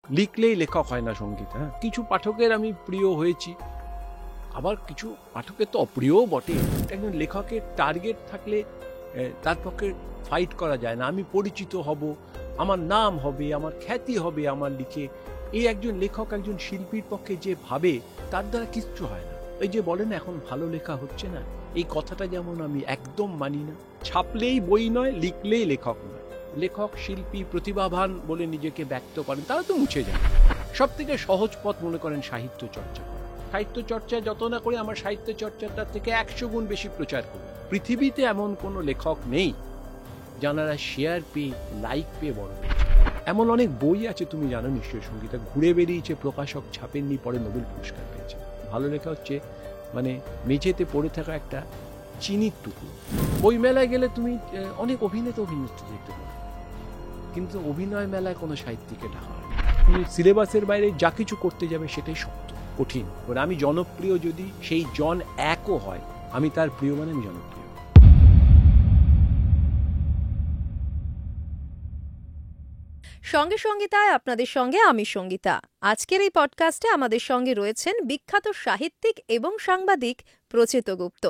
লিখলেই লেখক হয় না সঙ্গীত। হ্যাঁ, কিছু পাঠকের আমি প্রিয় হয়েছি, আবার কিছু পাঠকের তো অপ্রিয়ও বটে। একজন লেখকের টার্গেট থাকলে তার পক্ষে ফাইট করা যায় না। আমি পরিচিত হব, আমার নাম হবে, আমার খ্যাতি হবে আমার লিখে, এই একজন লেখক একজন শিল্পীর পক্ষে যে ভাবে তার দ্বারা কিচ্ছু হয় না। এই যে বলেন এখন ভালো লেখা হচ্ছে না, এই কথাটা যেমন আমি একদম মানি না। ছাপলেই বই নয়, লিখলেই লেখক নয়। লেখক, শিল্পী, প্রতিভাবান বলে নিজেকে ব্যক্ত করেন, তারা তো মুছে যায়। সব থেকে সহজ পথ মনে করেন সাহিত্য চর্চা করা। সাহিত্য চর্চায় যত না করে আমার সাহিত্য চর্চাটার থেকে 100 গুণ বেশি প্রচার করি। পৃথিবীতে এমন কোনো লেখক নেই যারা শেয়ার পেয়ে, লাইক পেয়ে বড় হয়েছে। এমন অনেক বই আছে, তুমি জানো নিশ্চয়ই সঙ্গীতা, ঘুরে বেরিয়েছে, প্রকাশক ছাপেননি, পরে নোবেল পুরস্কার পেয়েছে। ভালো লেখা হচ্ছে মানে মেঝেতে পড়ে থাকা একটা চিনির টুকরো। বই মেলায় গেলে তুমি অনেক অভিনেত্রী দেখতে পাবে, কিন্তু অভিনয় মেলায় কোনো সাহিত্যিকে ডাকা হয় না। তুমি সিলেবাসের বাইরে যা কিছু করতে যাবে সেটাই শক্ত, কঠিন। এবার আমি জনপ্রিয় যদি সেই জন একও হয়, আমি তার প্রিয় মানে আমি জনপ্রিয়। সঙ্গে সঙ্গীতায় আপনাদের সঙ্গে আমি সঙ্গীতা। আজকের এই পডকাস্টে আমাদের সঙ্গে রয়েছেন বিখ্যাত সাহিত্যিক এবং সাংবাদিক প্রচেত গুপ্ত।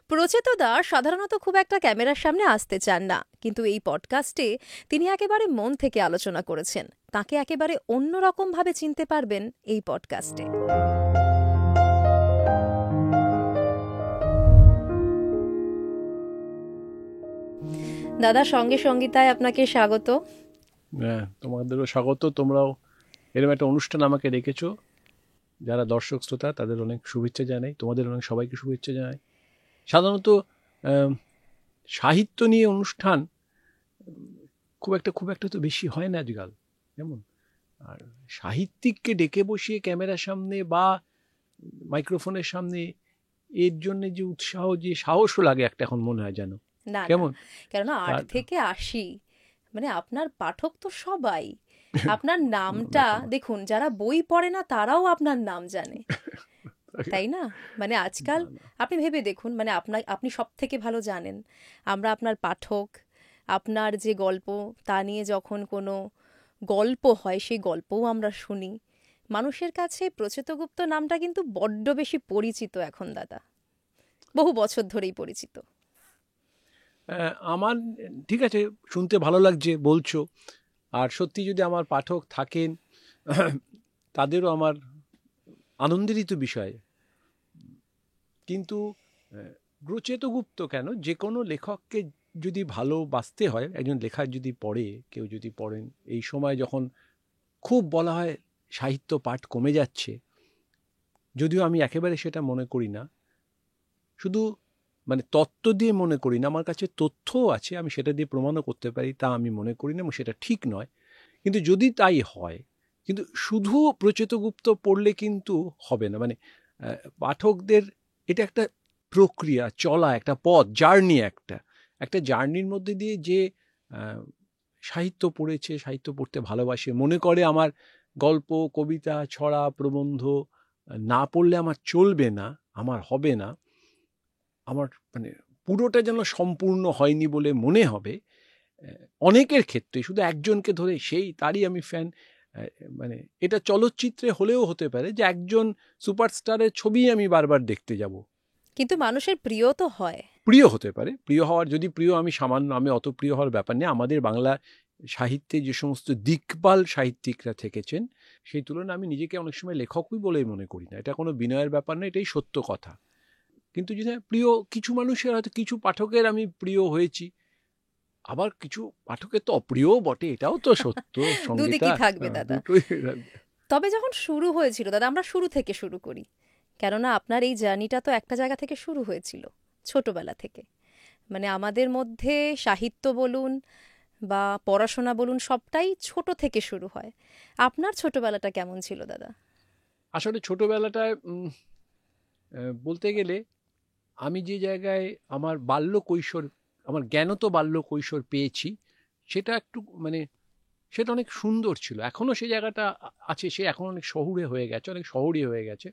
প্রচেতদা সাধারণত খুব একটা ক্যামেরার সামনে আসতে চান না, কিন্তু এই পডকাস্টে তিনি একেবারে মন থেকে আলোচনা করেছেন। তাকে একেবারে অন্যরকমভাবে চিনতে পারবেন এই পডকাস্টে। দাদা, সঙ্গে সঙ্গীতায় আপনাকে স্বাগত। হ্যাঁ, তোমাদেরও স্বাগত। তোমরাও এরকম একটা অনুষ্ঠান আমাকে রেখেছো, যারা দর্শক শ্রোতা তাদের অনেক শুভেচ্ছা জানাই, তোমাদের অনেক সবাইকে শুভেচ্ছা জানাই। সাধারণত সাহিত্য নিয়ে অনুষ্ঠান খুব একটা তো বেশি হয় না আজকাল, যেমন। আর সাহিত্যিককে ডেকে বসিয়ে ক্যামেরার সামনে বা মাইক্রোফোনের সামনে, এর জন্য যে উৎসাহ, যে সাহসও লাগে একটা, এখন মনে হয় যেন না, কেমন। কেননা 8 থেকে 80 মানে আপনার পাঠক তো সবাই। আপনার নামটা দেখুন, যারা বই পড়ে না তারাও আপনার নাম জানে, তাই না? মানে আজকাল আপনি ভেবে দেখুন, মানে আপনি সব থেকে ভালো জানেন। আমরা আপনার পাঠক, আপনার যে গল্প, তা নিয়ে যখন কোনো গল্প হয় সেই গল্পও আমরা শুনি। মানুষের কাছে প্রচেতগুপ্ত নামটা কিন্তু বড্ড বেশি পরিচিত এখন দাদা, বহু বছর ধরেই পরিচিত। আমার ঠিক আছে, শুনতে ভালো লাগছে বলছো। আর সত্যি যদি আমার পাঠক থাকেন, তাদেরও আমার আনন্দেরই তো বিষয়। কিন্তু প্রচেতগুপ্ত কেন, যে কোনো লেখককে যদি ভালোবাসতে হয়, একজন লেখা যদি পড়ে, কেউ যদি পড়েন, এই সময় যখন খুব বলা হয় সাহিত্য পাঠ কমে যাচ্ছে, যদিও আমি একেবারে সেটা মনে করি না, শুধু মানে তত্ত্ব দিয়ে মনে করি না, আমার কাছে তথ্যও আছে, আমি সেটা দিয়ে প্রমাণও করতে পারি, তা আমি মনে করি না এবং সেটা ঠিক নয়। কিন্তু যদি তাই হয়, কিন্তু শুধু প্রচেতগুপ্ত পড়লে কিন্তু হবে না। মানে পাঠকদের এটা একটা প্রক্রিয়া, চলা একটা পথ, জার্নি, একটা জার্নির মধ্যে দিয়ে যে সাহিত্য পড়েছে, সাহিত্য পড়তে ভালোবাসে, মনে করে আমার গল্প, কবিতা, ছড়া, প্রবন্ধ না পড়লে আমার চলবে না, আমার হবে না, আমার মানে পুরোটা যেন সম্পূর্ণ হয়নি বলে মনে হবে, অনেকের ক্ষেত্রে, শুধু একজনকে ধরে সেই তারই আমি ফ্যান। মানে এটা চলচ্চিত্রে হলেও হতে পারে যে একজন সুপারস্টারের ছবি আমি বারবার দেখতে যাব, কিন্তু মানুষের প্রিয় তো হয়। প্রিয় হতে পারে, প্রিয় হওয়ার, যদি প্রিয় আমি সামান্য, আমি অত প্রিয় হওয়ার ব্যাপার নেই। আমাদের বাংলা সাহিত্যে যে সমস্ত দিকপাল সাহিত্যিকরা থেকেছেন, সেই তুলনায় আমি নিজেকে অনেক সময় লেখকই বলেই মনে করি না। এটা কোনো বিনয়ের ব্যাপার না, এটাই সত্য কথা। কিন্তু যদি প্রিয় কিছু মানুষের, হয়তো কিছু পাঠকের আমি প্রিয় হয়েছি, আবার কিছু পাঠকের তো অপ্রিয়ও বটে, এটাও তো সত্য সঙ্গীতা। দুদিকই থাকবে দাদা। দুটোই থাকবে। তবে যখন শুরু হয়েছিল দাদা, আমরা শুরু থেকে শুরু করি, কেননা আপনার এই জার্নিটা তো একটা জায়গা থেকে শুরু হয়েছিল, ছোটবেলা থেকে। মানে আমাদের মধ্যে সাহিত্য বলুন বা পড়াশোনা বলুন, সবটাই ছোট থেকে শুরু হয়। আপনার ছোটবেলাটা কেমন ছিল দাদা? আসলে ছোটবেলাটায় বলতে গেলে, আমি যে জায়গায় আমার বাল্য কৈশোর, আমার জ্ঞানত বাল্য কৈশোর পেয়েছি, সেটা একটু মানে সেটা অনেক সুন্দর ছিল। এখনও সেই জায়গাটা আছে, সে এখন অনেক শহুরে হয়ে গেছে, অনেক শহরই হয়ে গেছে।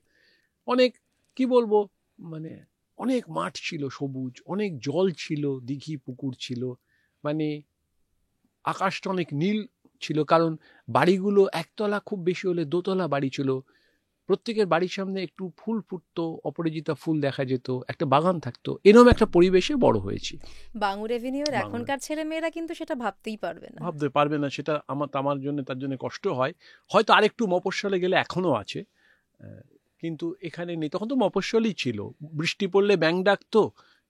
অনেক, কি বলবো, মানে অনেক মাঠ ছিল সবুজ, অনেক জল ছিল, দিঘি পুকুর ছিল, মানে আকাশটা অনেক নীল ছিল, কারণ বাড়িগুলো একতলা খুব বেশি হলে দোতলা বাড়ি ছিল, প্রত্যেকের বাড়ির সামনে একটু ফুল ফুটতো, অপরাজিতা ফুল দেখা যেত, একটা বাগান থাকতো, এরকম একটা পরিবেশে বড় হয়েছি। বাঙুর এভিনিউর বাংলা এখনকার ছেলে মেয়েরা কিন্তু সেটা ভাবতেই পারবে না। ভাবতে পারবে না, সেটা আমার জন্য, তার জন্য কষ্ট হয়। হয়তো আরেকটু মফস্বলে গেলে এখনো আছে, কিন্তু এখানে নেই। তখন তো মফস্বলই ছিল, বৃষ্টি পড়লে ব্যাঙ ডাকতো,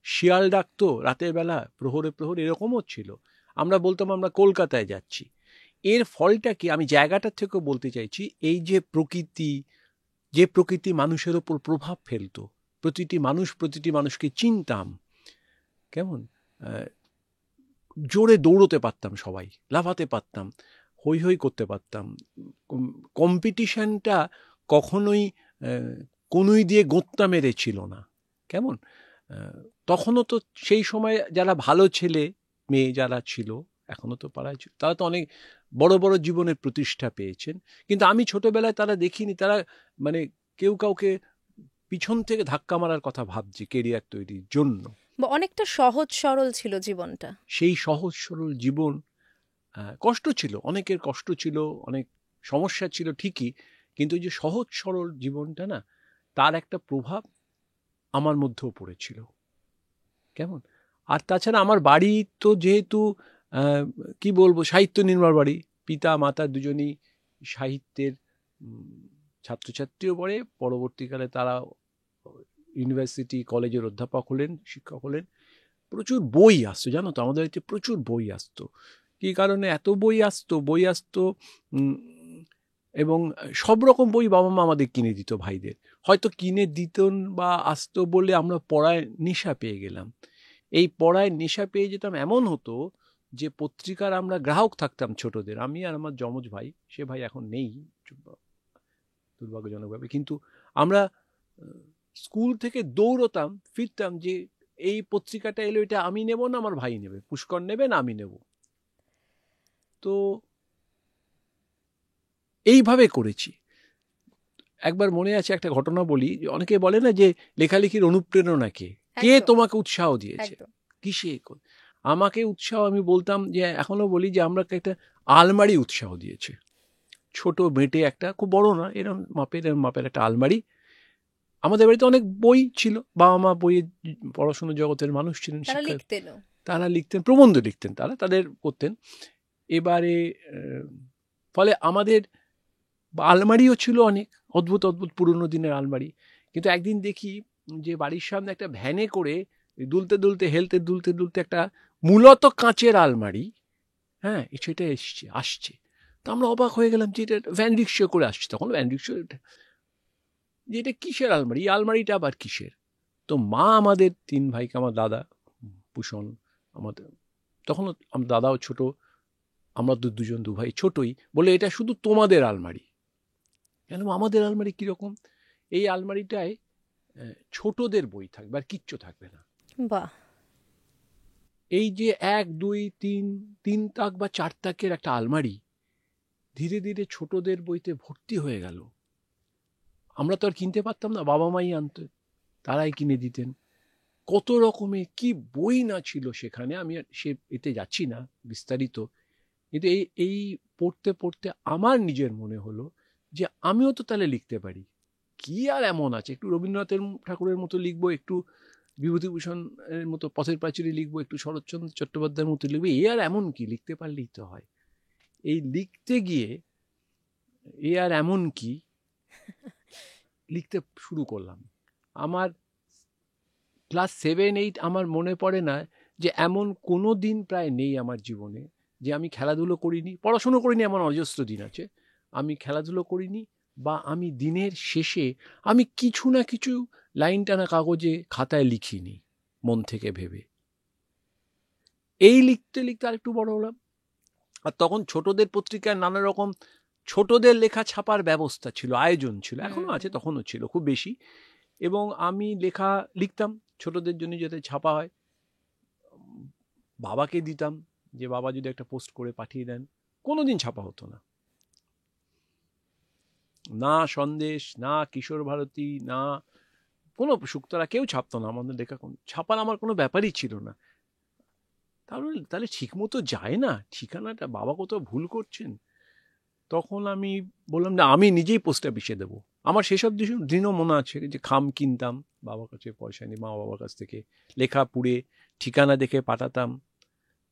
শিয়াল ডাকতো রাতের বেলা, প্রহরে প্রহর এরকমও ছিল। আমরা বলতাম আমরা কলকাতায় যাচ্ছি। এর ফলটা কি, আমি জায়গাটার থেকেও বলতে চাইছি, এই যে প্রকৃতি মানুষের ওপর প্রভাব ফেলতো, প্রতিটি মানুষকে চিনতাম, কেমন জোরে দৌড়তে পারতাম, সবাই লাফাতে পারতাম, হই হই করতে পারতাম। কম্পিটিশনটা কখনোই কোনোই দিয়ে গোঁত্তা মেরে ছিল না, কেমন। তখনও তো সেই সময় যারা ভালো ছেলে মেয়ে যারা ছিল, এখনো তো পাড়ায় ছিল, তারা তো অনেক বড় বড় জীবনের প্রতিষ্ঠা পেয়েছেন। কিন্তু আমি ছোটবেলায় তারা দেখিনি, তারা মানে কেউ কাউকে পিছন থেকে ধাক্কা মারার কথা ভাবছে কেরিয়ার তৈরির জন্য। অনেকটা সহজ সরল ছিল জীবনটা। সেই সহজ সরল জীবন, কষ্ট ছিল, অনেকের কষ্ট ছিল, অনেক সমস্যা ছিল ঠিকই, কিন্তু যে সহজ সরল জীবনটা না, তার একটা প্রভাব আমার মধ্যেও পড়েছিল, কেমন। আর তাছাড়া আমার বাড়ি তো যেহেতু কি বলবো, সাহিত্য নির্মাণ বাড়ি, পিতা মাতা দুজনই সাহিত্যের ছাত্রছাত্রীও পড়ে, পরবর্তীকালে তারা ইউনিভার্সিটি কলেজের অধ্যাপক হলেন, শিক্ষক হলেন। প্রচুর বই আসতো, জানো তো, আমাদের বাড়িতে প্রচুর বই আসতো। কী কারণে এত বই আসতো, এবং সব রকম বই বাবা মা আমাদের কিনে দিত, ভাইদের হয়তো কিনে দিতেন বা আসতো বলে আমরা পড়ায় নেশা পেয়ে গেলাম। এই পড়ায় নেশা পেয়ে যেতাম, এমন হতো যে পত্রিকার আমরা গ্রাহক থাকতাম ছোটদের, আমি আর আমার যমজ ভাই, সে ভাই এখন নেই দুর্ভাগ্যজনকভাবে, কিন্তু আমরা স্কুল থেকে দৌড়তাম, ফিরতাম যে এই পত্রিকাটা এলো, এটা আমি নেব না আমার ভাই নেবে, পুষ্কর নেবে না আমি নেব। তো এইভাবে করেছি। একবার মনে আছে একটা ঘটনা বলি, অনেকে বলে না যে লেখালেখির অনুপ্রেরণা কে তোমাকে উৎসাহ দিয়েছে, কিসে। আমাকে উৎসাহ, আমি বলতাম যে, এখনো বলি যে আমরা একটা আলমারি উৎসাহ দিয়েছে, ছোট বেটে একটা, খুব বড় না, এরকম মাপের একটা আলমারি। আমাদের বাড়িতে অনেক বই ছিল, বাবা মা বইয়ের পড়াশোনা জগতের মানুষ ছিলেন, তারা লিখতেন, প্রবন্ধ লিখতেন, তাদের করতেন। এবারে ফলে আমাদের আলমারিও ছিল অনেক, অদ্ভুত পুরনো দিনের আলমারি। কিন্তু একদিন দেখি যে বাড়ির সামনে একটা ভ্যানে করে দুলতে দুলতে একটা মূলত কাঁচের আলমারি, হ্যাঁ, সেটা আসছে। তো আমরা অবাক হয়ে গেলাম যে এটা ভ্যান রিক্সা করে আসছে, তখন ভ্যান রিক্সা, যে এটা কিসের আলমারি, এই আলমারিটা আবার কিসের। তো মা আমাদের তিন ভাইকে, আমার দাদা ভূষণ, আমাদের তখন আমার দাদাও ছোট, আমরা তো দু ভাই ছোটই, বলে এটা শুধু তোমাদের আলমারি। কেন আমাদের আলমারি কিরকম, এই আলমারিটায় ছোটদের বই থাকবে আর কিচ্ছু থাকবে না। বাহ। এই যে 1 2 3 তাক বা 4 তাকের একটা আলমারি ধীরে ধীরে ছোটদের বইতে ভর্তি হয়ে গেল। আমরা তো আর কিনতে পারতাম না, বাবা মাই আনতো, তারাই কিনে দিতেন। কত রকমের কি বই না ছিল সেখানে, আমি সে এতে যাচ্ছি না বিস্তারিত, কিন্তু এই পড়তে পড়তে আমার নিজের মনে হলো যে আমিও তো তাহলে লিখতে পারি। কি আর এমন আছে, একটু রবীন্দ্রনাথের ঠাকুরের মতো লিখবো, একটু বিভূতিভূষণের মতো পথের পাঁচালী লিখবো, একটু শরৎচন্দ্র চট্টোপাধ্যায়ের মতো লিখবো, এ আর এমন কি, লিখতে পারলেই তো হয়। এই লিখতে গিয়ে এ আর এমন কি, লিখতে শুরু করলাম। আমার ক্লাস 7 8, আমার মনে পড়ে না যে এমন কোনো দিন প্রায় নেই আমার জীবনে যে আমি খেলাধুলো করিনি, পড়াশুনো করিনি, এমন অজস্র দিন আছে আমি খেলাধুলো করিনি, বা আমি দিনের শেষে আমি কিছু না কিছু লাইন টানা কাগজে খাতায় লিখিনি মন থেকে ভেবে। এই লিখতে লিখতে আরেকটু বড় হলাম, আর তখন ছোটদের পত্রিকায় নানা রকম ছোটদের লেখা ছাপার ব্যবস্থা ছিল, আয়োজন ছিল, এখনো আছে, তখনও ছিল খুব বেশি। এবং আমি লিখতাম ছোটদের জন্য যাতে ছাপা হয়, বাবাকে দিতাম, যে বাবা যদি একটা পোস্ট করে পাঠিয়ে দেন। কোনোদিন ছাপা হতো না, না সন্দেশ, না কিশোর ভারতী, না কোনো শুক্তরা, কেউ ছাপতো না আমাদের লেখা, ছাপার আমার কোনো ব্যাপারই ছিল না। তাহলে ঠিক মতো যায় না, ঠিকানাটা বাবা কোথাও ভুল করছেন। তখন আমি বললাম না, আমি নিজেই পোস্ট অফিসে দেবো। আমার সেসব দিনও মনে আছে যে খাম কিনতাম, বাবার কাছে পয়সা নিয়ে, মা বাবার কাছ থেকে লেখা পুড়ে ঠিকানা দেখে পাঠাতাম।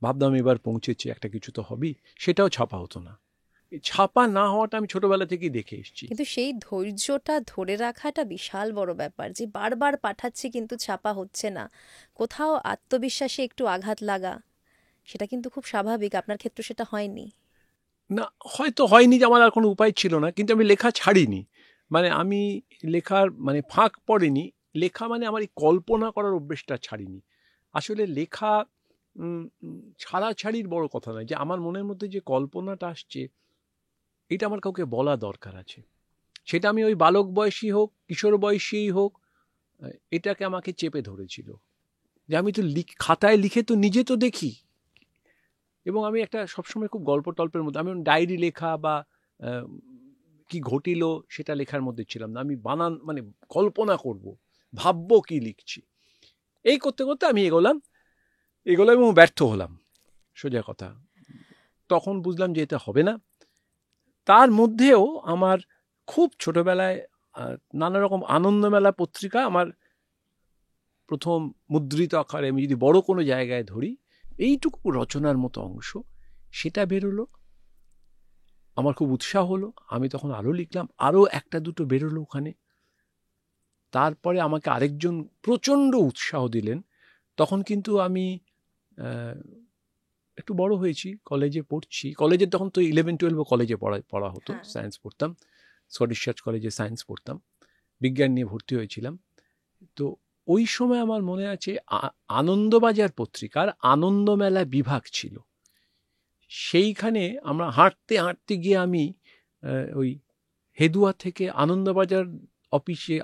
ভাবতাম এবার পৌঁছেছি, একটা কিছু তো হবেই, সেটাও ছাপা হতো না। ছাপা না হওয়াটা আমি ছোটবেলা থেকেই দেখে এসেছি। কিন্তু সেই ধৈর্যটা ধরে রাখাটা বিশাল বড় ব্যাপার, যে বারবার পাঠাচ্ছি কিন্তু ছাপা হচ্ছে না, কোথাও আত্মবিশ্বাসে একটু আঘাত লাগা, সেটা কিন্তু খুব স্বাভাবিক। আপনার ক্ষেত্রে সেটা হয়নি? না, হয়তো হয়নি যে আমার আর কোনো উপায় ছিল না, কিন্তু আমি লেখা ছাড়িনি। মানে আমি লেখার মানে ফাঁক পড়েনি। লেখা মানে আমার এই কল্পনা করার অভ্যেসটা ছাড়িনি। আসলে লেখা ছাড়াছাড়ির বড় কথা নয়, যে আমার মনের মধ্যে যে কল্পনাটা আসছে এটা আমার কাউকে বলা দরকার আছে। সেটা আমি ওই বালক বয়সী হোক, কিশোর বয়সীই হোক, এটাকে আমাকে চেপে ধরেছিল যে আমি তো খাতায় লিখে তো নিজে তো দেখি। এবং আমি একটা সবসময় খুব গল্প টল্পের মধ্যে, আমি ডায়েরি লেখা বা কি ঘটিল সেটা লেখার মধ্যে ছিলাম না। আমি বানান মানে কল্পনা করব, ভাববো কি লিখছি। এই করতে করতে আমি এগোলাম এবং ব্যর্থ হলাম, সোজা কথা। তখন বুঝলাম যে এটা হবে না। তার মধ্যেও আমার খুব ছোটবেলায় নানা রকম আনন্দমেলা পত্রিকা, আমার প্রথম মুদ্রিত আকারে, আমি যদি বড় কোনো জায়গায় ধরি, এইটুকু রচনার মতো অংশ, সেটা বেরোলো। আমার খুব উৎসাহ হলো, আমি তখন আরও লিখলাম, আরও একটা দুটো বেরোলো ওখানে। তারপরে আমাকে আরেকজন প্রচণ্ড উৎসাহ দিলেন। তখন কিন্তু আমি একটু বড় হয়েছি, কলেজে পড়ছি। কলেজে তখন তো 11-12 কলেজে পড়া হতো, সায়েন্স পড়তাম, স্কটিশ চার্চ কলেজে সায়েন্স পড়তাম, বিজ্ঞান নিয়ে ভর্তি হয়েছিলাম। তো ওই সময় আমার মনে আছে আনন্দবাজার পত্রিকার আনন্দমেলা বিভাগ ছিল। সেইখানে আমরা হাঁটতে হাঁটতে গিয়ে আমি ওই হেদুয়া থেকে আনন্দবাজার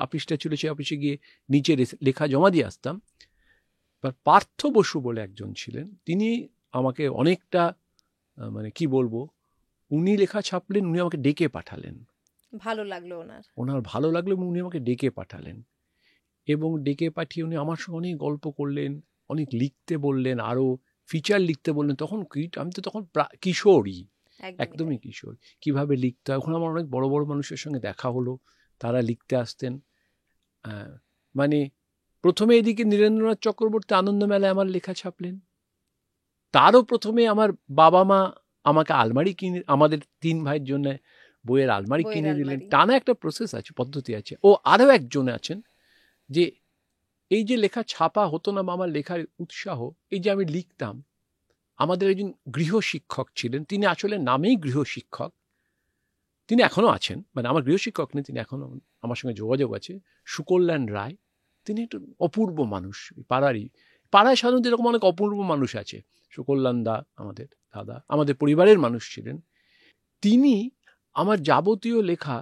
অফিসটা ছিল, সেই অফিসে গিয়ে নিচে লেখা জমা দিয়ে আসতাম। পার্থ বসু বলে একজন ছিলেন, তিনি আমাকে অনেকটা মানে কি বলবো, উনি লেখা ছাপলেন, উনি আমাকে ডেকে পাঠালেন। ভালো লাগলো ওনার ভালো লাগলো এবং উনি আমাকে ডেকে পাঠালেন। এবং ডেকে পাঠিয়ে উনি আমার সঙ্গে অনেক গল্প করলেন, অনেক লিখতে বললেন, আরও ফিচার লিখতে বললেন। তখন আমি তো তখন কিশোরই, একদমই কিশোর, কিভাবে লিখতে হয়। ওখানে আমার অনেক বড় বড় মানুষের সঙ্গে দেখা হলো, তারা লিখতে আসতেন। মানে প্রথমে এদিকে নীরেন্দ্রনাথ চক্রবর্তী আনন্দমেলায় আমার লেখা ছাপলেন। তারও প্রথমে আমার বাবা মা আমাকে আলমারি কিনে, আমাদের 3 ভাইয়ের জন্য বইয়ের আলমারি কিনে দিলেন। টানা একটা প্রসেস আছে, পদ্ধতি আছে। ও আরও একজন আছেন, যে এই যে লেখা ছাপা হতো না বা আমার লেখার উৎসাহ, এই যে আমি লিখতাম, আমাদের একজন গৃহশিক্ষক ছিলেন, তিনি আসলে নামেই গৃহশিক্ষক, তিনি এখনও আছেন, মানে আমার গৃহশিক্ষক নেই, তিনি এখনও আমার সঙ্গে যোগাযোগ আছে, সুকল্যাণ রায়। তিনি একটু অপূর্ব মানুষ, পাড়ায় সাধারণত এরকম অনেক অপূর্ব মানুষ আছে। সুকল্যাণ দা আমাদের দাদা, আমাদের পরিবারের মানুষ ছিলেন। তিনি আমার যাবতীয় লেখা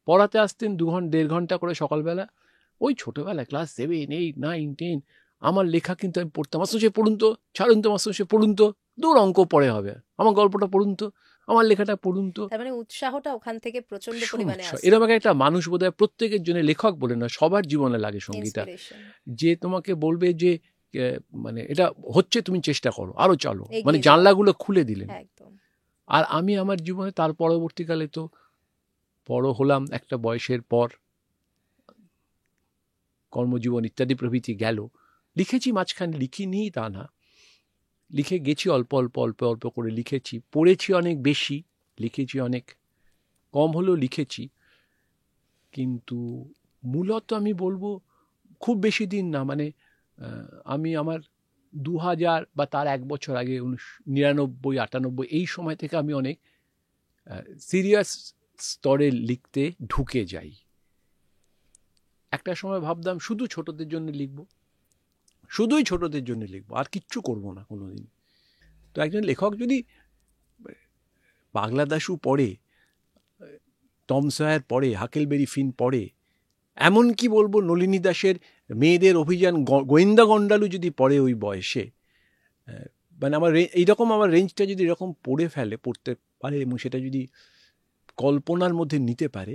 পড়াতে আসতেন 2-1.5 ঘন্টা করে সকালবেলা। ওই ছোটোবেলায় ক্লাস 7, 8, 9, 10 আমার লেখা কিন্তু আমি পড়তাম। মাস্টারমশাই পড়ুন তো, ছাড়ুন তো মাস্টারমশাই, পড়ুন তো, দূর অঙ্ক পড়ে হবে, আমার গল্পটা পড়ুন তো, আমার লেখাটা পড়ুন তো। তার মানে উৎসাহটা ওখান থেকে প্রচন্ড পরিমাণে আসে। এরকম একটা মানুষ বোধহয় প্রত্যেকের জন্য, লেখক বলে না, সবার জীবনে লাগে সঙ্গীতা, যে তোমাকে বলবে যে মানে এটা হচ্ছে, তুমি চেষ্টা করো, আরো চলো, মানে জানলাগুলো খুলে দিলেন। আর আমি আমার জীবনে তার পরবর্তীকালে তো বড় হলাম, একটা বয়সের পর কর্মজীবন ইত্যাদি প্রভৃতি গেল। লিখেছি মাঝখানে, লিখিনি তা না, লিখে গেছি, অল্প অল্প অল্প অল্প করে লিখেছি, পড়েছি অনেক বেশি, লিখেছি অনেক কম হলেও লিখেছি। কিন্তু মূলত আমি বলবো খুব বেশি দিন না, মানে আমি আমার 2000 বা তার 1 বছর আগে 99-98 এই সময় থেকে আমি অনেক সিরিয়াস স্তরে লিখতে ঢুকে যাই। একটা সময় ভাবতাম শুধু ছোটদের জন্য লিখব, শুধুই ছোটদের জন্য লিখব, আর কিচ্ছু করব না কোনোদিন। তো একজন লেখক যদি পাগলা দাশু পড়ে, টম সয়ার পড়ে, হাকেলবেরি ফিন পড়ে, এমনকি বলবো নলিনী দাসের মেয়েদের অভিযান, গোয়েন্দা গন্ডালু যদি পড়ে ওই বয়সে, মানে আমার এইরকম আমার রেঞ্জটা যদি এরকম পড়তে পারে এবং সেটা যদি কল্পনার মধ্যে নিতে পারে,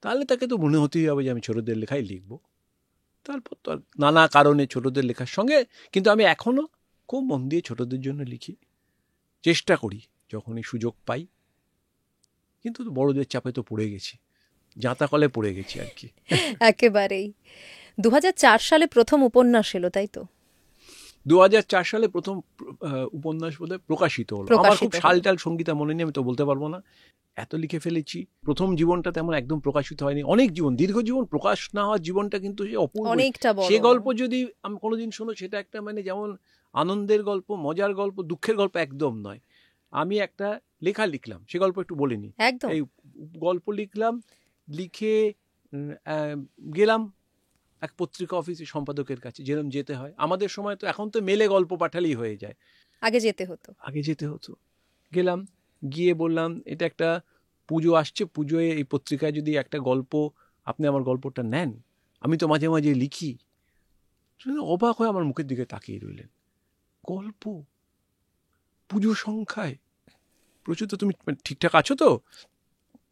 তাহলে তাকে তো মনে হতেই হবে যে আমি ছোটদের লেখাই লিখব। তারপর তো নানা কারণে ছোটদের লেখার সঙ্গে কিন্তু আমি এখনও খুব মন দিয়ে ছোটদের জন্য লিখি, চেষ্টা করি যখনই সুযোগ পাই, কিন্তু বড়দের চাপে তো পড়ে গেছি, জাঁতাকলে পড়ে গেছি আর কি। একেবারেই। 2004 সালে প্রথম উপন্যাস এলো, তাই তো? 2004 সালে প্রথম উপন্যাস বোধহয় প্রকাশিত হলো। আমার খুব সালটাল সঙ্গীতা মনে নেই, আমি তো বলতে পারবো না, এত লিখে ফেলেছি। প্রথম জীবনটা তেমন একদম প্রকাশিত হয়নি, অনেক জীবন, দীর্ঘ জীবন, প্রকাশ না হওয়ার জীবনটা কিন্তু অপূর্ব। সে গল্প যদি আমি কোনোদিন শোনো, সেটা একটা মানে যেমন আনন্দের গল্প, মজার গল্প, দুঃখের গল্প একদম নয়। আমি একটা লেখা লিখলাম, সে গল্প একটু বলিনি। এই গল্প লিখলাম, লিখে গেলাম এক পত্রিকা অফিসে সম্পাদকের কাছে, যেরকম যেতে হয় আমাদের সময়। তো এখন তো মেলে গল্প পাঠালেই হয়ে যায়, আগে যেতে হতো। গেলাম, গিয়ে বললাম এটা একটা পুজো আসছে, পুজোয় এই পত্রিকায় যদি একটা গল্প, আপনি আমার গল্পটা নেন, আমি তো মাঝে মাঝে লিখি। অবাক হয়ে আমার মুখের দিকে তাকিয়ে রইলেন। গল্প পুজো সংখ্যায়? প্রচুর, তো তুমি ঠিকঠাক আছো তো?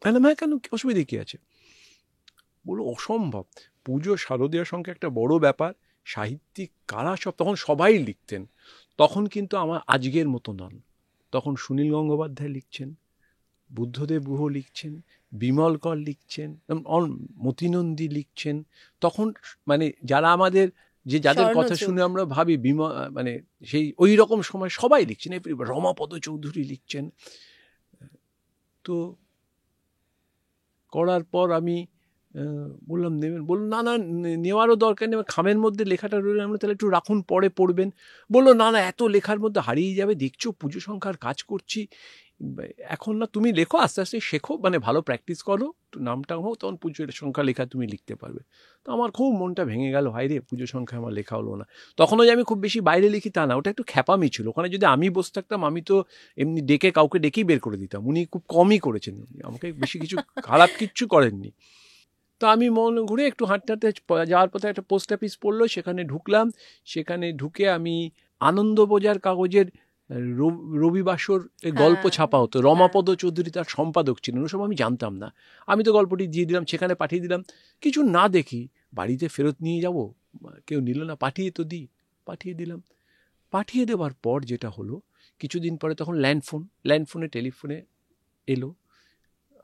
তাহলে হ্যাঁ, কেন, অসুবিধে কি আছে? বলো অসম্ভব, পুজো শারদীয়ার সংখ্যা একটা বড় ব্যাপার, সাহিত্যিক কারা সব তখন সবাই লিখতেন। তখন কিন্তু আমার আজকের মতো নন, তখন সুনীল গঙ্গোপাধ্যায় লিখছেন, বুদ্ধদেব গুহ লিখছেন, বিমল কর লিখছেন, মতিনন্দী লিখছেন। তখন মানে যারা আমাদের, যে যাদের কথা শুনে আমরা ভাবি মানে সেই ওই রকম সময় সবাই লিখছেন, রমাপদ চৌধুরী লিখছেন। তো করার পর আমি বললাম নেবেন? বললো না না, নেওয়ারও দরকার নেই, খামের মধ্যে লেখাটা রইল, আমরা তাহলে একটু রাখুন, পরে পড়বেন। বললো না না, এত লেখার মধ্যে হারিয়ে যাবে, দেখছো পুজো সংখ্যার কাজ করছি এখন, না তুমি লেখো, আস্তে আস্তে শেখো, মানে ভালো প্র্যাকটিস করো, নামটা হোক, তখন পুজোর সংখ্যা লেখা তুমি লিখতে পারবে। তো আমার খুব মনটা ভেঙে গেল, হায় রে, পুজো সংখ্যা আমার লেখা হলো না। তখনও যে আমি খুব বেশি বাইরে লিখি তা না, ওটা একটু খ্যাপামি ছিল। ওখানে যদি আমি বসে থাকতাম, আমি তো এমনি কাউকে ডেকেই বের করে দিতাম। উনি খুব কমই করেছেন, আমাকে বেশি কিছু খারাপ কিচ্ছু করেননি। তো আমি মন ঘুরে একটু হাঁটতে হাঁটতে যাওয়ার পথে একটা পোস্ট অফিস পড়লো, সেখানে ঢুকলাম। সেখানে ঢুকে আমি আনন্দবাজার কাগজের রবিবাসর গল্প ছাপা হতো, রমাপদ চৌধুরী তার সম্পাদক ছিলেন, ওসব আমি জানতাম না। আমি তো গল্পটি দিয়ে দিলাম, সেখানে পাঠিয়ে দিলাম। কিছু না দেখি বাড়িতে ফেরত নিয়ে যাব, কেউ নিল না, পাঠিয়ে দিলাম। পাঠিয়ে দেওয়ার পর যেটা হলো, কিছুদিন পরে তখন টেলিফোনে এলো,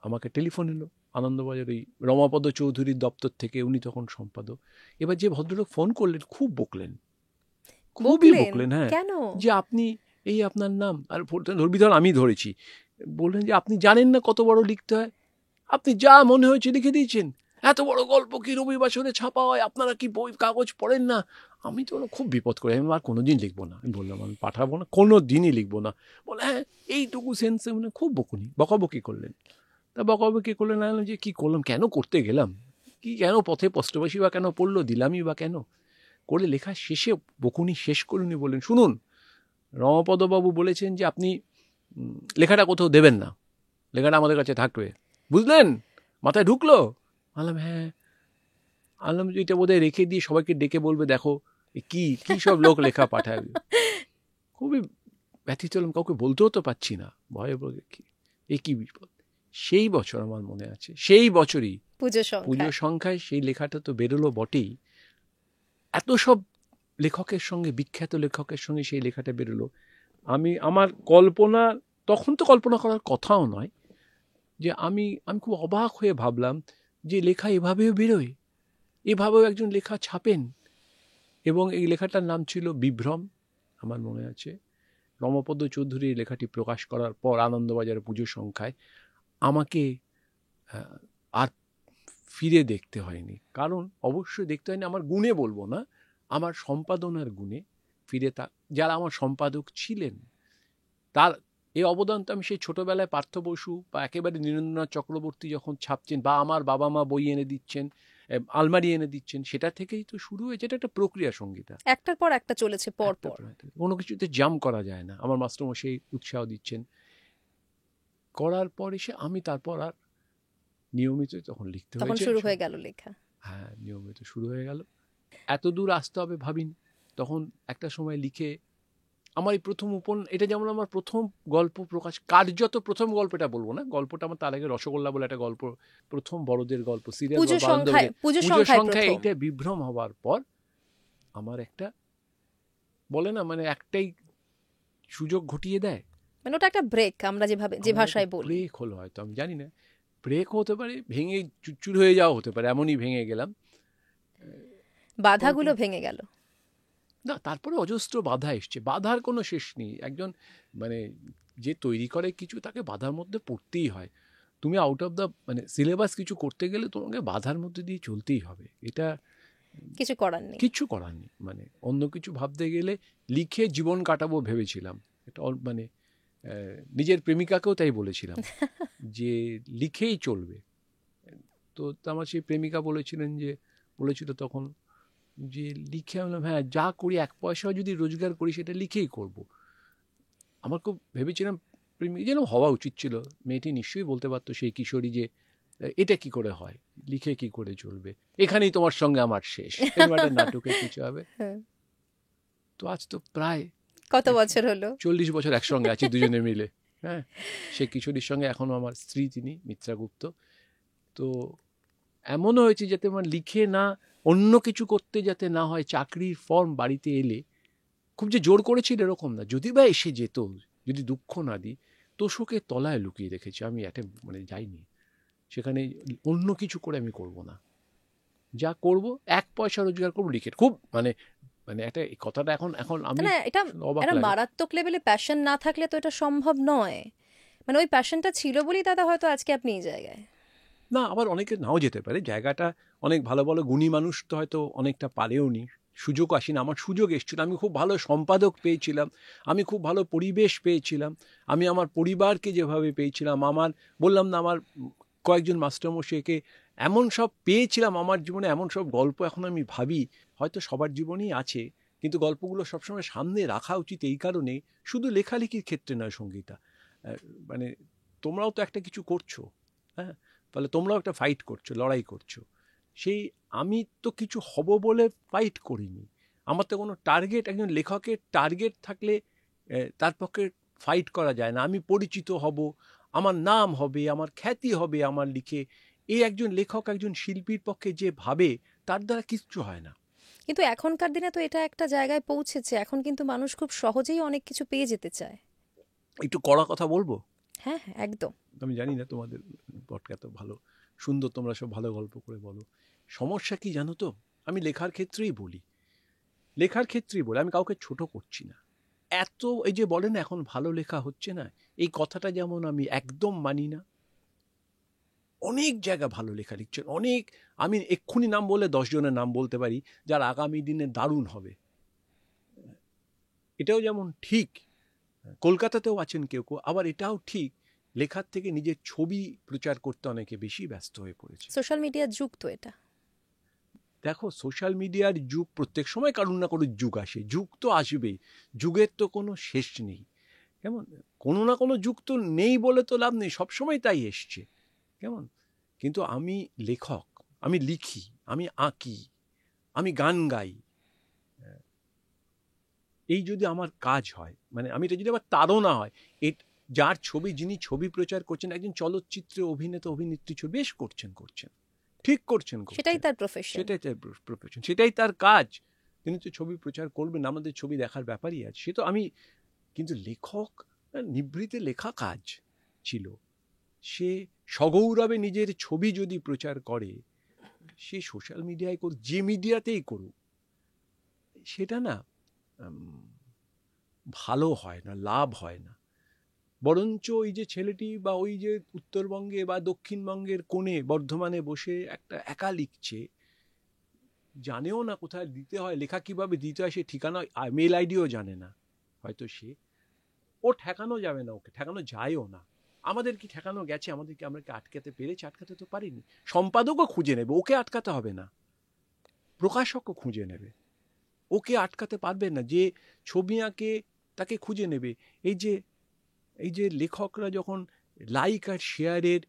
আমাকে টেলিফোন এলো আনন্দবাজার ওই রমাপদ চৌধুরীর দপ্তর থেকে, উনি তখন সম্পাদক। এবার যে ভদ্রলোক ফোন করলেন, খুবই বকলেন। হ্যাঁ, যে আপনি, এই আপনার নাম, আর ধর্মীধর আমি ধরেছি, বললেন যে আপনি জানেন না কত বড় লিখতে হয়, আপনি যা মনে হয়েছে লিখে দিয়েছেন, এত বড় গল্প কি রবিবাসরে ছাপা হয়, আপনারা কি বই কাগজ পড়েন না? আমি তো খুব বিপদ করে, আমি আর কোনোদিন লিখবো না। আমি বললাম আমি পাঠাবো না, কোনো দিনই লিখবো না। বলে হ্যাঁ, এইটুকু সেন্সে, মানে খুব বকাবকি করলেন। তা বকাবকি করলেন, যে কি করলাম, কেন করতে গেলাম, কি কেন পথে পষ্টবাসী বা কেন পড়লো, দিলামই বা কেন করে। লেখা শেষে বকুনি শেষ করুনি, বললেন শুনুন, রমাপদবাবু বলেছেন যে আপনি লেখাটা কোথাও দেবেন না, লেখাটা আমাদের কাছে থাকবে, বুঝলেন? মাথায় ঢুকলো? বললাম হ্যাঁ। আনলাম যে এটা বোধহয় রেখে দিয়ে সবাইকে ডেকে বলবে, দেখো কি কি সব লোক লেখা পাঠায়। খুবই ব্যথিত হলাম, কাউকে বলতেও তো পারছি না, ভয়ে বলে কি বিপদ। সেই বছর আমার মনে আছে, সেই বছরই পুজো সংখ্যায় সেই লেখাটা তো বেরোলো বটেই, এত সব লেখকের সঙ্গে, বিখ্যাত লেখকের সঙ্গে সেই লেখাটা বেরোলো। আমার কল্পনা, তখন তো কল্পনা করার কথাও নয়, যে আমি খুব অবাক হয়ে ভাবলাম যে লেখা এভাবেও বেরোয়, এভাবেও একজন লেখা ছাপেন। এবং এই লেখাটার নাম ছিল বিভ্রম, আমার মনে আছে। রমাপদ চৌধুরী লেখাটি প্রকাশ করার পর আনন্দবাজার পুজো সংখ্যায় আমাকে আর ফিরে দেখতে হয়নি, কারণ অবশ্যই দেখতে হয়নি আমার গুণে বলবো না, আমার সম্পাদনার গুণে ফিরে, যারা আমার সম্পাদক ছিলেন তার এই অবদান তো আমি সেই ছোটোবেলায় পার্থ বসু বা একেবারে নীরেন্দ্রনাথ চক্রবর্তী যখন ছাপছেন, বা আমার বাবা মা বই এনে দিচ্ছেন, আলমারি এনে দিচ্ছেন, সেটা থেকেই তো শুরু হয়েছে। এটা একটা প্রক্রিয়া, সঙ্গীতা একটার পর একটা চলেছে, পর কোনো কিছুতে জাম্প করা যায় না। আমার মাস্টারমশাই উৎসাহ দিচ্ছেন, করার পর এসে আমি তারপর আর নিয়মিত তখন লিখতে হয়েছে, তখন শুরু হয়ে গেল লেখা। হ্যাঁ, নিয়মিত শুরু হয়ে গেল। এত দূর আসতে হবে ভাবিনি। তখন একটা সময় লিখে আমার এই প্রথম এটা যেমন আমার প্রথম গল্প প্রকাশ, কার্যত প্রথম গল্পটা বলবো না, গল্পটা আমার তার আগে রসগোল্লা বলে একটা গল্প, প্রথম বড়দের গল্প, সিরিয়াল পুজো সংখ্যায় এইটা বিভ্রম হবার পর আমার একটা বলে না, মানে একটাই সুযোগ ঘটিয়ে দেয়। মানে ওটা একটা ব্রেক, আমরা যে ভাষায় বলি। ব্রেক হলো হয়তো, আমি জানি না, ব্রেক হতে পারে, ভেঙে চুরচুর হয়ে যাওয়া হতে পারে, এমনই ভেঙে গেলাম। বাধাগুলো ভেঙে গেল না, তারপরে অজস্র বাধা এসছে, বাধার কোনো শেষ নেই। একজন মানে যে তৈরি করে কিছু, তাকে বাধার মধ্যে পড়তেই হয়। তুমি আউট অফ দ্য মানে সিলেবাস কিছু করতে গেলে তোমাকে বাধার মধ্যে দিয়ে চলতেই হবে, এটা কিছু করার নেই। কিছু করার নেই। মানে অন্য কিছু ভাবতে গেলে লিখে জীবন কাটাবো ভেবেছিলাম, এটা মানে নিজের প্রেমিকাকেও তাই বলেছিলাম যে লিখেই চলবে। তো আমার সেই প্রেমিকা বলেছিল তখন যে লিখে, আমি বললাম হ্যাঁ, যা করি 1 পয়সাও যদি রোজগার করি সেটা লিখেই করব। আমার খুব ভেবেছিলাম প্রেমিকা যেন হওয়া উচিত ছিল, মেয়েটি নিশ্চয়ই বলতে পারতো সেই কিশোরী যে এটা কি করে হয়, লিখে কি করে চলবে, এখানেই তোমার সঙ্গে আমার শেষ, এরকম একটা নাটকে কিছু হবে। তো আজ তো প্রায় কত বছর হলো, 40 বছর একসঙ্গে আছি দুজনে মিলে। হ্যাঁ, সে কিশোরীর সঙ্গে এখনো আমার স্ত্রী, তিনি মিত্রা গুপ্ত। তো এমনও হয়েছে যাতে আমার লিখে না, অন্য কিছু করতে যাতে না হয়, চাকরির ফর্ম বাড়িতে এলে খুব যে জোর করেছিল এরকম না, যদি বা এসে যেত, যদি দুঃখ না দিই, তোষকের তলায় লুকিয়ে রেখেছি আমি, মানে যাইনি সেখানে, অন্য কিছু করে আমি করব না, যা করব 1 পয়সা রোজগার করবো লিখে। খুব মানে মানে একটা এই কথাটা এখন আমি এটা অবাক একটা লাগে। মারাত্মক লেভেলে প্যাশন না থাকলে তো এটা সম্ভব নয়। মানে ওই প্যাশনটা ছিল বলেই দাদা হয়তো আজকে আপনি এই জায়গায়। না, আবার অনেকে নাও যেতে পারে, জায়গাটা অনেক ভালো ভালো গুণী মানুষ তো হয়তো অনেকটা পারেও নি, সুযোগ আসেনি। আমার সুযোগ এসেছিল, আমি খুব ভালো সম্পাদক পেয়েছিলাম, আমি খুব ভালো পরিবেশ পেয়েছিলাম, আমি আমার পরিবারকে যেভাবে পেয়েছিলাম, বললাম না, আমার কয়েকজন মাস্টারমশাইকে এমন সব পেয়েছিলাম আমার জীবনে, এমন সব গল্প এখন আমি ভাবি হয়তো সবার জীবনেই আছে, কিন্তু গল্পগুলো সবসময় সামনে রাখা উচিত এই কারণে, শুধু লেখালেখির ক্ষেত্রে নয় সঙ্গীতা, মানে তোমরাও তো একটা কিছু করছো, হ্যাঁ, ফলে তোমরাও একটা ফাইট করছো, লড়াই করছো। সেই আমি তো কিছু হব বলে ফাইট করিনি, আমার তো কোনো টার্গেট, একজন লেখকের টার্গেট থাকলে তার পক্ষে ফাইট করা যায় না। আমি পরিচিত হব, আমার নাম হবে, আমার খ্যাতি হবে আমার লিখে, এই একজন লেখক, একজন শিল্পীর পক্ষে যে ভাবে, তার দ্বারা কিচ্ছু হয় না। কিন্তু এখনকার দিনে তো এটা একটা জায়গায় পৌঁছেছে, এখন কিন্তু মানুষ খুব সহজেই অনেক কিছু পেয়ে যেতে চায়। একটু কড়া কথা বলবো? হ্যাঁ হ্যাঁ, একদম। আমি জানি না, তোমাদের পডকাস্ট ভালো সুন্দর, তোমরা সব ভালো গল্প করে বলো। সমস্যা কি জানো তো, আমি লেখার ক্ষেত্রেই বলি, আমি কাউকে ছোট করছি না। এত এই যে বলে না এখন ভালো লেখা হচ্ছে না, এই কথাটা যেমন আমি একদম মানি না। অনেক জায়গা ভালো লেখা লিখছেন, অনেক, আমি এক্ষুনি নাম বলে 10 জনের নাম বলতে পারি যার আগামী দিনে দারুণ হবে। এটাও যেমন ঠিক, কলকাতাতেও আছেন কেউ কেউ, আবার এটাও ঠিক, লেখার থেকে নিজের ছবি প্রচার করতে অনেকে বেশি ব্যস্ত হয়ে পড়েছে। সোশ্যাল মিডিয়ার যুগ তো এটা। দেখো, সোশ্যাল মিডিয়ার যুগ, প্রত্যেক সময় কারুর না কারুর যুগ আসে, যুগ তো আসবেই, যুগের তো কোনো শেষ নেই। কেমন, কোনো না কোনো যুগ তো নেই বলে তো লাভ নেই, সবসময় তাই এসছে। কেমন, কিন্তু আমি লেখক, আমি লিখি, আমি আঁকি, আমি গান গাই, এই যদি আমার কাজ হয়, মানে আমি এটা যদি আবার তারও না হয়, যার ছবি, যিনি ছবি প্রচার করছেন, একজন চলচ্চিত্রে অভিনেতা অভিনেত্রী ছবি বেশ করছেন, ঠিক করছেন, সেটাই তার প্রফেশন, সেটাই তার কাজ, তিনি তো ছবি প্রচার করবেন, আমাদের ছবি দেখার ব্যাপারই আছে, সে তো আমি। কিন্তু লেখক নিভৃতে লেখা কাজ ছিল, সে সগৌরবে নিজের ছবি যদি প্রচার করে, সে সোশ্যাল মিডিয়ায় করুক, যে মিডিয়াতেই করুক, সেটা না ভালো হয় না, লাভ হয় না। বরঞ্চ ওই যে ছেলেটি বা ওই যে উত্তরবঙ্গে বা দক্ষিণবঙ্গের কোণে বর্ধমানে বসে একটা একা লিখছে, জানেও না কোথায় দিতে হয়, লেখা কিভাবে দিতে হয়, সে ঠিকানা, মেল আইডিও জানে না, হয়তো ও ঠেকানো যাবে না, ওকে ঠেকানো যায়ও না। আমাদের কি ঠেকানো গেছে? আমরা কি আটকাতে পেরেছি? আটকাতে তো পারিনি। সম্পাদকও খুঁজে নেবে, ওকে আটকাতে হবে না, প্রকাশকও খুঁজে নেবে, ওকে আটকাতে পারবে না। যে ছবি আঁকে তাকে খুঁজে নেবে। এই যে লেখকরা যখন লাইক আর শেয়ারের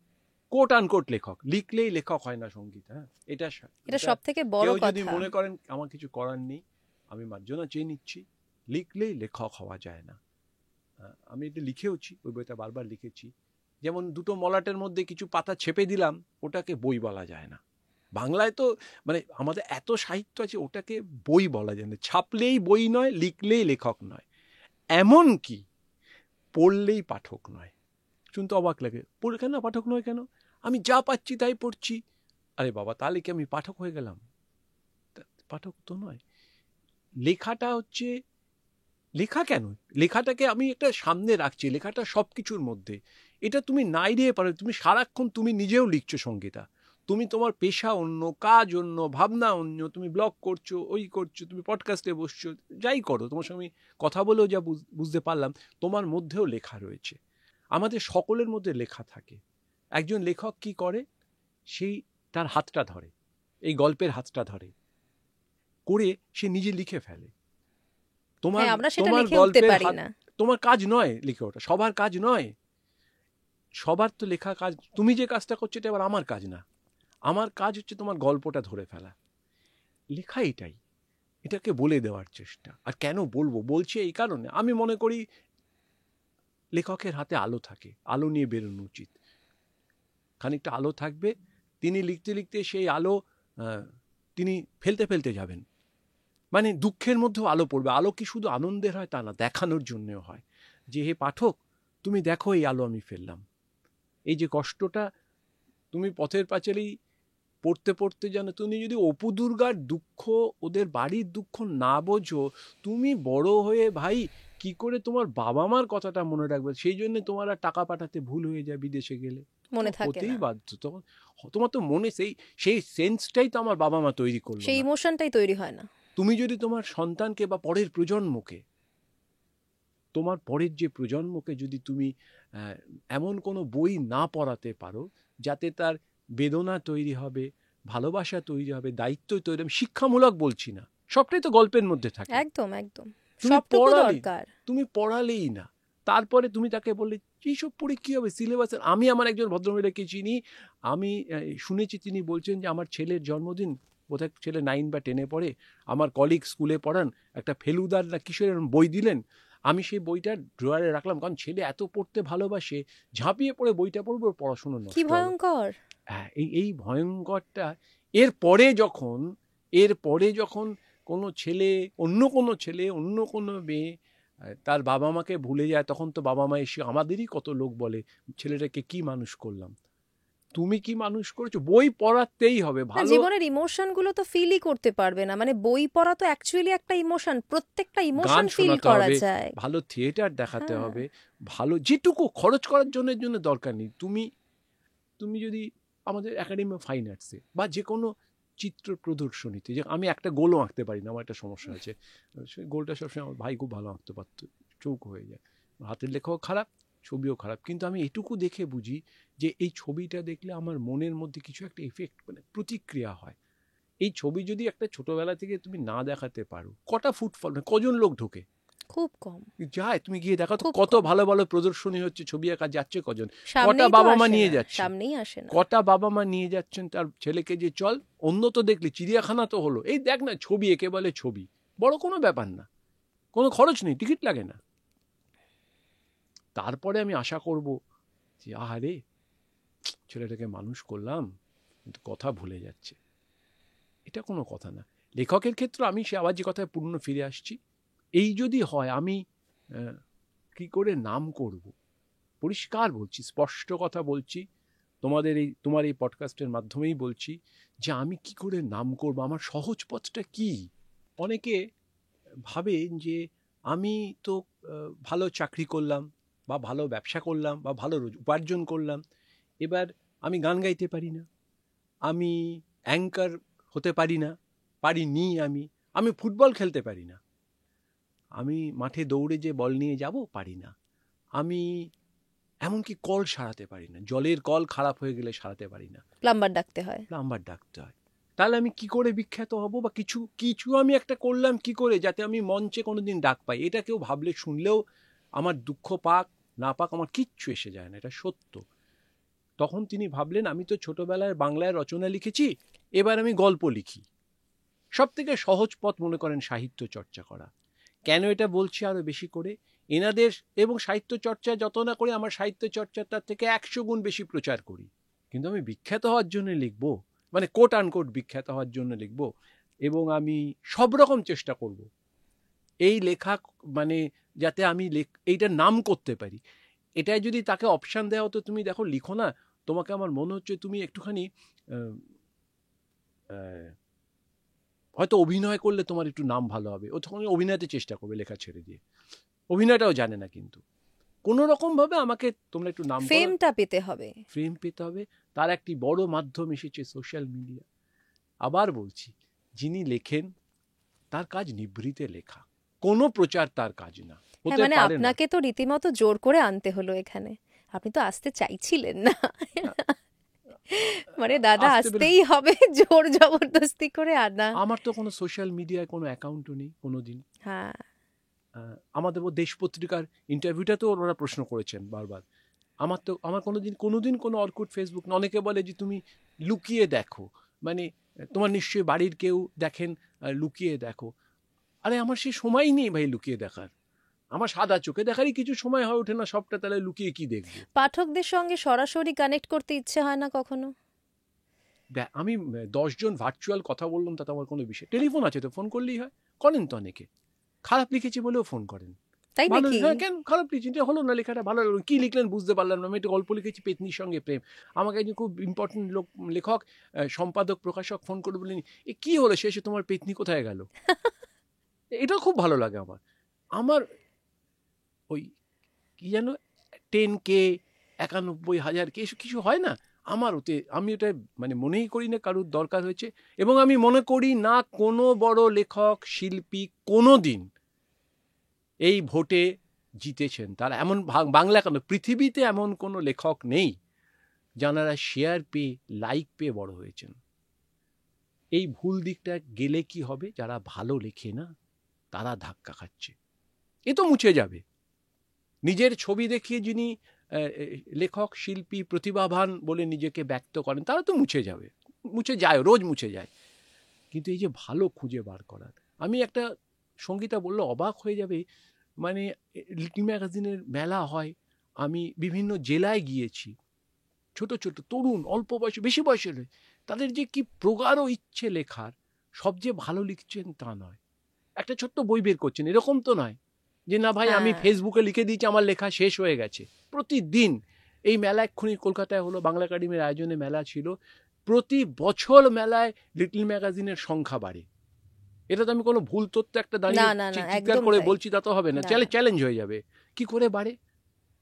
কোট আনকোট লেখক, লিখলেই লেখক হয় না সঙ্গীত, হ্যাঁ, এটা সবথেকে বড় কথা। যদি মনে করেন আমার কিছু করার নেই, আমি মার্জনা চেয়ে নিচ্ছি, লিখলেই লেখক হওয়া যায় না। আমি এটা লিখেওছি, ওই বইটা বারবার লিখেছি, যেমন দুটো মলাটের মধ্যে কিছু পাতা ছেপে দিলাম, ওটাকে বই বলা যায় না। বাংলায় তো মানে আমাদের এত সাহিত্য আছে, ওটাকে বই বলা যায় না, ছাপলেই বই নয়, লিখলেই লেখক নয়। এমন কি পড়লেই পাঠক নয়। শুনতে অবাক লাগে, পড়ে কেন পাঠক নয় কেন? আমি যা পাচ্ছি তাই পড়ছি। আরে বাবা, তাহলে কি আমি পাঠক হয়ে গেলাম? পাঠক তো নয়। লেখাটা হচ্ছে, লেখা কেন, লেখাটাকে আমি একটা সামনে রাখছি, লেখাটা সব কিছুর মধ্যে। এটা তুমি নাই দিয়ে পারো, তুমি সারাক্ষণ তুমি নিজেও লিখছো সঙ্গীতা, তুমি তোমার পেশা অন্য, কাজ অন্য, ভাবনা অন্য, তুমি ব্লগ করছো, ওই করছো, তুমি পডকাস্টে বসছো, যাই করো, তোমার সঙ্গে কথা বলেও যা বুঝতে পারলাম তোমার মধ্যেও লেখা রয়েছে। আমাদের সকলের মধ্যে লেখা থাকে। একজন লেখক কি করে, সেই তার হাতটা ধরে, এই গল্পের হাতটা ধরে, করে সে নিজে লিখে ফেলে। তোমার আমরা সেটা তোমার লিখে উঠতে গল্পের পারি হাত, না। তোমার কাজ নয় লিখে ওঠা, সবার কাজ নয়। সবার তো লেখা কাজ, তুমি যে কাজটা করছো এটা আবার আমার কাজ না। আমার কাজ হচ্ছে তোমার গল্পটা ধরে ফেলা। লেখা এটাই, এটাকে বলে দেওয়ার চেষ্টা। আর কেন বলবো, বলছি এই কারণে, আমি মনে করি লেখকের হাতে আলো থাকে, আলো নিয়ে বেরোনো উচিত। খানিকটা আলো থাকবে, তিনি লিখতে লিখতে সেই আলো তিনি ফেলতে ফেলতে যাবেন। মানে দুঃখের মধ্যেও আলো পড়বে। আলো কি শুধু আনন্দের হয় তা না, দেখানোর জন্যও হয়, যে হে পাঠক তুমি দেখো এই আলো আমি ফেললাম। এই যে কষ্টটা, তুমি পথের পাঁচালী পড়তে পড়তে জানো, তুমি যদি অপু দুর্গার দুঃখ, ওদের বাড়ির দুঃখ না বোঝো, তুমি বড় হয়ে ভাই কি করে তোমার বাবা মার কথাটা মনে রাখবে? সেই জন্য তোমার আর টাকা পাঠাতে ভুল হয়ে যায়, বিদেশে গেলে মনে থাকে হতেই না, বাধ্য। তখন তোমার তো মনে সেই সেন্সটাই তো আমার বাবা মা তৈরি করলো সেই না। ইমোশনটাই তৈরি হয় না। তুমি যদি তোমার সন্তানকে বা পরের প্রজন্মকে, তোমার পরের যে প্রজন্মকে যদি তুমি এমন কোনো বই না পড়াতে পারো যাতে তার বেদনা তৈরি হবে, ভালোবাসা তৈরি হবে, দায়িত্ব তৈরি হবে, শিক্ষামূলক বলছি না, সবটাই তো গল্পের মধ্যে থাকে। একদম একদম, তুমি সবটুকু দরকার। তুমি পড়ালেই না, তারপরে তুমি তাকে বললে এইসব পড়ে কী হবে, সিলেবাসের। আমি আমার একজন ভদ্রমহিলাকে চিনি, আমি শুনেছি তিনি বলছেন যে আমার ছেলের জন্মদিন, বোধহয় ছেলে 9 বা 10-এ পড়ে, আমার কলিগ স্কুলে পড়ান, একটা ফেলুদার না কিশোরের বই দিলেন। আমি সেই বইটা ড্রয়ারে রাখলাম, কারণ ছেলে এত পড়তে ভালোবাসে, ঝাঁপিয়ে পড়ে বইটা পড়বো, পড়াশুনো নষ্ট কি হবে। ভয়ঙ্কর! হ্যাঁ, এই ভয়ঙ্করটা। এরপরে যখন কোনো ছেলে, অন্য কোনো মেয়ে তার বাবা মাকে ভুলে যায়, তখন তো বাবা মা এসে আমাদেরই কত লোক বলে ছেলেটাকে কি মানুষ করলাম। তুমি কি মানুষ করেছো? বই পড়াতেই হবে। ভালো জীবনের ইমোশন গুলো তো ফিলই করতে পারবে না, মানে বই পড়া তো অ্যাকচুয়ালি একটা ইমোশন, প্রত্যেকটা গান ইমোশন ফিল শোনাতে করা হবে, যায়। ভালো থিয়েটার দেখাতে হ্যাঁ, হবে, ভালো যেটুকু খরচ করার জন্য দরকার নেই। তুমি যদি আমাদের একাডেমি অফ ফাইন আর্টসে বা যে কোনো চিত্র প্রদর্শনীতে, যে আমি একটা গোলও আঁকতে পারি না, আমার একটা সমস্যা আছে, সেই গোলটা সবসময় আমার ভাই খুব ভালো আঁকতে পারত, চৌকো হয়ে যায়, হাতের লেখাও খারাপ, ছবিও খারাপ, কিন্তু আমি এটুকু দেখে বুঝি যে এই ছবিটা দেখলে আমার মনের মধ্যে কিছু একটা এফেক্ট, মানে প্রতিক্রিয়া হয়। এই ছবি যদি একটা ছোটবেলা থেকে তুমি না দেখাতে পারো, কটা ফুটফল, কজন লোক ঢোকে, খুব কম যায়, তুমি গিয়ে দেখো তো খুব কত কম। ভালো ভালো প্রদর্শনী হচ্ছে, ছবি আঁকা যাচ্ছে কজন, কটা সামনেই তো বাবা মা আসে নিয়ে না, যাচ্ছে, সামনেই আসে না। কটা বাবা মা নিয়ে যাচ্ছেন তার ছেলেকে, যে চল অন্য তো দেখলি, চিড়িয়াখানা তো হলো, এই দেখ না ছবি, একে বলে ছবি, বড় কোনো ব্যাপার না, কোনো খরচ নেই, টিকিট লাগে না। তারপরে আমি আশা করব যে আহারে ছেলেটাকে মানুষ করলাম কিন্তু কথা ভুলে যাচ্ছে, এটা কোনো কথা না। লেখকের ক্ষেত্রে আমি সে আবার যে কথায় পূর্ণ ফিরে আসছি, এই যদি হয় আমি কি করে নাম করব, পরিষ্কার বলছি, স্পষ্ট কথা বলছি, তোমার এই পডকাস্টের মাধ্যমেই বলছি যে আমি কি করে নাম করব, আমার সহজ পথটা কি। অনেকে ভাবেন যে আমি তো ভালো চাকরি করলাম বা ভালো ব্যবসা করলাম বা ভালো উপার্জন করলাম, এবার আমি গান গাইতে পারি না, আমি অ্যাঙ্কার হতে পারি না, পারিনি, আমি ফুটবল খেলতে পারি না, আমি মাঠে দৌড়ে যে বল নিয়ে যাব পারি না, আমি এমনকি কল সারাতে পারি না, জলের কল খারাপ হয়ে গেলে সারাতে পারি না, প্লাম্বার ডাকতে হয়। তাহলে আমি কি করে বিখ্যাত হব, বা কিছু আমি একটা করলাম কি করে যাতে আমি মঞ্চে কোনোদিন ডাক পাই। এটা কেউ ভাবলে শুনলেও আমার দুঃখ পাক না পাক আমার কিচ্ছু এসে যায় না, এটা সত্য। তখন তিনি ভাবলেন আমি তো ছোটবেলায় বাংলায় রচনা লিখেছি, এবার আমি গল্প লিখি। সব থেকে সহজ পথ মনে করেন সাহিত্য চর্চা করা। কেন এটা বলছি আরো বেশি করে, এনাদের এবং সাহিত্য চর্চা যত না করি, আমার সাহিত্য চর্চাটার থেকে 100 গুণ বেশি প্রচার করি, কিন্তু আমি বিখ্যাত হওয়ার জন্য লিখবো, মানে কোট আনকোট বিখ্যাত হওয়ার জন্য লিখবো, এবং আমি সব রকম চেষ্টা করব এই লেখা, মানে যাতে আমি এইটার নাম করতে পারি। এটাই যদি তাকে অপশান দেওয়া হতো, তুমি দেখো লিখো না, তোমাকে আমার মনে হচ্ছে তুমি একটুখানি হয়তো অভিনয় করলে তোমার একটু নাম ভালো হবে, ও তখন অভিনয়তে চেষ্টা করবে লেখা ছেড়ে দিয়ে। অভিনয়টাও জানে না, কিন্তু কোনো রকমভাবে আমাকে তোমরা একটু নাম ফেমটা পেতে হবে, ফেম পেতে হবে। তার একটি বড় মাধ্যম এসেছে সোশ্যাল মিডিয়া। আবার বলছি, যিনি লেখেন তার কাজ নিভৃতে লেখা, কোনো প্রচার তার কাজ না, হতে মানে পারে না। আপনাকে তো রীতিমতো জোর করে আনতে হলো এখানে, আপনি তো আসতে চাইছিলেন না। মানে দাদা আসতেই হবে, জোর জবরদস্তি করে আনা। আমার তো কোনো সোশ্যাল মিডিয়ায় কোনো অ্যাকাউন্টও নেই কোনোদিন। হ্যাঁ, আমাদের দেশ পত্রিকার ইন্টারভিউটাতেও ওরা প্রশ্ন করেছেন বারবার। আমার কোনোদিন কোনো অর্কুট, ফেসবুক, অনেকে বলে যে তুমি লুকিয়ে দেখো, মানে তোমার নিশ্চয়ই বাড়ির কেউ দেখেন, লুকিয়ে দেখো। আরে আমার সে সময়ই নেই ভাই লুকিয়ে দেখার, আমার সাদা চোখে দেখারই কিছু সময় হয়ে ওঠে না, সবটা তাহলে লুকিয়ে কি দেখবো? পাঠকদের সঙ্গে সরাসরি কানেক্ট করতে ইচ্ছে হয় না কখনো? আমি 10 জন ভার্চুয়াল কথা বললাম, তাতে আমার কোনো বিষয়, টেলিফোন আছে তো, ফোন করলেই হয়। করেন তো অনেকে, খারাপ লিখেছি বলেও ফোন করেন। তাই ভালো, নাকি? হ্যাঁ, কেন খারাপ লিখেছি, এটা হলো না, লেখাটা ভালো লাগলো, কি লিখলেন বুঝতে পারলাম না, আমি একটা গল্প লিখেছি পেতনির সঙ্গে প্রেম। আমাকে একজন খুব ইম্পর্টেন্ট লেখক, সম্পাদক, প্রকাশক ফোন করে বললেন, এ কি হলো শেষে, তোমার পেতনি কোথায় গেল? এটাও খুব ভালো লাগে আমার ওই কি যেন 10K 91,000 এসব কিছু হয় না আমার ওতে। আমি ওটা মানে মনেই করি না কারোর দরকার হয়েছে, এবং আমি মনে করি না কোনো বড় লেখক শিল্পী কোনো দিন এই ভোটে জিতেছেন। তারা এমন বাংলা কেন, পৃথিবীতে এমন কোনো লেখক নেই যারা শেয়ার পেয়ে, লাইক পেয়ে বড় হয়েছেন। এই ভুল দিকটা গেলে কি হবে, যারা ভালো লেখে না তারা ধাক্কা খাচ্ছে। এ তো মুছে যাবে। নিজের ছবি দেখিয়ে যিনি লেখক, শিল্পী, প্রতিভাবান বলে নিজেকে ব্যক্ত করেন, তারা তো মুছে যাবে, মুছে যায়, রোজ মুছে যায়। কিন্তু এই যে ভালো খুঁজে বার করার, আমি একটা সঙ্গীতা বললে অবাক হয়ে যাবে, মানে লিটল ম্যাগাজিনের মেলা হয়, আমি বিভিন্ন জেলায় গিয়েছি, ছোট ছোট তরুণ, অল্প বয়সে, বেশি বয়সের, তাদের যে কি প্রগাঢ় ইচ্ছে লেখার, সব যে ভালো লিখছেন তা নয়, একটা ছোট্ট বই বের করছেন এরকম তো নয় যে না ভাই আমি ফেসবুকে লিখে দিয়েছি আমার লেখা শেষ হয়ে গেছে। প্রতিদিন এই মেলা, এক্ষুনি কলকাতায় হলো, বাংলা একাডেমির আয়োজনে মেলা ছিল, প্রতি বছর মেলায় লিটল ম্যাগাজিনের সংখ্যা বাড়ে। এটা তো আমি কোনো ভুল তথ্য একটা দাঁড়িয়ে চিৎকার করে বলছি তা তো হবে না, চ্যালেঞ্জ হয়ে যাবে। কি করে বাড়ে?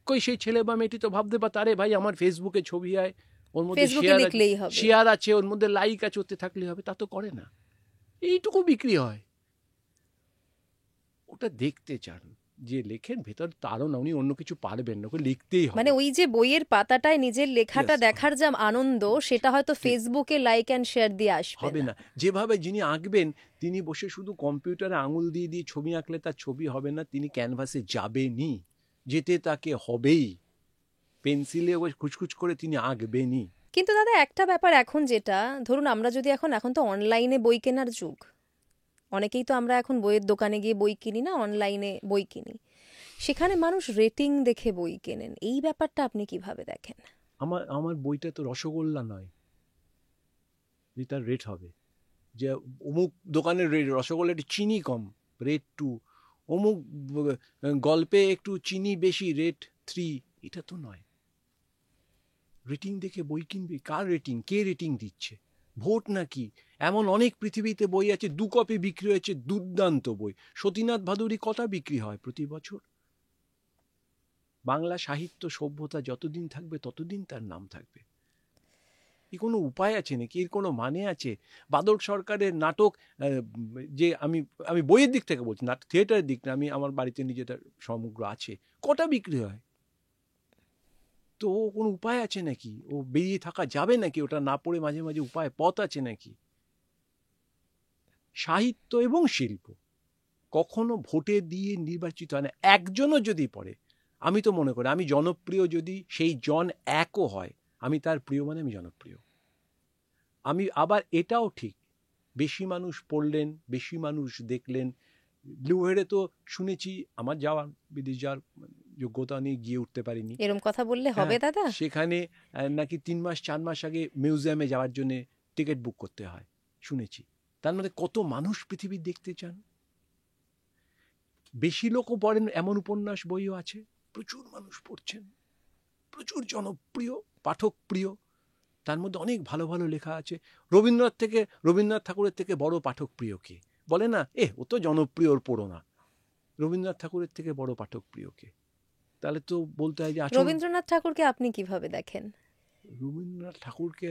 কই সেই ছেলে বা মেয়েটি তো ভাবতে পারে, আরে ভাই আমার ফেসবুকে ছবি হয়, ওর মধ্যে শেয়ার আছে, ওর মধ্যে লাইক আছে, ওতে থাকলে হবে, তা তো করে না। এইটুকু বিক্রি হয়, ওটা দেখতে চান যে লেখেন ভেতর, তারও না, উনি অন্য কিছু পারবেন না, ওকে লিখতেই হবে। মানে ওই যে বইয়ের পাতাটায় নিজের লেখাটা দেখার যা আনন্দ, সেটা হয়তো ফেসবুকে লাইক অ্যান্ড শেয়ার দিয়ে আসবে না। যেভাবে যিনি আঁকবেন, তিনি বসে শুধু কম্পিউটারে আঙুল দিয়ে দিয়ে ছবি আঁকলে তার ছবি হবে না, তিনি ক্যানভাসে যাবেনই, যেতে তাকে হবেই, পেন্সিলে খুচখুচ করে তিনি আঁকবেনই। কিন্তু দাদা একটা ব্যাপার, এখন যেটা ধরুন আমরা যদি এখন তো অনলাইনে বই কেনার যুগ, অনেকেই তো আমরা এখন বইয়ের দোকানে গিয়ে বই কিনি না, অনলাইনে বই কিনি, সেখানে মানুষ রেটিং দেখে বই কেনেন, এই ব্যাপারটা আপনি কিভাবে দেখেন? আমার বইটা তো রসগোল্লা নয় যে তার রেট হবে, যে অমুক দোকানের রসগোল্লা একটু চিনি কম, রেট 2, অমুক গল্পে একটু চিনি বেশি, রেট 3, এটা তো নয়। রেটিং দেখে বই কিনবে? কার রেটিং? কে রেটিং দিচ্ছে? ভোট নাকি? এমন অনেক পৃথিবীতে বই আছে 2 কপি বিক্রি হয়েছে, দুর্দান্ত বই। সতীনাথ ভাদুড়ী কটা বিক্রি হয় প্রতি বছর? বাংলা সাহিত্য সভ্যতা যতদিন থাকবে ততদিন তার নাম থাকবে। কি কোনো উপায় আছে নাকি? এর কোনো মানে আছে? বাদল সরকারের নাটক, যে আমি বইয়ের দিক থেকে বলছি, না থিয়েটারের দিক না, আমি আমার বাড়িতে নিজেদের সমগ্র আছে, কটা বিক্রি হয়? তো ও কোনো উপায় আছে নাকি? ও বেরিয়ে থাকা যাবে নাকি? ওটা না পড়ে মাঝে মাঝে উপায় পথ আছে নাকি? সাহিত্য এবং শিল্প কখনো ভোটে দিয়ে নির্বাচিত হয় না। একজনও যদি পড়ে, আমি তো মনে করি আমি জনপ্রিয় যদি সেই জন একও হয়, আমি তার প্রিয় মানে আমি জনপ্রিয়। আমি আবার এটাও ঠিক, বেশি মানুষ পড়লেন, বেশি মানুষ দেখলেন। ব্লুহেরে তো শুনেছি, আমার যাওয়ার, বিদেশ যাওয়ার যোগ্যতা নিয়ে গিয়ে উঠতে পারিনি, এরকম কথা বললে হবে দাদা? সেখানে নাকি 3 মাস 4 মাস আগে মিউজিয়ামে যাওয়ার জন্য টিকিট বুক করতে হয় শুনেছি। তার মধ্যে কত মানুষ পৃথিবী দেখতে চান। বেশি লোকও পড়েন এমন উপন্যাস বইও আছে, প্রচুর মানুষ পড়ছেন, প্রচুর জনপ্রিয়, পাঠক প্রিয়, তার মধ্যে অনেক ভালো ভালো লেখা আছে। রবীন্দ্রনাথ ঠাকুরের থেকে বড় পাঠক প্রিয় কে? বলে না, ও তো জনপ্রিয়, ওর পড়ো না। রবীন্দ্রনাথ ঠাকুরের থেকে বড় পাঠক প্রিয় কে? তাহলে তো বলতে হয় যে রবীন্দ্রনাথ ঠাকুরকে আপনি কিভাবে দেখেন? রবীন্দ্রনাথ ঠাকুরকে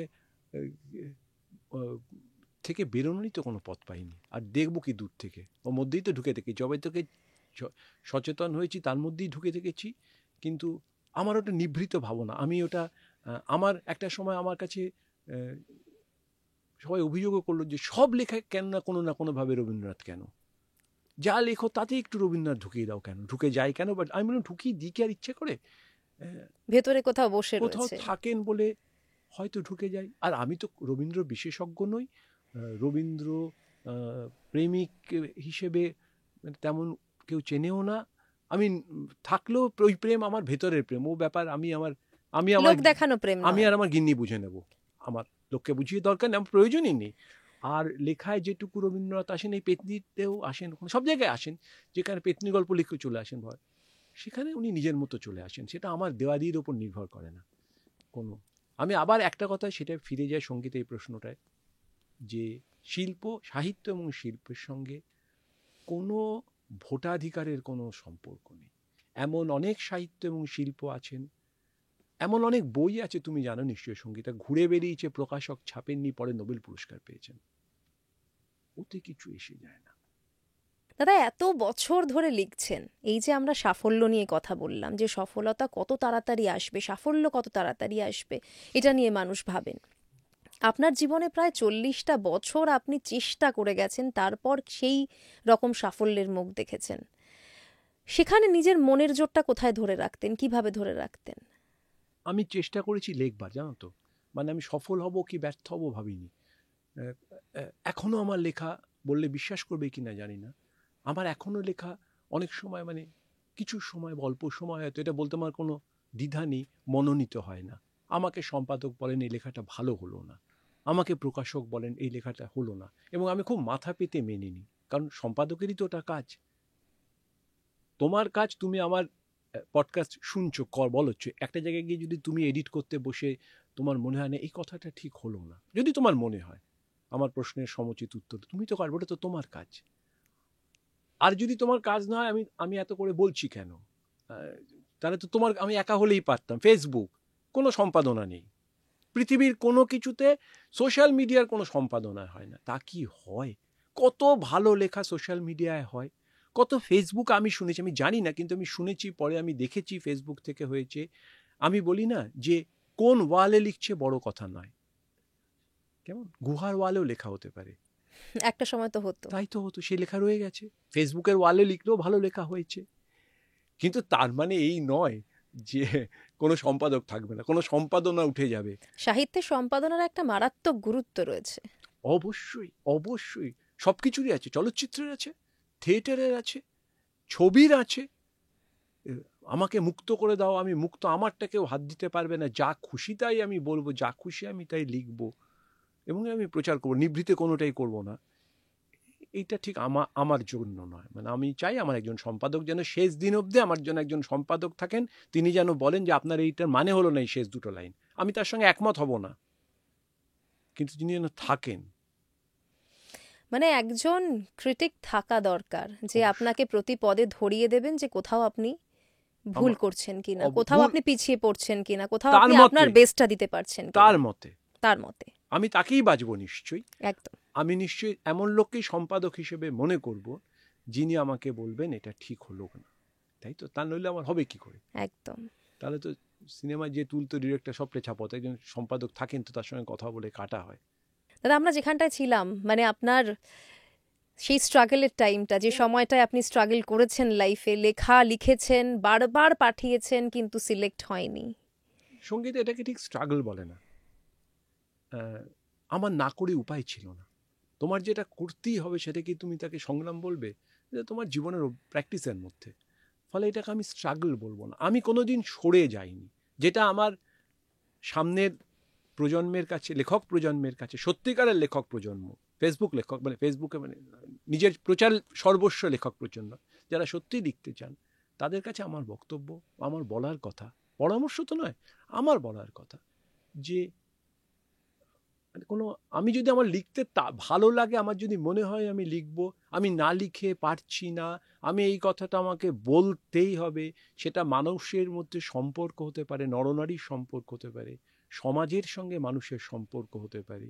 থেকে বেরোনোরই তো কোনো পথ পাইনি, আর দেখবো কি দূর থেকে? ওর মধ্যেই তো ঢুকে থেকেছি, যবে থেকে সচেতন হয়েছি তার মধ্যেই ঢুকে থেকেছি। কিন্তু আমার ওটা নিভৃত ভাবনা, আমি ওটা আমার একটা সময় আমার কাছে সবাই অভিযোগও করলো যে সব লেখায় কেন না কোনোভাবে রবীন্দ্রনাথ কেন, যা লেখো তাতে একটু রবীন্দ্রনাথ ঢুকিয়ে দাও কেন, ঢুকে যায় কেন? বাট আমি বললাম ঢুকিয়ে দিই কি আর ইচ্ছে করে? ভেতরে কোথাও বসে কোথাও রয়েছে, থাকেন বলে হয়তো ঢুকে যায়। আর আমি তো রবীন্দ্র বিশেষজ্ঞ নই, রবীন্দ্র প্রেমিক হিসেবে তেমন কেউ চেনেও না। আমি থাকলেও ওই প্রেম আমার ভেতরের প্রেম, ও ব্যাপার আমি লোক দেখানো প্রেম নয়। আর আমার গিন্নি বুঝে নেব, আমার লোককে বুঝিয়ে দরকার নেই, আমার প্রয়োজনই নেই। আর লেখায় যেটুকু রবীন্দ্রনাথ আসেন, এই পেতনিতেও আসেন, সব জায়গায় আসেন, যেখানে পেতনি গল্প লিখে চলে আসেন ভয়, সেখানে উনি নিজের মতো চলে আসেন। সেটা আমার দেওয়ালির ওপর নির্ভর করে না কোনো। আমি আবার একটা কথা, সেটা ফিরে যায় সঙ্গীতে এই প্রশ্নটায়, যে শিল্প, সাহিত্য এবং শিল্পের সঙ্গে কোনো ভোটাধিকারের কোনো সম্পর্ক নেই। এমন অনেক সাহিত্য এবং শিল্প আছেন, এমন অনেক বই আছে, তুমি জানো নিশ্চয়ই সঙ্গীতা, ঘুরে বেরিয়েছে, প্রকাশক ছাপেননি, পরে নোবেল পুরস্কার পেয়েছেন, ওতে কিছু এসে যায় না। দাদা, এত বছর ধরে লিখছেন, এই যে আমরা সাফল্য নিয়ে কথা বললাম, যে সফলতা কত তাড়াতাড়ি আসবে, সাফল্য কত তাড়াতাড়ি আসবে, এটা নিয়ে মানুষ ভাবেন। আপনার জীবনে প্রায় 40টা বছর আপনি চেষ্টা করে গেছেন, তারপর সেই রকম সাফল্যের মুখ দেখেছেন। সেখানে নিজের মনের জোরটা কোথায় ধরে রাখতেন, কিভাবে ধরে রাখতেন? আমি চেষ্টা করেছি লেখবার, জানো তো, মানে আমি সফল হব কি ব্যর্থ হব ভাবিনি। এখনো আমার লেখা, বললে বিশ্বাস করবে কিনা জানি না, আমার এখনো লেখা অনেক সময়, মানে কিছু সময়, অল্প সময় হয়তো, এটা বলতে আমার কোনো দ্বিধা নেই, মনোনীত হয় না। আমাকে সম্পাদক বলেন এই লেখাটা ভালো হলো না, আমাকে প্রকাশক বলেন এই লেখাটা হলো না, এবং আমি খুব মাথা পেতে মেনে নিই, কারণ সম্পাদকেরই তো ওটা কাজ। তোমার কাজ, তুমি আমার পডকাস্ট শুনছো, বলোচ্ছ, একটা জায়গায় গিয়ে যদি তুমি এডিট করতে বসে তোমার মনে হয় না এই কথাটা ঠিক হলো না, যদি তোমার মনে হয় আমার প্রশ্নের সমুচিত উত্তর তুমি তো পারবে, ওটা তো তোমার কাজ। আর যদি তোমার কাজ না হয়, আমি এত করে বলছি কেন? তাহলে তো তোমার, আমি একা হলেই পারতাম। ফেসবুক, কোনো সম্পাদনা নেই, পৃথিবীর কোনো কিছুতে সোশ্যাল মিডিয়ার কোনো সম্পাদনা হয় না। তা কি হয়? কত ভালো লেখা সোশ্যাল মিডিয়ায় হয়, কত ফেসবুক আমি শুনেছি, আমি জানি না, কিন্তু আমি শুনেছি, পরে আমি দেখেছি ফেসবুক থেকে হয়েছে। আমি বলি না যে কোন ওয়ালে লিখছে বড় কথা নয়, কেমন গুহার ওয়ালেও লেখা হতে পারে, একটা সময় তো হতো। তাই তো হতো, সে লেখা রয়ে গেছে। ফেসবুকের ওয়ালে লিখলেও ভালো লেখা হয়েছে, কিন্তু তার মানে এই নয় যে কোনো সম্পাদক থাকবে না, কোনো সম্পাদনা উঠে যাবে। সাহিত্যে সম্পাদনার একটা মারাত্মক গুরুত্ব রয়েছে। অবশ্যই, অবশ্যই, সব কিছুরই আছে, চলচ্চিত্রের আছে, থিয়েটারের আছে, ছবির আছে। আমাকে মুক্ত করে দাও, আমি মুক্ত, আমারটা কেউ হাত দিতে পারবে না, যা খুশি তাই আমি বলবো, যা খুশি আমি তাই লিখবো, এবং আমি প্রচার করবো, নিভৃতে কোনোটাই করব না। এইটা ঠিক আমার জন্য নয়। মানে আমি চাই আমার একজন সম্পাদক যেন শেষ দিন অবধি আমার জন্য একজন সম্পাদক থাকেন, তিনি যেন বলেন যে আপনার এইটার মানে হলো না এই শেষ দুটো লাইন, আমি তার সঙ্গে একমত হব না, কিন্তু তিনি যেন থাকেন। মানে একজন ক্রিটিক থাকা দরকার, যে আপনাকে প্রতি পদে ধরিয়ে দেবেন যে কোথাও আপনি ভুল করছেন কিনা, কোথাও আপনি পিছিয়ে পড়ছেন কিনা, কোথাও আপনি আপনার বেস্টটা দিতে পারছেন কিনা। তার মতে আমি তাকেই বাজবো নিশ্চয়ই। একদম। আমি নিশ্চয়ই এমন লোককেই সম্পাদক হিসেবে মনে করব, যিনি আমাকে বলবেন এটা ঠিক হলো না, তাই তো? তা নইলে আমার হবে কি করে? একদম। তাহলে তো সিনেমায় যে তুলতো ডিরেক্টর সবটা ছাপত, একজন সম্পাদক থাকেন তো, তার সঙ্গে কথা বলে কাটা হয়। দাদা, আমরা যেখানটায় ছিলাম, মানে আপনার সেই স্ট্রাগলের টাইমটা, যে সময়টায় আপনি স্ট্রাগল করেছেন লাইফে, লেখা লিখেছেন, বারবার পাঠিয়েছেন, কিন্তু সিলেক্ট হয়নি। সঙ্গীত এটাকে ঠিক স্ট্রাগল বলে না, আমার না করে উপায় ছিল না। তোমার যেটা করতেই হবে সেটা কি তুমি তাকে সংগ্রাম বলবে? এটা তোমার জীবনের প্র্যাকটিসের মধ্যে, ফলে এটাকে আমি স্ট্রাগল বলবো না। আমি কোনোদিন সরে যাইনি, যেটা আমার সামনের প্রজন্মের কাছে, লেখক প্রজন্মের কাছে, সত্যিকারের লেখক প্রজন্ম, ফেসবুক লেখক, মানে ফেসবুকে মানে নিজের প্রচার সর্বস্ব লেখক প্রজন্ম, যারা সত্যিই লিখতে চান, তাদের কাছে আমার বক্তব্য, আমার বলার কথা, পরামর্শ তো নয়, আমার বলার কথা যে কোনো, আমি যদি আমার লিখতে ভালো লাগে, আমার যদি মনে হয় আমি লিখব, আমি না লিখে পারছি না, আমি এই কথাটা আমাকে বলতেই হবে, সেটা মানুষের মধ্যে সম্পর্ক হতে পারে, নরনারীর সম্পর্ক হতে পারে, সমাজের সঙ্গে মানুষের সম্পর্ক হতে পারে,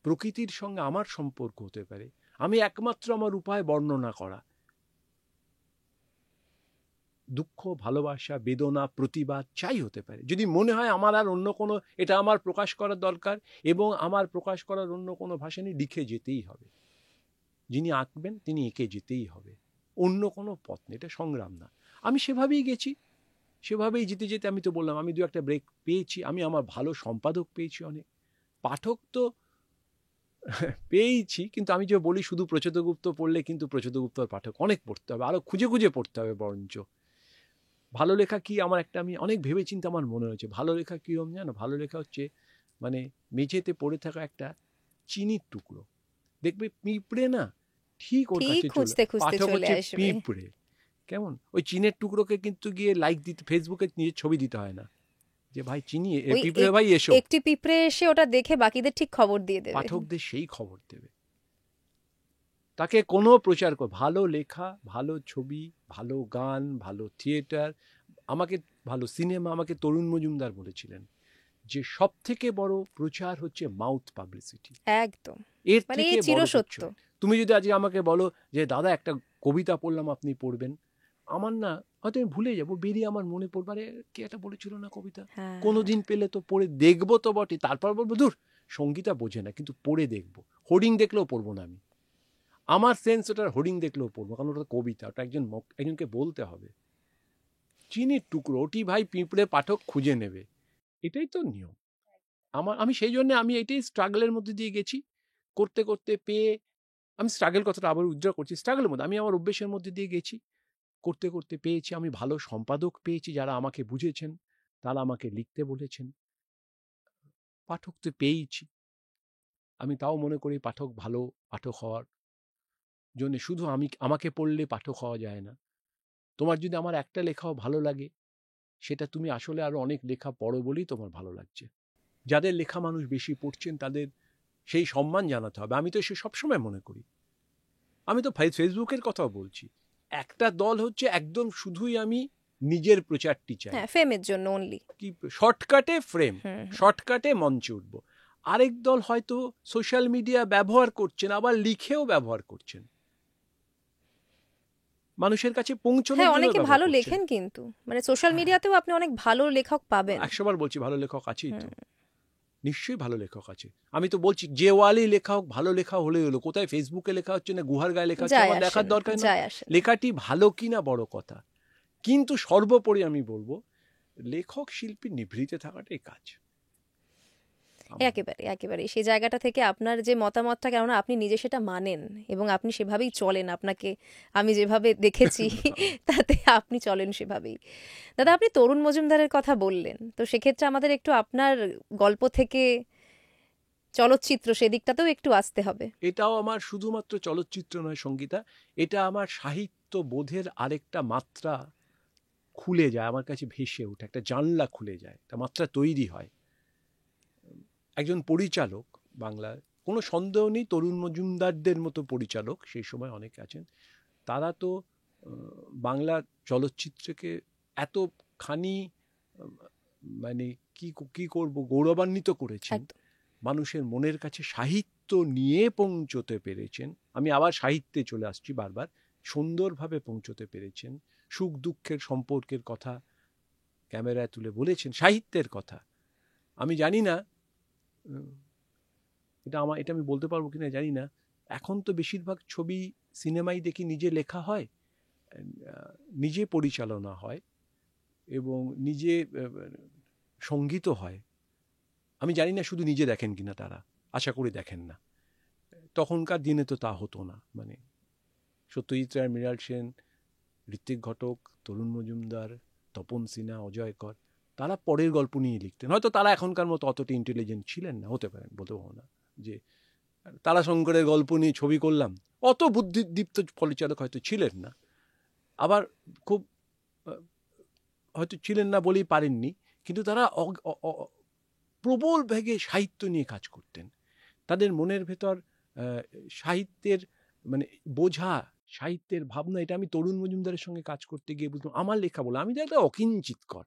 প্রকৃতির সঙ্গে আমার সম্পর্ক হতে পারে, আমি একমাত্র আমার উপায় বর্ণনা করা। দুঃখ, ভালোবাসা, বেদনা, প্রতিবাদ চাই হতে পারে। যদি মনে হয় আমার আর অন্য কোনো, এটা আমার প্রকাশ করার দরকার এবং আমার প্রকাশ করার অন্য কোনো ভাষা নেই, লিখে যেতেই হবে। যিনি আঁকবেন তিনি এঁকে যেতেই হবে, অন্য কোনো পথ নেই, এটা সংগ্রাম না। আমি সেভাবেই গেছি, সেভাবেই যেতে যেতে আমি তো বললাম আমি 2-1টা ব্রেক পেয়েছি, আমি আমার ভালো সম্পাদক পেয়েছি, অনেক পাঠক তো পেয়েছি, কিন্তু আমি যে বলি শুধু প্রচোদগুপ্ত পড়লে কিন্তু প্রচোদগুপ্তর পাঠক অনেক পড়তে হবে, আরও খুঁজে খুঁজে পড়তে হবে বরঞ্চ। ভালো লেখা কি, আমার একটা, আমি অনেক ভেবেচিন্তে আমার মনে হয়েছে ভালো লেখা কীরকম জানো, ভালো লেখা হচ্ছে মানে মেঝেতে পড়ে থাকা একটা চিনির টুকরো, দেখবে পিঁপড়ে না ঠিক ওর কাছে চলে, খুঁজতে খুঁজতে পাঠক চলে হচ্ছে আসবে। পিঁপড়ে, কেমন ওই চিনের টুকরোকে কিন্তু গিয়ে লাইক দিতে, ফেসবুকে নিজের ছবি দিতে হয় না যে ভাই চিনি, ওই পিঁপড়ে ভাই এসো, একটি পিঁপড়ে এসে ওটা দেখে বাকিদের ঠিক খবর দিয়ে দেবে, পাঠকদের সেই খবর দেবে, তাকে কোনো প্রচার কর, ভালো লেখা, ভালো ছবি, ভালো গান, ভালো থিয়েটার, আমাকে ভালো সিনেমা, আমাকে তরুণ মজুমদার বলেছিলেন যে সব থেকে বড় প্রচার হচ্ছে মাউথ পাবলিসিটি, একদম, এর মানে থেকে এই বড় চিরসত্য। কিছু। তুমি যদি আজকে আমাকে বলো যে দাদা একটা কবিতা পড়লাম আপনি পড়বেন, আমার না হয়তো আমি ভুলে যাবো, বেরিয়ে আমার মনে পড়বে আরে কে একটা বলেছিল না কবিতা, হ্যাঁ, কোনোদিন পেলে তো পড়ে দেখবো তো বটে, তারপর বলবো দূর সঙ্গীতা বোঝে না, কিন্তু পড়ে দেখবো, হোর্ডিং দেখলেও পড়বো না আমি, আমার সেন্স ওটার হোর্ডিং দেখলেও পড়বো, কারণ ওটা কবিতা, ওটা একজনকে বলতে হবে। চিনির টুকরো ওটি ভাই পিঁপড়ে পাঠক খুঁজে নেবে, এটাই তো নিয়ম। আমি সেই জন্য আমি এটাই স্ট্রাগলের মধ্যে দিয়ে গেছি, করতে করতে পেয়ে, আমি স্ট্রাগল কথাটা আবার উইথড্র করছি, স্ট্রাগলের মধ্যে আমি আমার অভ্যেসের মধ্যে দিয়ে গেছি, করতে করতে পেয়েছি, আমি ভালো সম্পাদক পেয়েছি যারা আমাকে বুঝেছেন, তারা আমাকে লিখতে বলেছেন, পাঠক তো পেয়েছি। আমি তাও মনে করি পাঠক ভালো পাঠক হওয়ার জন্য শুধু আমাকে পড়লে পাঠক হওয়া যায় না, তোমার যদি আমার একটা লেখাও ভালো লাগে, সেটা তুমি আসলে আরও অনেক লেখা পড়ো বলেই তোমার ভালো লাগছে। যাদের লেখা মানুষ বেশি পড়ছেন তাদের সেই সম্মান জানাতে হবে, আমি তো সে সবসময় মনে করি। আমি তো ফেসবুকের কথাও বলছি, একটা দল হচ্ছে একদম শুধুই আমি নিজের প্রচারটি চাই, হ্যাঁ, ফেমের জন্য অনলি, কি শর্টকাটে ফ্রেম, শর্টকাটে মঞ্চে উঠবো। আরেক দল হয়তো সোশ্যাল মিডিয়া ব্যবহার করছেন, আবার লিখেও ব্যবহার করছেন, মানুষের কাছে পৌঁছানোর হ্যাঁ, জন্য অনেকে ব্যবহার ভালো করছেন। লেখেন, কিন্তু মানে সোশ্যাল মিডিয়াতেও আপনি অনেক ভালো লেখক পাবেন। 100বার বলছি ভালো লেখক আছেই তো, নিশ্চয়ই ভালো লেখক আছে। আমি তো বলছি যে ওয়ালেই লেখা হোক, ভালো লেখা হলেই হলো, কোথায় ফেসবুকে লেখা হচ্ছে না গুহার গায়ে লেখা হচ্ছে যায় আমার আসে দেখার না, দরকার না, যায় আসে না। লেখাটি ভালো কিনা বড় কথা। কিন্তু সর্বোপরি আমি বলবো লেখক শিল্পী নিভৃতে থাকাটাই কাজ। একেবারে একেবারে সেই জায়গাটা থেকে আপনার যে মতামতটা, কেননা আপনি নিজে সেটা মানেন এবং আপনি সেভাবেই চলেন, আপনাকে আমি যেভাবে দেখেছি তাতে আপনি চলেন সেভাবেই। দাদা, আপনি তরুণ মজুমদারের কথা বললেন, তো সেক্ষেত্রে আমাদের একটু আপনার গল্প থেকে চলচ্চিত্র সেদিকটাতেও একটু আসতে হবে। এটাও আমার শুধুমাত্র চলচ্চিত্র নয় সঙ্গীতা, এটা আমার সাহিত্য বোধের আরেকটা মাত্রা খুলে যায়, আমার কাছে ভেসে ওঠে, একটা জানলা খুলে যায়, একটা মাত্রা তৈরি হয়। একজন পরিচালক বাংলার, কোনো সন্দেহ নেই তরুণ মজুমদারদের মতো পরিচালক সেই সময় অনেক আছেন, তারা তো বাংলা চলচ্চিত্রকে এতখানি মানে কি করব গৌরবান্বিত করেছেন, মানুষের মনের কাছে সাহিত্য নিয়ে পৌঁছতে পেরেছেন। আমি আবার সাহিত্যে চলে আসছি বারবার, সুন্দরভাবে পৌঁছতে পেরেছেন, সুখ দুঃখের সম্পর্কের কথা ক্যামেরায় তুলে বলেছেন, সাহিত্যের কথা। আমি জানি না এটা আমি বলতে পারবো কিনা জানি না, এখন তো বেশিরভাগ ছবি সিনেমাই দেখি নিজে লেখা হয়, নিজে পরিচালনা হয় এবং নিজে সঙ্গীতও হয়। আমি জানি না শুধু নিজে দেখেন কিনা তারা, আশা করি দেখেন না। তখনকার দিনে তো তা হতো না, মানে সত্যজিৎ রায়, মৃণাল সেন, ঋত্বিক ঘটক, তরুণ মজুমদার, তপন সিনহা, অজয় কর, তারা পরের গল্প নিয়ে লিখতেন। হয়তো তারা এখনকার মতো অতটা ইন্টেলিজেন্ট ছিলেন না, হতে পারেন, বলতে পারবো না যে তারাশঙ্করের গল্প নিয়ে ছবি করলাম, অত বুদ্ধিদীপ্ত পরিচালক হয়তো ছিলেন না, আবার খুব হয়তো ছিলেন না বলেই পারেননি, কিন্তু তারা প্রবল বেগে সাহিত্য নিয়ে কাজ করতেন। তাদের মনের ভেতর সাহিত্যের মানে বোঝা, সাহিত্যের ভাবনা, এটা আমি তরুণ মজুমদারের সঙ্গে কাজ করতে গিয়ে বুঝলাম। আমার লেখা বলে আমি তো একটা অকিঞ্চিতকর,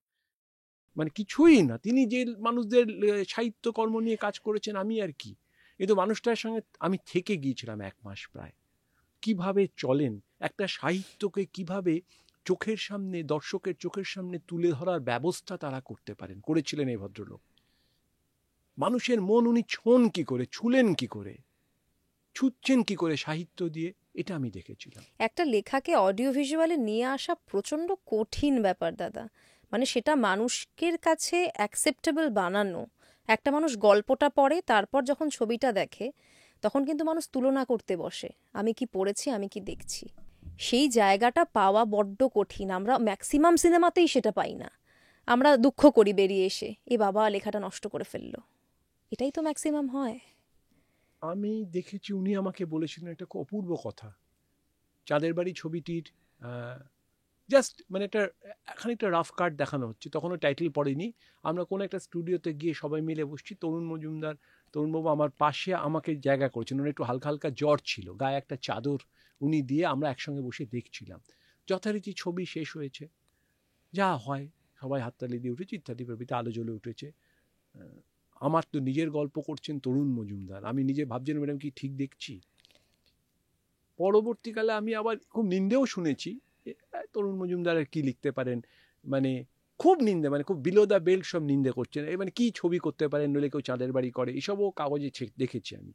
মানে কিছুই না। তিনি যে মানুষদের সাহিত্যকর্ম নিয়ে কাজ করেছেন, আমি আর কি। কিন্তু মানুষটার সঙ্গে আমি থেকে গিয়েছিলাম 1 মাস প্রায়। কিভাবে চলেন, একটা সাহিত্যকে কিভাবে চোখের সামনে, দর্শকের চোখের সামনে তুলে ধরার ব্যবস্থা তারা করতে পারেন, করেছিলেন এই ভদ্রলোক। মানুষের মন উনি ছোঁন কি করে, ছুলেন কি করে, ছুঁচ্ছেন কি করে সাহিত্য দিয়ে, এটা আমি দেখেছিলাম। একটা লেখাকে অডিও ভিজুয়ালে নিয়ে আসা প্রচণ্ড কঠিন ব্যাপার দাদা। মানে সেটা মানুষের কাছে অ্যাকসেপ্টেবল বানানো। একটা মানুষ গল্পটা পড়ে, তারপর যখন ছবিটা দেখে তখন কিন্তু মানুষ তুলনা করতে বসে, আমি কি পড়েছি, আমি কি দেখছি। সেই জায়গাটা পাওয়া বড্ড কঠিন। আমরা ম্যাক্সিমাম সিনেমাতেই সেটা পাই না। আমরা দুঃখ করি বেরিয়ে এসে, এ বাবা লেখাটা নষ্ট করে ফেললো। এটাই তো ম্যাক্সিমাম হয়। আমি দেখেছি, উনি আমাকে বলেছিলেন একটা খুব অপূর্ব কথা। চাঁদের বাড়ি ছবিটির জাস্ট মানে খানিকটা রাফ কাট দেখানো হচ্ছে, তখনও টাইটেল পড়েনি। আমরা কোনো একটা স্টুডিওতে গিয়ে সবাই মিলে বসছি, তরুণ মজুমদার, তরুণবাবু আমার পাশে আমাকে জায়গা করেছেন। ওনার একটু হালকা হালকা জ্বর ছিল, গায়ে একটা চাদর উনি দিয়ে আমরা একসঙ্গে বসে দেখছিলাম। যথারীতি ছবি শেষ হয়েছে, যা হয়, সবাই হাততালি দিয়ে উঠেছে, ইত্যাদি প্রভৃতি, আলো জ্বলে উঠেছে। আমার তো নিজের গল্প করছেন তরুণ মজুমদার, আমি নিজে ভাবছিলাম ম্যাডাম কি ঠিক দেখছি। পরবর্তীকালে আমি আবার খুব নিন্দেও শুনেছি, তরুণ মজুমদার কি লিখতে পারেন, মানে খুব নিন্দে, মানে খুব বিলো দ্য বেল্ট সব নিন্দে করছেন, মানে কি ছবি করতে পারেন, নইলে কেউ চাঁদের বাড়ি করে, এসবও কাগজে দেখেছি আমি।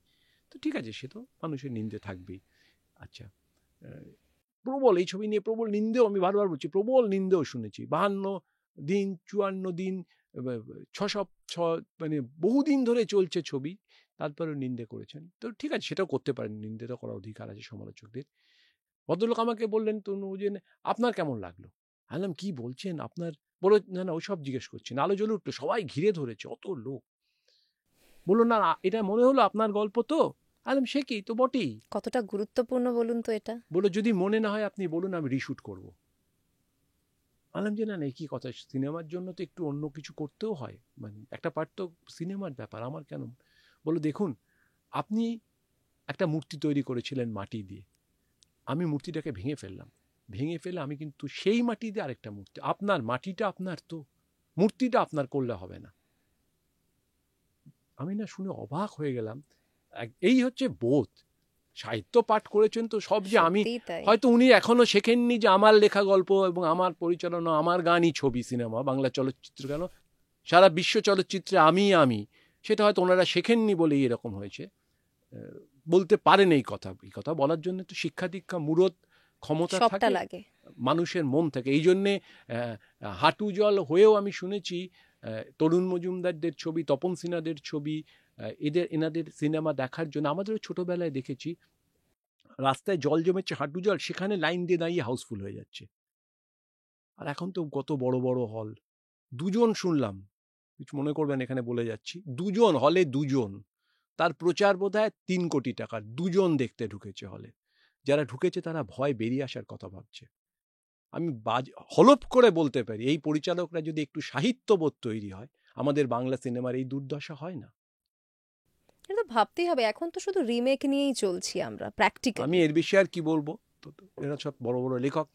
তো ঠিক আছে, সে তো মানুষের নিন্দে থাকবেই। আচ্ছা, প্রবল এই ছবি নিয়ে প্রবল নিন্দেও, আমি বারবার বলছি, প্রবল নিন্দেও শুনেছি। 52 দিন, 54 দিন, 6 মানে বহুদিন ধরে চলছে ছবি, তারপরেও নিন্দে করেছেন। তো ঠিক আছে, সেটাও করতে পারেন, নিন্দে তো করার অধিকার আছে সমালোচকদের। ভদ্রলোক আমাকে বললেন, তনু যে আপনার কেমন লাগলো? বললাম কি বলছেন আপনার, বলো না না ওইসব জিজ্ঞেস করছি না। আলো জ্বলে উঠলো, সবাই ঘিরে ধরেছে, অত লোক। বললো না এটা মনে হলো আপনার গল্প তো। বললাম সে কি, তো বটেই। কতটা গুরুত্বপূর্ণ বলুন তো এটা। বললো যদি মনে না হয় আপনি বলুন, আমি রিশুট করবো। বললাম যে না না, কি কথা, সিনেমার জন্য তো একটু অন্য কিছু করতেও হয়, মানে একটা পার্ট তো সিনেমার ব্যাপার, আমার কেন। বললো দেখুন, আপনি একটা মূর্তি তৈরি করেছিলেন মাটি দিয়ে, আমি মূর্তিটাকে ভেঙে ফেললাম, ভেঙে ফেলে আমি কিন্তু সেই মাটি দিয়ে আরেকটা মূর্তি, আপনার মাটিটা আপনার, তো মূর্তিটা আপনার করলে হবে না। আমি না শুনে অবাক হয়ে গেলাম। এই হচ্ছে বোধ। সাহিত্য পাঠ করেছেন তো সব, যে আমি হয়তো উনি এখনো শেখেননি যে আমার লেখা গল্প এবং আমার পরিচালনা, আমার গানই ছবি, সিনেমা, বাংলা চলচ্চিত্র কেন সারা বিশ্ব চলচ্চিত্রে আমি সেটা হয়তো ওনারা শেখেননি বলেই এরকম হয়েছে। বলতে পারেন এই কথা বলার জন্য তো শিক্ষা দীক্ষা, মুরত, ক্ষমতা থাকে, মানুষের মন থাকে। এই জন্যে হাঁটু জল হয়েও আমি শুনেছি তরুণ মজুমদারদের ছবি, তপন সিনহাদের ছবি, এনাদের সিনেমা দেখার জন্য আমাদেরও ছোটবেলায় দেখেছি, রাস্তায় জল জমেছে, হাঁটু জল, সেখানে লাইন দিয়ে দাঁড়িয়ে হাউসফুল হয়ে যাচ্ছে। আর এখন তো কত বড় বড় হল, দুজন শুনলাম, কিছু মনে করবেন এখানে বলে যাচ্ছি, দুজন হলে, দুজন, তার প্রচার বোধহয় 3 কোটি টাকার, দুজন দেখতে ঢুকেছে হলে। যারা ঢুকেছে তারা ভয় বেরিয়ে আসার কথা ভাবছে। আমি হলপ করে বলতে পারি, এই পরিচালকরা যদি একটু সাহিত্যবোধ তৈরি হয়, আমাদের বাংলা সিনেমার এই দুর্দশা হয় না। এটা ভাবতেই হবে, এখন তো শুধু রিমেক নিয়েই চলছি আমরা প্র্যাকটিক্যালি। আমি এর বিষয়ে আর কি বলবো, তো এরা সব বড় বড় লেখক।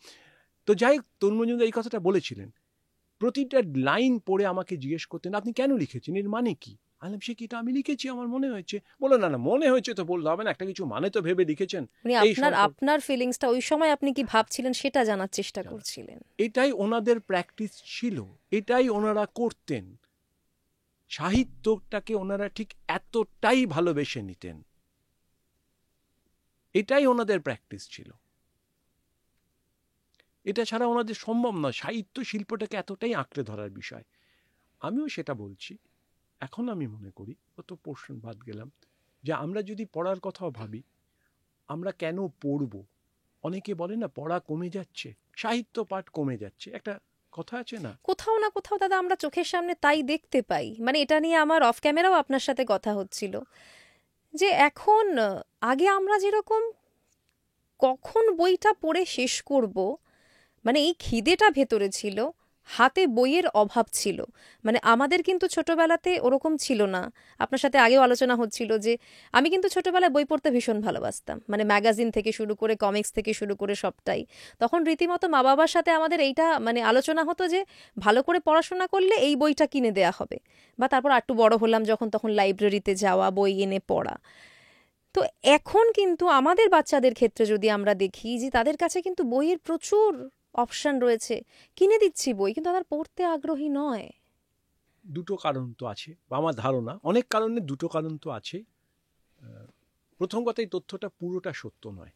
তো যাই হোক, তরুণ মজুমদার এই কথাটা বলেছিলেন, প্রতিটা লাইন পড়ে আমাকে জিজ্ঞেস করতেন আপনি কেন লিখেছেন, এর মানে কি। আলাম সে কি, এটা আমি লিখেছি, আমার মনে হয়েছে। বলো না না, মনে হয়েছে তো বলতে হবে না, একটা কিছু মানে তো ভেবে লিখেছেন। আপনার ফিলিংসটা ওই সময় আপনি কি ভাবছিলেন সেটা জানার চেষ্টা করছিলেন। এটাই ওনাদের প্র্যাকটিস ছিল, এটাই ওনারা করতেন। সাহিত্যটাকে ওনারা ঠিক এতটাই ভালোবেসে নিতেন, এটাই ওনাদের প্র্যাকটিস ছিল। এটা ছাড়া ওনাদের সম্ভব নয়, সাহিত্য শিল্পটাকে এতটাই আঁকড়ে ধরার বিষয়। আমিও সেটা বলছি। এখন আমি মনে করি, কত পোর্শন বাদ গেলাম, যে আমরা যদি পড়ার কথাও ভাবি, আমরা কেন পড়ব। অনেকে বলে না পড়া কমে যাচ্ছে, সাহিত্য পাঠ কমে যাচ্ছে, একটা কথা আছে না, কোথাও না কোথাও দাদা আমরা চোখের সামনে তাই দেখতে পাই। মানে এটা নিয়ে আমার অফ ক্যামেরাও আপনার সাথে কথা হচ্ছিল, যে এখন আগে আমরা যেরকম কখন বইটা পড়ে শেষ করব, মানে এই খিদেটা ভেতরে ছিল, হাতে বইয়ের অভাব ছিল। মানে আমাদের কিন্তু ছোটবেলাতে ওরকম ছিল না। আপনার সাথে আগেও আলোচনা হচ্ছিল যে আমি কিন্তু ছোটবেলায় বই পড়তে ভীষণ ভালোবাসতাম, মানে ম্যাগাজিন থেকে শুরু করে কমিক্স থেকে শুরু করে সবটাই। তখন রীতিমতো মা বাবার সাথে আমাদের এইটা মানে আলোচনা হতো যে ভালো করে পড়াশোনা করলে এই বইটা কিনে দেয়া হবে, বা তারপর একটু বড় হলাম যখন, তখন লাইব্রেরিতে যাওয়া, বই এনে পড়া। তো এখন কিন্তু আমাদের বাচ্চাদের ক্ষেত্রে যদি আমরা দেখি যে তাদের কাছে কিন্তু বইয়ের প্রচুর অপশন রয়েছে, কিনে দিচ্ছি বই, কিন্তু তারা পড়তে আগ্রহী নয়। দুটো কারণ তো আছে, বা আমার ধারণা অনেক কারণে দুটো কারণ তো আছে। প্রথম কথা, এই তথ্যটা পুরোটা সত্য নয়,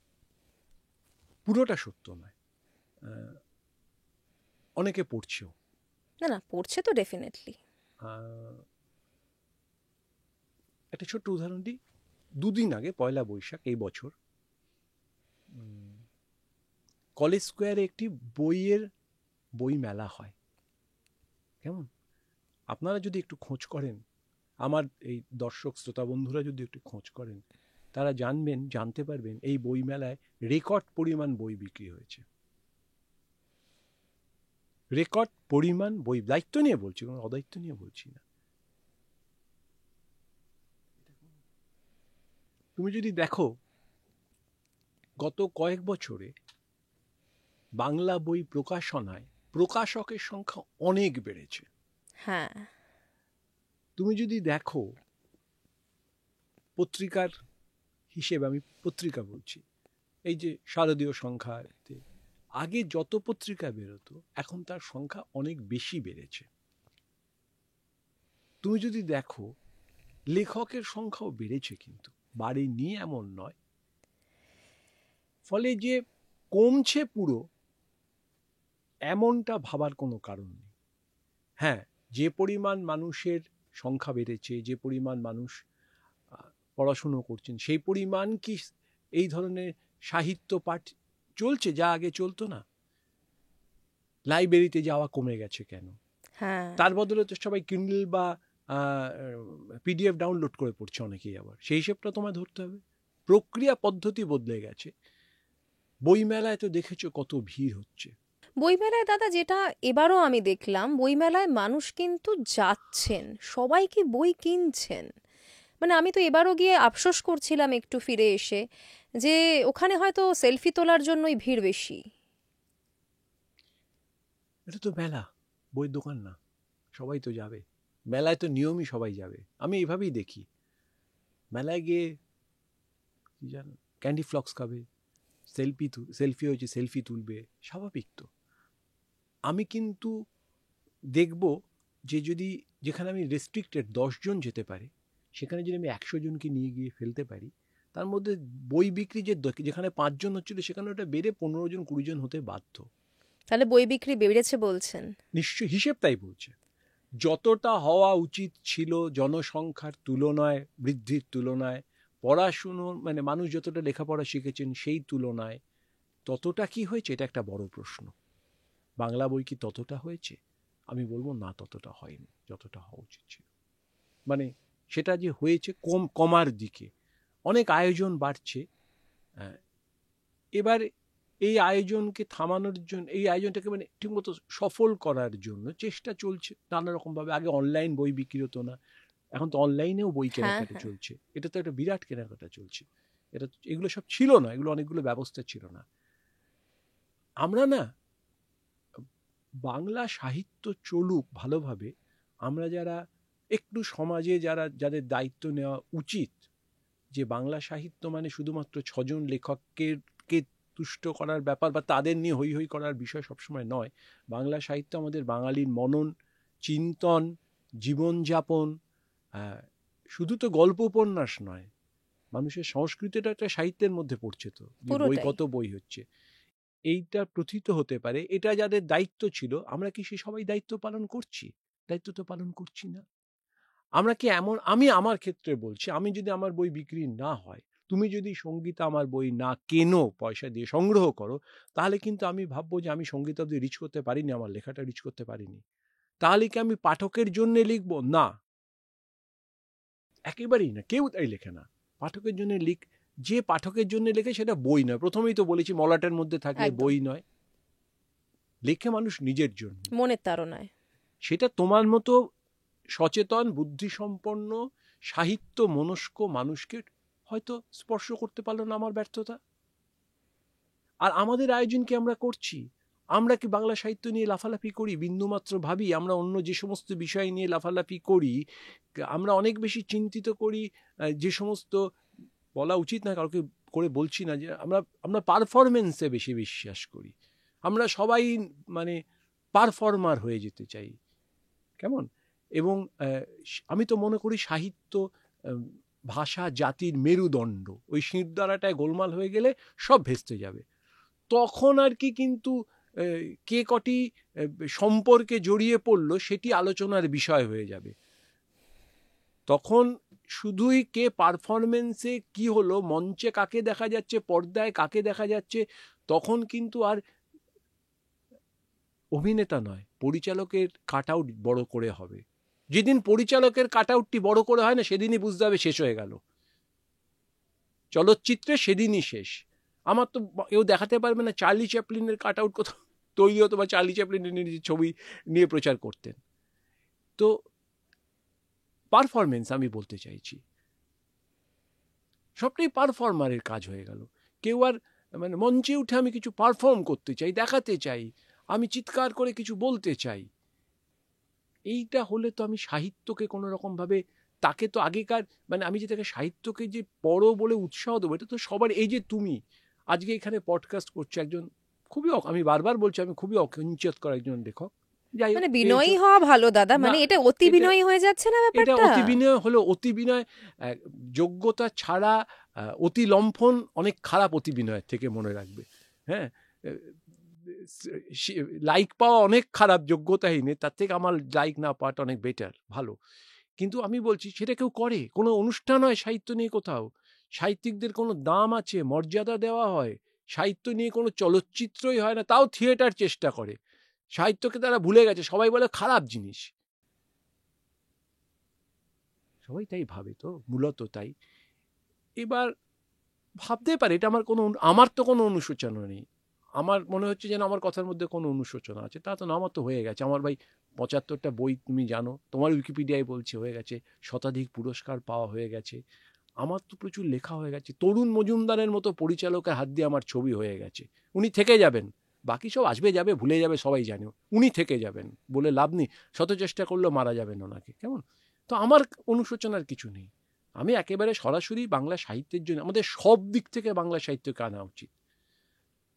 পুরোটা সত্য নয়। অনেকে পড়ছেও। না না, পড়ছে তো ডেফিনেটলি। একটা ছোট্ট উদাহরণ দিই। দুদিন আগে, পয়লা বৈশাখ এই বছর, কলেজ স্কোয়ারে একটি বই মেলা হয়। কেমন? আপনারা যদি একটু খোঁজ করেন, আমার এই দর্শক শ্রোতা বন্ধুরা যদি একটু খোঁজ করেন, তারা জানতে পারবেন এই বই মেলায় রেকর্ড পরিমাণ বই বিক্রি হয়েছে। রেকর্ড পরিমাণ বই, দায়িত্ব নিয়ে বলছি, কোনো অদায়িত্ব নিয়ে বলছি না। তুমি যদি দেখো, গত কয়েক বছরে বাংলা বই প্রকাশনায় প্রকাশকের সংখ্যা অনেক বেড়েছে। হ্যাঁ, তুমি যদি দেখো পত্রিকার হিসেবে, আমি পত্রিকা বলছি, এই যে শারদীয় সংখ্যাতে আগে যত পত্রিকা বেরোতো, এখন তার সংখ্যা অনেক বেশি বেড়েছে। তুমি যদি দেখো লেখকের সংখ্যাও বেড়েছে, কিন্তু বাড়েনি এমন নয়। ফলে যে কমছে পুরো, এমনটা ভাবার কোনো কারণ নেই। হ্যাঁ, যে পরিমাণ মানুষের সংখ্যা বেড়েছে, যে পরিমাণ মানুষ পড়াশুনো করছেন, সেই পরিমাণ কি এই ধরনের সাহিত্য পাঠ চলছে যা আগে চলতো না? লাইব্রেরিতে যাওয়া কমে গেছে কেন? হ্যাঁ, তার বদলে তো সবাই কিন্ডল বা পিডিএফ ডাউনলোড করে পড়ছে অনেকেই। আবার সেই হিসেবটা তোমায় ধরতে হবে। প্রক্রিয়া পদ্ধতি বদলে গেছে। বইমেলায় তো দেখেছো কত ভিড় হচ্ছে। বইমেলায় দাদা যেটা এবারও আমি দেখলাম, বইমেলায় মানুষ কিন্তু যাচ্ছেন, সবাই কি বই কিনছেন। মানে আমি তো এবারও গিয়ে আফসোস করছিলাম একটু ফিরে এসে, যে ওখানে হয়তো সেলফি তোলার জন্যই ভিড় বেশি। এটা তো মেলা, বইয়ের দোকান না। সবাই তো যাবে মেলায়, তো নিয়মই সবাই যাবে। আমি এইভাবেই দেখি, মেলায় গিয়ে কি জানো, ক্যান্ডি ফ্লক্স খাবে, সেলফি হয়েছে সেলফি তুলবে, স্বাভাবিক তো। আমি কিন্তু দেখব যে যদি, যেখানে আমি রেস্ট্রিক্টেড 10 জন যেতে পারে, সেখানে যদি আমি 100 জনকে নিয়ে গিয়ে ফেলতে পারি, তার মধ্যে বই বিক্রি যেখানে 5 জন হচ্ছিল, সেখানে ওটা বেড়ে 15 জন 20 জন হতে বাধ্য। তাহলে বই বিক্রি বেড়েছে বলছেন? নিশ্চয়, হিসেব তাই বলছে। যতটা হওয়া উচিত ছিল জনসংখ্যার তুলনায়, বৃদ্ধির তুলনায়, পড়াশুনো মানে মানুষ যতটা লেখাপড়া শিখেছেন সেই তুলনায়, ততটা কি হয়েছে? এটা একটা বড় প্রশ্ন। বাংলা বই কি ততটা হয়েছে? আমি বলবো না, ততটা হয়নি যতটা হওয়া উচিত ছিল। মানে সেটা যে হয়েছে কমার দিকে। অনেক আয়োজন বাড়ছে। এবার এই আয়োজনকে থামানোর জন্য, এই আয়োজনটাকে মানে ঠিকমতো সফল করার জন্য চেষ্টা চলছে নানা রকমভাবে। আগে অনলাইন বই বিক্রি হতো না, এখন তো অনলাইনেও বই হ্যাঁ, কেনাকাটা হ্যাঁ। চলছে। এটা তো একটা বিরাট কেনাকাটা চলছে। এগুলো সব ছিল না, এগুলো অনেকগুলো ব্যবস্থা ছিল না। আমরা না, বাংলা সাহিত্য চলুক ভালোভাবে, আমরা যারা একটু সমাজে যাদের দায়িত্ব নেওয়া উচিত, যে বাংলা সাহিত্য মানে শুধুমাত্র 6 জন লেখককে তুষ্ট করার ব্যাপার বা তাদের নিয়ে হই হই করার বিষয় সবসময় নয়। বাংলা সাহিত্য আমাদের বাঙালির মনন, চিন্তন, জীবনযাপন। শুধু তো গল্প উপন্যাস নয়, মানুষের সংস্কৃতিটা একটা সাহিত্যের মধ্যে পড়ছে। তো বই, পুরোটাই। কত বই হচ্ছে, এইটা প্রথিত হতে পারে। এটা যাদের দায়িত্ব ছিল, আমরা কি সে সবাই দায়িত্ব পালন করছি? দায়িত্ব তো পালন করছি না। আমরা কি এমন, আমি আমার ক্ষেত্রে বলছি, আমি যদি আমার বই বিক্রি না হয়, তুমি যদি সঙ্গীতা আমার বই না কেনো, পয়সা দিয়ে সংগ্রহ করো, তাহলে কিন্তু আমি ভাববো যে আমি সঙ্গীতা অব্দি রিচ করতে পারিনি, আমার লেখাটা রিচ করতে পারিনি। তাহলে কি আমি পাঠকের জন্য লিখবো? না, একেবারেই না। কেউ তাই লেখে না। পাঠকের জন্য যে পাঠকের জন্য লেখে সেটা বই নয়। প্রথমেই তো বলেছি, মলাটের মধ্যে থাকলে একদম। বই নয়। লেখে মানুষ নিজের জন্য, মনের তাড়নায়। সেটা তোমার মতো সচেতন বুদ্ধিসম্পন্ন সাহিত্য মনস্ক মানুষকে হয়তো স্পর্শ করতে পারলো না আমার ব্যর্থতা। আর আমাদের আয়োজন কি আমরা করছি? আমরা কি বাংলা সাহিত্য নিয়ে লাফালাফি করি? বিন্দুমাত্র ভাবি আমরা অন্য যে সমস্ত বিষয় নিয়ে লাফালাফি করি, আমরা অনেক বেশি চিন্তিত করি যে সমস্ত, বলা উচিত না কাউকে করে বলছি না, যে আমরা পারফরমেন্সে বেশি বিশ্বাস করি। আমরা সবাই মানে পারফর্মার হয়ে যেতে চাই, কেমন? এবং আমি তো মনে করি সাহিত্য ভাষা জাতির মেরুদণ্ড। ওই শিরদাঁড়াটায় গোলমাল হয়ে গেলে সব ভেস্তে যাবে। তখন আর কি কিন্তু কে কটি সম্পর্কে জড়িয়ে পড়লো সেটি আলোচনার বিষয় হয়ে যাবে। তখন শুধুই কে পারফরমেন্সে কি হলো, মঞ্চে কাকে দেখা যাচ্ছে, পর্দায় কাকে দেখা যাচ্ছে, তখন কিন্তু আর অভিনেতা নয়, পরিচালকের কাট আউট বড় করে হবে। যেদিন পরিচালকের কাট আউটটি বড় করে হয় না, সেদিনই বুঝতে হবে শেষ হয়ে গেল চলচ্চিত্রে, সেদিনই শেষ। আমার তো কেউ দেখাতে পারবে না চার্লি চ্যাপলিনের কাট আউট কোথাও তৈরি হতো বা চার্লি চ্যাপলিনের নিজের ছবি নিয়ে প্রচার করতেন। তো পারফরমেন্স আমি বলতে চাইছি, সবটাই পারফর্মারের কাজ হয়ে গেল। কেউ আর মানে মঞ্চে উঠে আমি কিছু পারফর্ম করতে চাই, দেখাতে চাই, আমি চিৎকার করে কিছু বলতে চাই, এইটা হলে তো আমি সাহিত্যকে কোনো রকমভাবে, তাকে তো আগেকার মানে আমি যে তাকে সাহিত্যকে যে পড়ো বলে উৎসাহ দেবো, এটা তো সবার। এই যে তুমি আজকে এখানে পডকাস্ট করছো, একজন খুবই, আমি বারবার বলছি, আমি খুবই অকিঞ্চিত করা একজন লেখক। যাই মানে হোক, বিনয়ী হওয়া ভালো দাদা, মানে এটা অতি বিনয়ী হয়ে যাচ্ছে না এটা ব্যাপারটা? অতি বিনয় হলো, অতি বিনয় যোগ্যতা ছাড়া অতি লম্ফন অনেক খারাপ অতি বিনয়ের থেকে, মনে রাখবে। হ্যাঁ, লাইক পাওয়া অনেক খারাপ যোগ্যতাহীনের, তার থেকে আমার লাইক না পাওয়াটা অনেক বেটার, ভালো। কিন্তু আমি বলছি সেটা কেউ করে, কোনো অনুষ্ঠান হয় সাহিত্য নিয়ে কোথাও, সাহিত্যিকদের কোনো দাম আছে, মর্যাদা দেওয়া হয়, সাহিত্য নিয়ে কোনো চলচ্চিত্রই হয় না, তাও থিয়েটার চেষ্টা করে। সাহিত্যকে তারা ভুলে গেছে, সবাই বলে খারাপ জিনিস, সবাই তাই ভাবে, তো মূলত তাই। এবার ভাবতে পারে এটা আমার তো কোনো অনুশোচনা নেই, আমার মনে হচ্ছে যেন আমার কথার মধ্যে কোনো অনুশোচনা আছে, তা তো না, আমার তো হয়ে গেছে। আমার ভাই 75টা বই তুমি জানো, তোমার উইকিপিডিয়ায় বলছে হয়ে গেছে, শতাধিক পুরস্কার পাওয়া হয়ে গেছে, আমার তো প্রচুর লেখা হয়ে গেছে, তরুণ মজুমদারের মতো পরিচালকের হাত দিয়ে আমার ছবি হয়ে গেছে। উনি থেকে যাবেন, বাকি সব আসবে যাবে ভুলে যাবে, সবাই জানে, উনি থেকে যাবেন বলে লাভ নেই, শত চেষ্টা করলেও মারা যাবেন ওনাকে, কেমন? তো আমার অনুশোচনার কিছু নেই। আমি একেবারে সরাসরি বাংলা সাহিত্যের জন্য, আমাদের সব দিক থেকে বাংলা সাহিত্যকে আনা উচিত।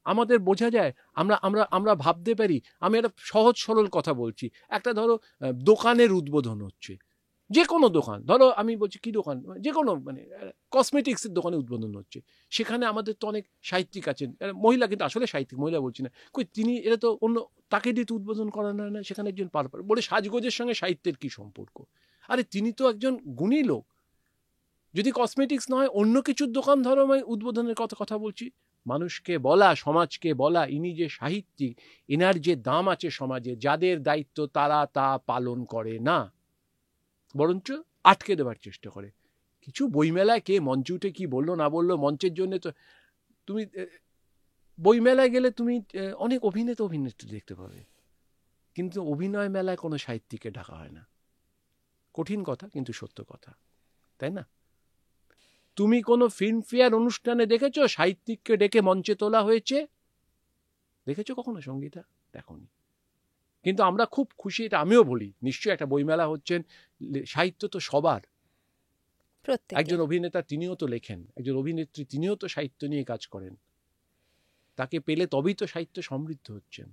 আমাদের বোঝা যায়, আমরা আমরা আমরা ভাবতে পারি। আমি একটা সহজ সরল কথা বলছি, একটা ধরো দোকানের উদ্বোধন হচ্ছে, যে কোনো দোকান, ধরো আমি বলছি কি দোকান, যে কোনো মানে কসমেটিক্সের দোকানে উদ্বোধন হচ্ছে, সেখানে আমাদের তো অনেক সাহিত্যিক আছেন, মহিলা, কিন্তু আসলে সাহিত্যিক মহিলা বলছি না, কই তিনি, এটা তো অন্য, তাকে দিয়ে তো উদ্বোধন করানো হয় না, সেখানে একজন পার বলে সাজগোজের সঙ্গে সাহিত্যের কি সম্পর্ক? আরে তিনি তো একজন গুণী লোক। যদি কসমেটিক্স নয় অন্য কিছুর দোকান ধরো, আমি উদ্বোধনের কথা বলছি, মানুষকে বলা, সমাজকে বলা, ইনি যে সাহিত্যিক, এনার যে দাম আছে সমাজে, যাদের দায়িত্ব তারা তা পালন করে না, বরঞ্চ আটকে দেবার চেষ্টা করে। কিছু বইমেলায় কে মঞ্চে উঠে কি বললো না বললো, মঞ্চের জন্য তো তুমি বইমেলায় গেলে তুমি অনেক অভিনেত্রী দেখতে পাবে, কিন্তু অভিনয় মেলায় কোনো সাহিত্যিককে ডাকা হয় না। কঠিন কথা কিন্তু সত্য কথা, তাই না? তুমি কোনো ফিল্মফেয়ার অনুষ্ঠানে দেখেছো সাহিত্যিককে ডেকে মঞ্চে তোলা হয়েছে? দেখেছো কখনো সঙ্গীতা? দেখোনি। কিন্তু আমরা খুব খুশি, এটা আমিও বলি, নিশ্চয়ই একটা বইমেলা হচ্ছেন, সাহিত্য তো সবার। একজন অভিনেতা তিনিও তো লেখেন, একজন অভিনেত্রী তিনিও তো সাহিত্য নিয়ে কাজ করেন, তাকে পেলে তবেই তো সাহিত্য সমৃদ্ধ হচ্ছেন।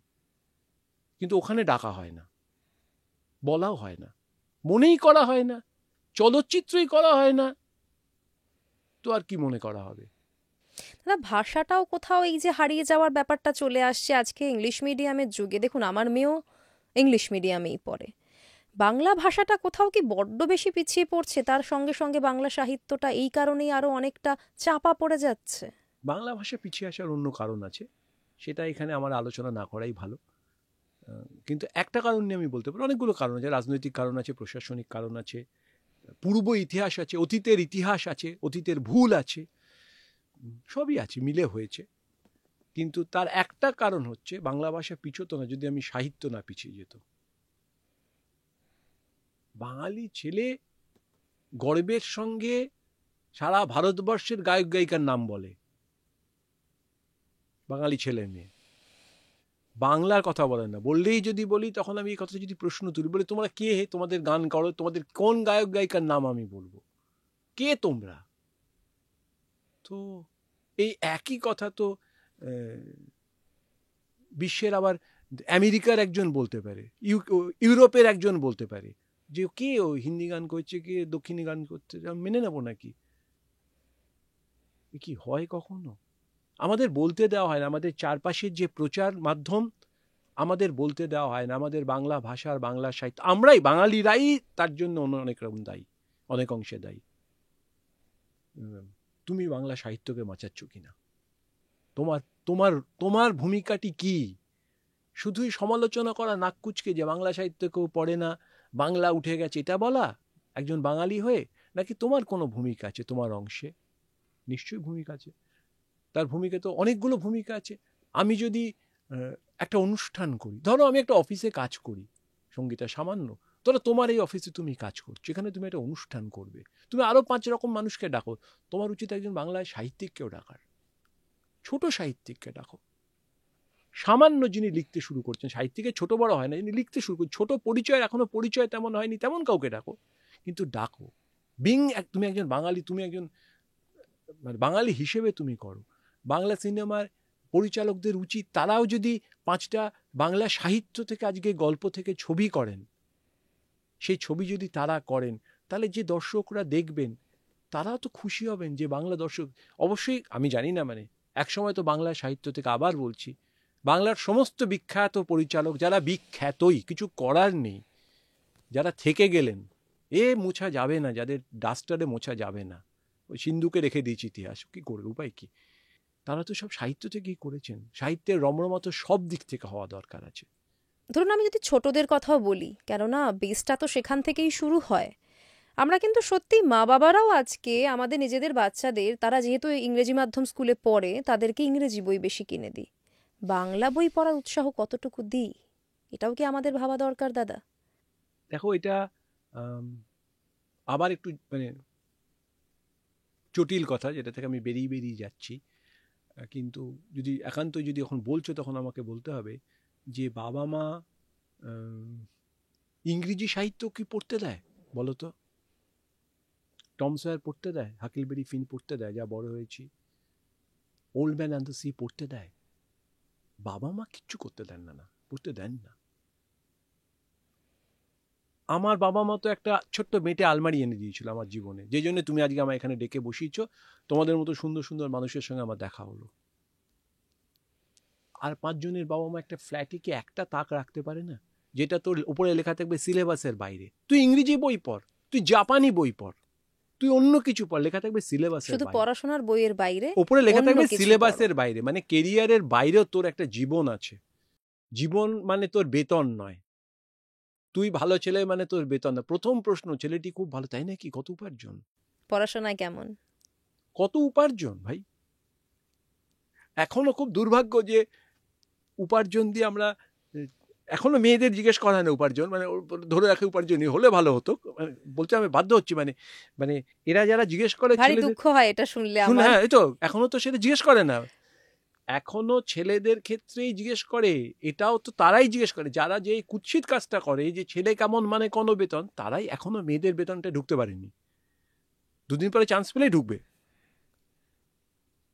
কিন্তু ওখানে ডাকা হয় না, বলাও হয় না, মনেই করা হয় না, চলচ্চিত্রই করা হয় না, তো আর কি মনে করা হবে? না, ভাষাটাও কোথাও এই যে হারিয়ে যাওয়ার ব্যাপারটা চলে আসছে আজকে ইংলিশ মিডিয়ামের যুগে। দেখুন আমার মেয়েও ইংলিশ মিডিয়ামেই পড়ে, বাংলা ভাষাটা কোথাও কি বড্ড বেশি পিছিয়ে পড়ছে, তার সঙ্গে সঙ্গে বাংলা সাহিত্যটা এই কারণেই আরো অনেকটা চাপা পড়ে যাচ্ছে। বাংলা ভাষা পিছিয়ে আসার অন্য কারণ আছে, সেটা এখানে আমার আলোচনা না করাই ভালো। কিন্তু একটা কারণ নিয়ে আমি বলতে পারি, অনেকগুলো কারণ আছে, রাজনৈতিক কারণ আছে, প্রশাসনিক কারণ আছে, পূর্ব ইতিহাস আছে, অতীতের ইতিহাস আছে, অতীতের ভুল আছে, সবই আছে, মিলে হয়েছে। কিন্তু তার একটা কারণ হচ্ছে বাংলা ভাষা পিছোতো না যদি আমি সাহিত্য না পিছিয়ে যেত। বাঙালি ছেলে গর্বের সঙ্গে সারা ভারতবর্ষের গায়ক গায়িকার নাম বলে, বাঙালি ছেলে মেয়ে বাংলার কথা বলে না। বললেই যদি বলি তখন আমি এই কথা যদি প্রশ্ন তুলি, বলে তোমরা কে, তোমাদের গান করো, তোমাদের কোন গায়ক গায়িকার নাম আমি বলবো, কে তোমরা? তো এই একই কথা তো বিশ্বের আবার আমেরিকার একজন বলতে পারে, ইউরোপের একজন বলতে পারে যে কে ও হিন্দি গান করছে, কে দক্ষিণী গান করছে, মেনে নেবো নাকি? কি হয় কখনো? আমাদের বলতে দেওয়া হয় না, আমাদের চারপাশের যে প্রচার মাধ্যম আমাদের বলতে দেওয়া হয় না আমাদের বাংলা ভাষার বাংলা সাহিত্য, আমরাই বাঙালিরাই তার জন্য অনেক রকম দায়ী, অনেক অংশে দায়ী। তুমি বাংলা সাহিত্যকে বাঁচাচ্ছ কিনা, তোমার তোমার তোমার ভূমিকাটি কি? শুধুই সমালোচনা করা, নাক কুচকে যে বাংলা সাহিত্য কেউ পড়ে না, বাংলা উঠে গেছে, এটা বলা একজন বাঙালি হয়ে? নাকি তোমার কোনো ভূমিকা আছে? তোমার অংশে নিশ্চয়ই ভূমিকা আছে। তার ভূমিকা তো অনেকগুলো ভূমিকা আছে। আমি যদি একটা অনুষ্ঠান করি, ধরো আমি একটা অফিসে কাজ করি, সঙ্গীতা সামান্য, ধরো তোমার এই অফিসে তুমি কাজ করছো, এখানে তুমি একটা অনুষ্ঠান করবে, তুমি আরো 5 রকম মানুষকে ডাকো, তোমার উচিত একজন বাংলায় সাহিত্যিককেও ডাকার, ছোট সাহিত্যিককে ডাকো, সামান্য যিনি লিখতে শুরু করছেন, সাহিত্যিকের ছোট বড় হয় না, যিনি লিখতে শুরু করছেন, ছোট পরিচয়, এখনো পরিচয় তেমন হয়নি, তেমন কাউকে ডাকো, কিন্তু ডাকো। তুমি একজন বাঙালি, তুমি একজন মানে বাঙালি হিসেবে তুমি করো। বাংলা সিনেমার পরিচালকদের উচিত তারাও যদি 5টা বাংলা সাহিত্য থেকে, আজকে গল্প থেকে ছবি করেন, সেই ছবি যদি তারা করেন, তাহলে যে দর্শকরা দেখবেন তারাও তো খুশি হবেন যে বাংলা দর্শক। অবশ্যই আমি জানি না, মানে একসময় তো বাংলা সাহিত্য থেকে, আবার বলছি, বাংলার সমস্ত বিখ্যাত পরিচালক, যারা বিখ্যাতই, কিছু করার নেই, যারা থেকে গেলেন, মোছা যাবে না, যাদের ডাস্টারে মোছা যাবে না, ওই সিন্ধুকে রেখে দিয়েছি ইতিহাস, কি করবে, উপায় কি? তারা তো সব সাহিত্য থেকেই করেছেন। সাহিত্যের রমরমা তো সব দিক থেকে হওয়া দরকার আছে। ধরুন আমি যদি ছোটদের কথাও বলি, কেননা বেসটা তো সেখান থেকেই শুরু হয়। আমরা কিন্তু সত্যি মা বাবারাও আজকে আমাদের নিজেদের বাচ্চাদের, তারা যেহেতু ইংরেজি মাধ্যম স্কুলে পড়ে, তাদেরকে ইংরেজি বই বেশি কিনে দিই। বাংলা বই পড়ার উৎসাহ কতটুকু দিই, এটাও কি আমাদের ভাবা দরকার দাদা? দেখো, এটা আবার একটু মানে জটিল কথা, যেটা থেকে আমি বেরিয়ে যাচ্ছি, কিন্তু যদি একান্ত যদি এখন বলছো, তখন আমাকে বলতে হবে যে বাবা মা ইংরেজি সাহিত্য কি পড়তে দেয় বলো তো? টম সয়ার পড়তে দেয়? হাকিলবেরি ফিন পড়তে দেয়, যা বড় হয়েছি? Old man and the sea পড়তে দেয়? বাবা মা কিচ্ছু করতে দেন না, পড়তে দেন না। আমার বাবা মা তো একটা ছোট্ট মেটে আলমারি এনে দিয়েছিল আমার জীবনে, যে জন্য তুমি আজকে আমার এখানে ডেকে বসিয়েছ, তোমাদের মতো সুন্দর সুন্দর মানুষের সঙ্গে আমার দেখা হলো। আর 5 জনের বাবা মা একটা ফ্ল্যাটে কি একটা তাক রাখতে পারে না, যেটা তোর উপরে লেখা থাকবে সিলেবাসের বাইরে? তুই ইংরেজি বই পড়, তুই জাপানি বই পড়, তুই অন্য কিছু পড়, লেখা থাকবে সিলেবাসের শুধু বাইরে, পড়াশোনার বইয়ের বাইরে উপরে লেখা অন্য থাকবে কিছু সিলেবাসের পড়ো। বাইরে, মানে কেরিয়ারের বাইরেও তোর একটা জীবন আছে। জীবন মানে তোর বেতন নয়, তুই ভালো ছেলে মানে তোর বেতন না। প্রথম প্রশ্ন, ছেলেটি খুব ভালো, তাই নাকি? কত উপার্জন? পড়াশোনায় কেমন? কত উপার্জন ভাই? এখনো খুব দুর্ভাগ্য যে উপার্জন দিয়ে আমরা, এখনো মেয়েদের জিজ্ঞেস করা হয় না উপার্জন, মানে ধরে রাখে উপার্জনই হলে ভালো হতো, বলতে আমি বাধ্য হচ্ছি, মানে মানে এরা যারা জিজ্ঞেস করে ভারী ছেলেদের, দুঃখ হয় এটা শুনলে শুনে, আমার। হ্যাঁ, এই তো এখনো তো সেটা জিজ্ঞেস করে না, এখনো ছেলেদের ক্ষেত্রেই জিজ্ঞেস করে। এটাও তো তারাই জিজ্ঞেস করে যারা যে কুৎসিত কাজটা করে, যে ছেলে কেমন মানে কোনো বেতন, তারাই এখনো মেয়েদের বেতনটা ঢুকতে পারেনি, 2 দিন পরে চান্স পেলেই ঢুকবে।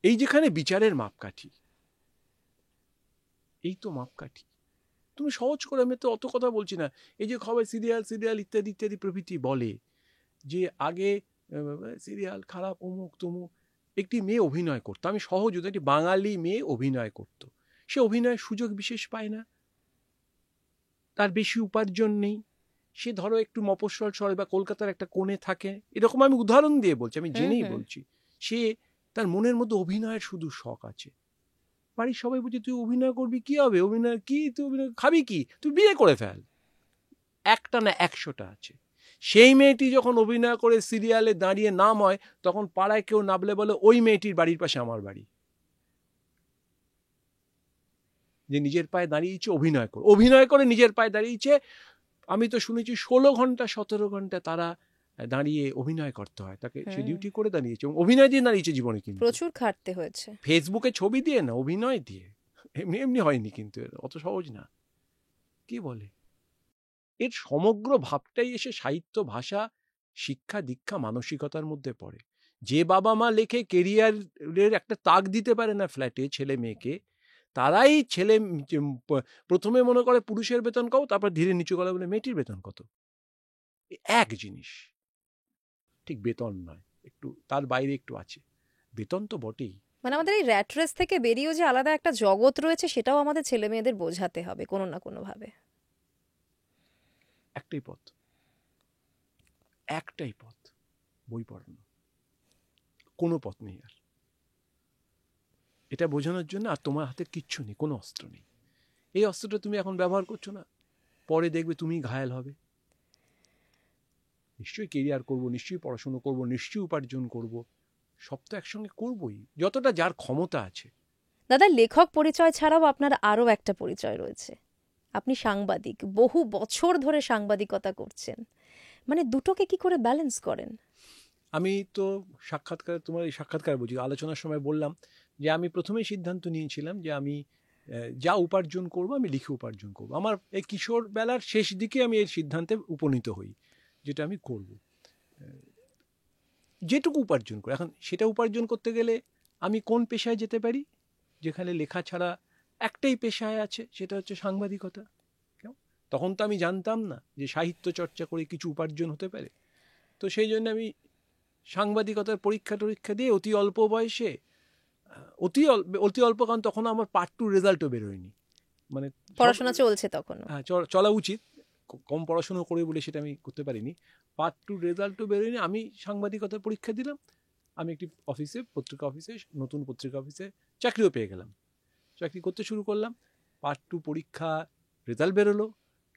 এই যেখানে বিচারের মাপকাঠি, এই তো মাপকাঠি। তুমি সহজ করে, আমি তো অত কথা বলছি না, এই যে খবর সিরিয়াল সিরিয়াল ইত্যাদি ইত্যাদি প্রভৃতি বলে যে আগে সিরিয়াল খারাপ, অমুক তমুক, একটি মেয়ে অভিনয় করতো, আমি সহজ, একটি বাঙালি মেয়ে অভিনয় করতো, সে অভিনয়ের সুযোগ বিশেষ পায় না, তার বেশি উপার্জন নেই, সে ধরো একটু মফস্বল শহরে বা কলকাতার একটা কোণে থাকে, এরকম আমি উদাহরণ দিয়ে বলছি, আমি জেনেই বলছি, সে তার মনের মধ্যে অভিনয়ের শুধু শখ আছে। বাড়ির সবাই বলছে তুই অভিনয় করবি, কি হবে অভিনয়, কি তুই অভিনয় খাবি, কি তুই বিয়ে করে ফেল। একটা না 100টা আছে। সেই মেয়েটি যখন অভিনয় করে সিরিয়ালে দাঁড়িয়ে নাম হয়, তখন পাড়ায় কেউ নাবলে বলে ওই মেয়েটির বাড়ির পাশে আমার বাড়ি। যে নিজের পায়ে দাঁড়িয়েছে, অভিনয় করে নিজের পায়ে দাঁড়িয়েছে। আমি তো শুনেছি 16 ঘন্টা 17 ঘন্টা তারা দাঁড়িয়ে অভিনয় করতে হয়, তাকে সে ডিউটি করে দাঁড়িয়েছে এবং অভিনয় দিয়ে দাঁড়িয়েছে জীবনে, কিন্তু প্রচুর খাটতে হয়েছে। ফেসবুকে ছবি দিয়ে না, অভিনয় দিয়ে, এমনি এমনি হয়নি, কিন্তু অত সহজ না। কি বলে, এর সমগ্র ভাবটাই এসে সাহিত্য, ভাষা, শিক্ষা, দীক্ষা, মানসিকতার মধ্যে পড়ে। যে বাবা মা লেখে কেরিয়ারের একটা তাক দিতে পারে না ফ্ল্যাটে ছেলে মেয়েকে, তারাই ছেলে প্রথমে মনে করে পুরুষের বেতন কত, তারপর ধীরে নিচু গলা বলে মেয়েটির বেতন কত। এক জিনিস, ঠিক বেতন নয়, একটু তার বাইরে একটু আছে, বেতন তো বটেই। মানে আমাদের এই র্যাট রেস থেকে বেরিয়েও যে আলাদা একটা জগৎ রয়েছে, সেটাও আমাদের ছেলে মেয়েদের বোঝাতে হবে কোনো না কোনো ভাবে। একটাই পথ, একটাই পথ, বই পড়ানো, কোনো পথ নেই আর। এটা বোঝানোর জন্য আর তোমার হাতে কিচ্ছু নেই, কোনো অস্ত্র নেই। এই অস্ত্রটা তুমি এখন ব্যবহার করছো না, পরে দেখবে তুমি ঘায়েল হবে। নিশ্চয়ই কেরিয়ার করব, নিশ্চয়ই পড়াশুনো করব, নিশ্চয়ই উপার্জন করব, সব তো একসঙ্গে করবই, যতটা যার ক্ষমতা আছে। দাদা, লেখক পরিচয় ছাড়াও আপনার আরও একটা পরিচয় রয়েছে, আপনি সাংবাদিক, বহু বছর ধরে সাংবাদিকতা করছেন। মানে দুটোকে কি করে ব্যালেন্স করেন? আমি তো সাক্ষাৎকার, তোমার এই সাক্ষাৎকার বুঝি আলোচনার সময় বললাম যে আমি প্রথমেই সিদ্ধান্ত নিয়েছিলাম যে আমি যা উপার্জন করব আমি লিখে উপার্জন করব। আমার এই কিশোর বেলার শেষ দিকে আমি এই সিদ্ধান্তে উপনীত হই, যেটা আমি করব, যেটুকু উপার্জন করি। এখন সেটা উপার্জন করতে গেলে আমি কোন পেশায় যেতে পারি, যেখানে লেখা ছাড়া একটাই পেশায় আছে, সেটা হচ্ছে সাংবাদিকতা। তখন তো আমি জানতাম না যে সাহিত্য চর্চা করে কিছু উপার্জন হতে পারে। তো সেই জন্য আমি সাংবাদিকতার পরীক্ষা দিয়ে অতি অল্প বয়সে, অতি অল্প, কারণ তখন আমার পার্ট 2 রেজাল্টও বেরোয়নি, মানে পড়াশোনা চলছে তখন। হ্যাঁ, চলা উচিত, কম পড়াশুনো করে বলে সেটা আমি করতে পারিনি, পার্ট 2 রেজাল্টও বেরোয়নি। আমি সাংবাদিকতার পরীক্ষা দিলাম, আমি একটি অফিসে, পত্রিকা অফিসে, নতুন পত্রিকা অফিসে চাকরিও পেয়ে গেলাম, চাকরি করতে শুরু করলাম। পার্ট 2 পরীক্ষা রেজাল্ট বেরোলো,